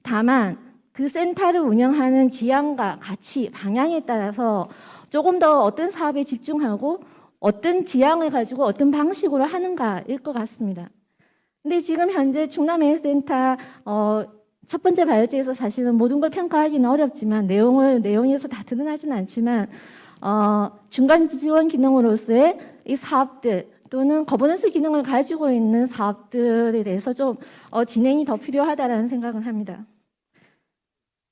다만 그 센터를 운영하는 지향과 가치, 방향에 따라서 조금 더 어떤 사업에 집중하고 어떤 지향을 가지고 어떤 방식으로 하는가일 것 같습니다. 근데 지금 현재 충남 에너지센터 첫 번째 발제에서 사실은 모든 걸 평가하기는 어렵지만 내용에서 다 드러나지는 않지만 중간 지원 기능으로서의 이 사업들 또는 거버넌스 기능을 가지고 있는 사업들에 대해서 좀 진행이 더 필요하다라는 생각을 합니다.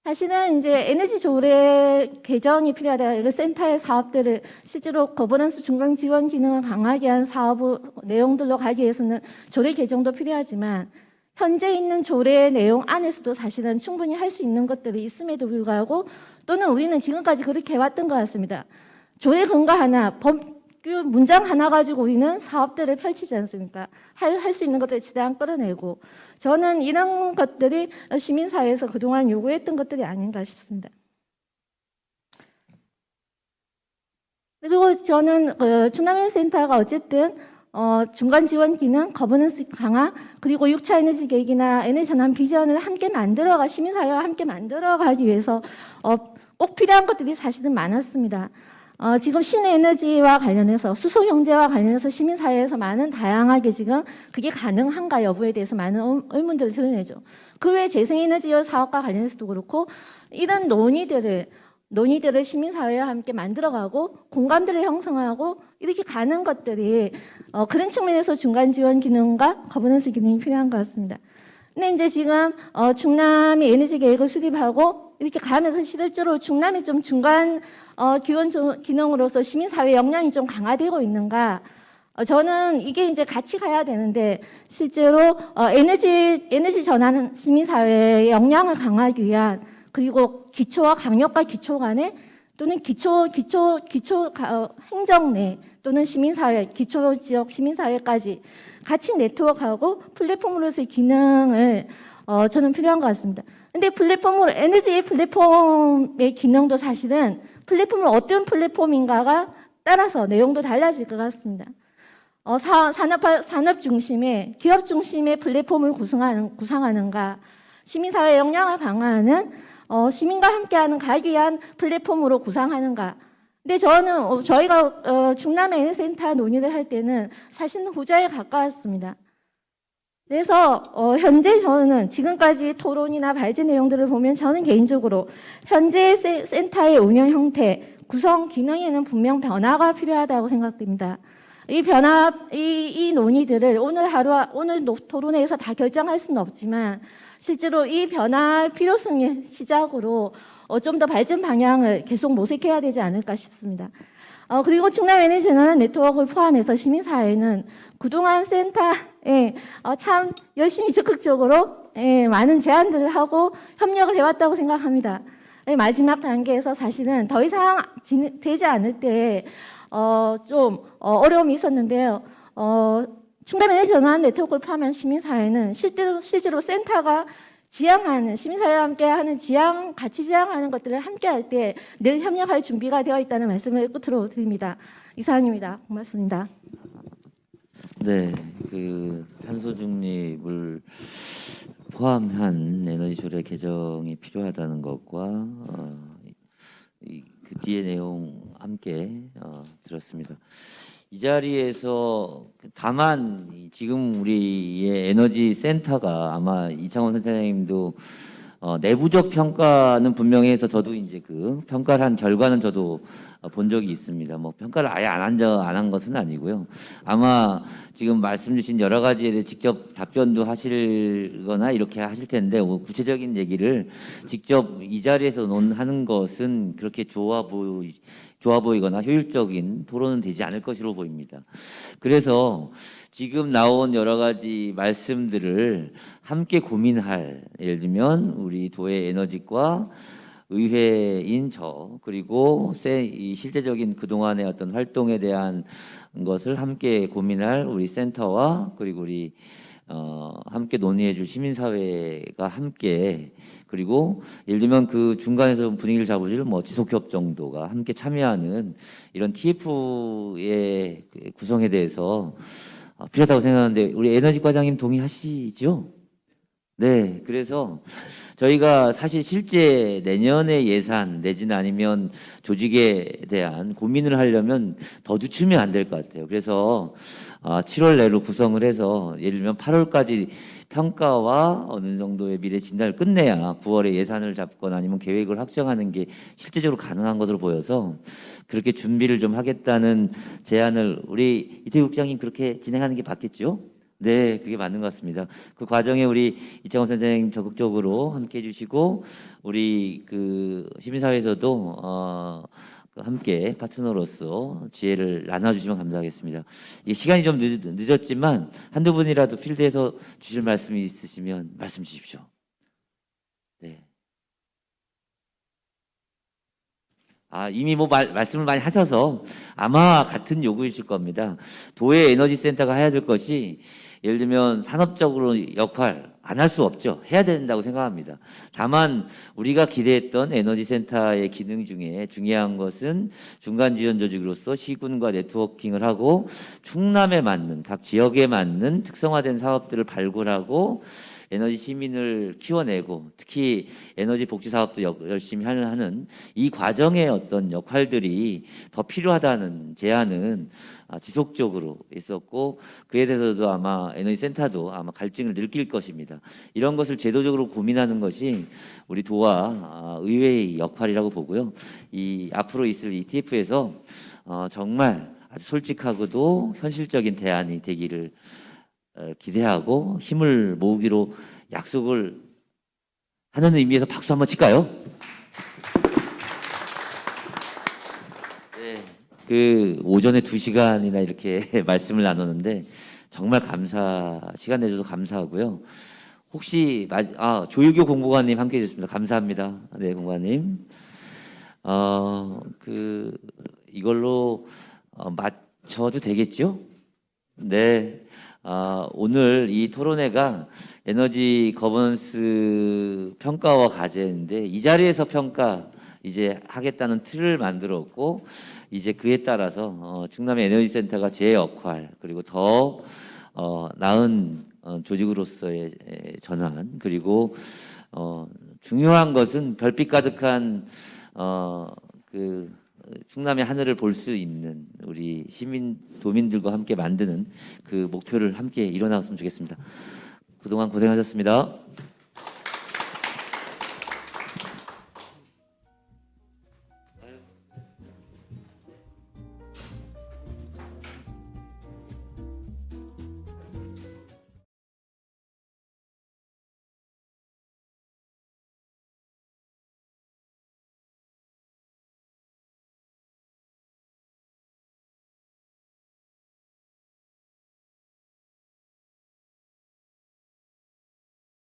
사실은 이제 에너지 조례 개정이 필요하다. 이거 센터의 사업들을 실제로 거버넌스 중간 지원 기능을 강하게 한 사업 내용들로 가기 위해서는 조례 개정도 필요하지만 현재 있는 조례 내용 안에서도 사실은 충분히 할 수 있는 것들이 있음에도 불구하고 또는 우리는 지금까지 그렇게 해왔던 것 같습니다. 조례 근거 하나, 그 문장 하나 가지고 우리는 사업들을 펼치지 않습니까? 할 수 있는 것들을 최대한 끌어내고 저는 이런 것들이 시민사회에서 그동안 요구했던 것들이 아닌가 싶습니다. 그리고 저는 충남에너지센터가 어쨌든 중간 지원 기능, 거버넌스 강화, 그리고 6차 에너지 계획이나 에너지 전환 비전을 함께 시민사회와 함께 만들어가기 위해서 꼭 필요한 것들이 사실은 많았습니다. 지금 신에너지와 관련해서 수소 경제와 관련해서 시민사회에서 많은 다양하게 지금 그게 가능한가 여부에 대해서 많은 의문들을 드러내죠. 그 외에 재생에너지 사업과 관련해서도 그렇고 이런 논의들을 시민사회와 함께 만들어가고 공감대를 형성하고 이렇게 가는 것들이 그런 측면에서 중간 지원 기능과 거버넌스 기능이 필요한 것 같습니다. 근데 이제 지금 충남이 에너지 계획을 수립하고 이렇게 가면서 실질적으로 충남이 좀 중간 기원 기능으로서 시민사회 역량이 좀 강화되고 있는가? 저는 이게 이제 같이 가야 되는데 실제로 에너지 전환 시민사회의 역량을 강화하기 위한 그리고 기초와 강력과 기초 간에 또는 기초 행정 내 또는 시민사회 기초 지역 시민사회까지 같이 네트워크하고 플랫폼으로서의 기능을 저는 필요한 것 같습니다. 근데 에너지 플랫폼의 기능도 사실은 플랫폼은 어떤 플랫폼인가가 따라서 내용도 달라질 것 같습니다. 산업 중심의 기업 중심의 플랫폼을 구상하는가, 시민사회 역량을 강화하는 시민과 함께하는 가기 위한 플랫폼으로 구상하는가. 근데 저희가 충남 에너지센터 논의를 할 때는 사실은 후자에 가까웠습니다. 그래서 현재 저는 지금까지 토론이나 발제 내용들을 보면 저는 개인적으로 현재 센터의 운영 형태, 구성 기능에는 분명 변화가 필요하다고 생각됩니다. 이 논의들을 오늘 토론회에서 다 결정할 수는 없지만 실제로 이 변화 필요성의 시작으로 좀 더 발전 방향을 계속 모색해야 되지 않을까 싶습니다. 그리고 충남 에너지 전환 네트워크를 포함해서 시민사회는 그동안 센터에 참 열심히 적극적으로 많은 제안들을 하고 협력을 해왔다고 생각합니다. 마지막 단계에서 사실은 더 이상 되지 않을 때 좀 어려움이 있었는데요. 충남 에너지 전환 네트워크를 포함한 시민사회는 실제로 센터가 지향하는 시민사회와 함께하는 같이 지향하는 것들을 함께할 때 늘 협력할 준비가 되어 있다는 말씀을 끝으로 드립니다. 이상입니다. 고맙습니다. 네, 그 탄소 중립을 포함한 에너지 조례 개정이 필요하다는 것과 그 뒤에 내용 함께 들었습니다. 이 자리에서 다만 지금 우리의 에너지 센터가 아마 이창원 센터장님도 내부적 평가는 분명히 해서 저도 이제 그 평가를 한 결과는 저도 본 적이 있습니다. 뭐 평가를 아예 안 한 것은 아니고요. 아마 지금 말씀 주신 여러 가지에 대해 직접 답변도 하실거나 이렇게 하실 텐데 구체적인 얘기를 직접 이 자리에서 논하는 것은 그렇게 좋아 보이거나 효율적인 토론은 되지 않을 것으로 보입니다. 그래서 지금 나온 여러 가지 말씀들을 함께 고민할, 예를 들면 우리 도의 에너지과 의회인 저, 그리고 이 실제적인 그동안의 어떤 활동에 대한 것을 함께 고민할 우리 센터와 그리고 우리 함께 논의해 줄 시민사회가 함께, 그리고 예를 들면 그 중간에서 분위기를 잡아줄 뭐 지속협 정도가 함께 참여하는 이런 TF의 구성에 대해서 필요하다고 생각하는데 우리 에너지 과장님 동의하시죠? 네, 그래서 저희가 사실 실제 내년의 예산 내지는 아니면 조직에 대한 고민을 하려면 더 늦추면 안 될 것 같아요. 그래서 7월 내로 구성을 해서 예를 들면 8월까지 평가와 어느 정도의 미래 진단을 끝내야 9월에 예산을 잡거나 아니면 계획을 확정하는 게 실제적으로 가능한 것으로 보여서 그렇게 준비를 좀 하겠다는 제안을 우리 이태규 국장님 그렇게 진행하는 게 맞겠죠? 네, 그게 맞는 것 같습니다. 그 과정에 우리 이창원 선생님 적극적으로 함께 해주시고 우리 그 시민사회에서도 함께 파트너로서 지혜를 나눠주시면 감사하겠습니다. 이 시간이 좀 늦었지만 한두 분이라도 필드에서 주실 말씀이 있으시면 말씀 주십시오. 네. 이미 뭐 말씀을 많이 하셔서 아마 같은 요구이실 겁니다. 도의 에너지 센터가 해야 될 것이 예를 들면 산업적으로 역할 안 할 수 없죠. 해야 된다고 생각합니다. 다만 우리가 기대했던 에너지 센터의 기능 중에 중요한 것은 중간 지원 조직으로서 시군과 네트워킹을 하고 충남에 맞는 각 지역에 맞는 특성화된 사업들을 발굴하고 에너지 시민을 키워내고 특히 에너지 복지 사업도 열심히 하는 이 과정의 어떤 역할들이 더 필요하다는 제안은 지속적으로 있었고 그에 대해서도 아마 에너지 센터도 아마 갈증을 느낄 것입니다. 이런 것을 제도적으로 고민하는 것이 우리 도와 의회의 역할이라고 보고요. 이 앞으로 있을 ETF에서 정말 아주 솔직하고도 현실적인 대안이 되기를 기대하고 힘을 모으기로 약속을 하는 의미에서 박수 한번 칠까요? 네, 그 오전에 2시간이나 이렇게 말씀을 나누는데 정말 시간 내줘서 감사하고요. 혹시 조일교 공보관님 함께해 주셨습니다. 감사합니다. 네, 공보관님. 이걸로 맞춰도 되겠죠? 네. 오늘 이 토론회가 에너지 거버넌스 평가와 과제인데 이 자리에서 평가 이제 하겠다는 틀을 만들었고 이제 그에 따라서 충남 에너지 센터가 제 역할 그리고 더 나은 조직으로서의 전환 그리고 중요한 것은 별빛 가득한 충남의 하늘을 볼 수 있는 우리 도민들과 함께 만드는 그 목표를 함께 이뤄나갔으면 좋겠습니다. 그동안 고생하셨습니다.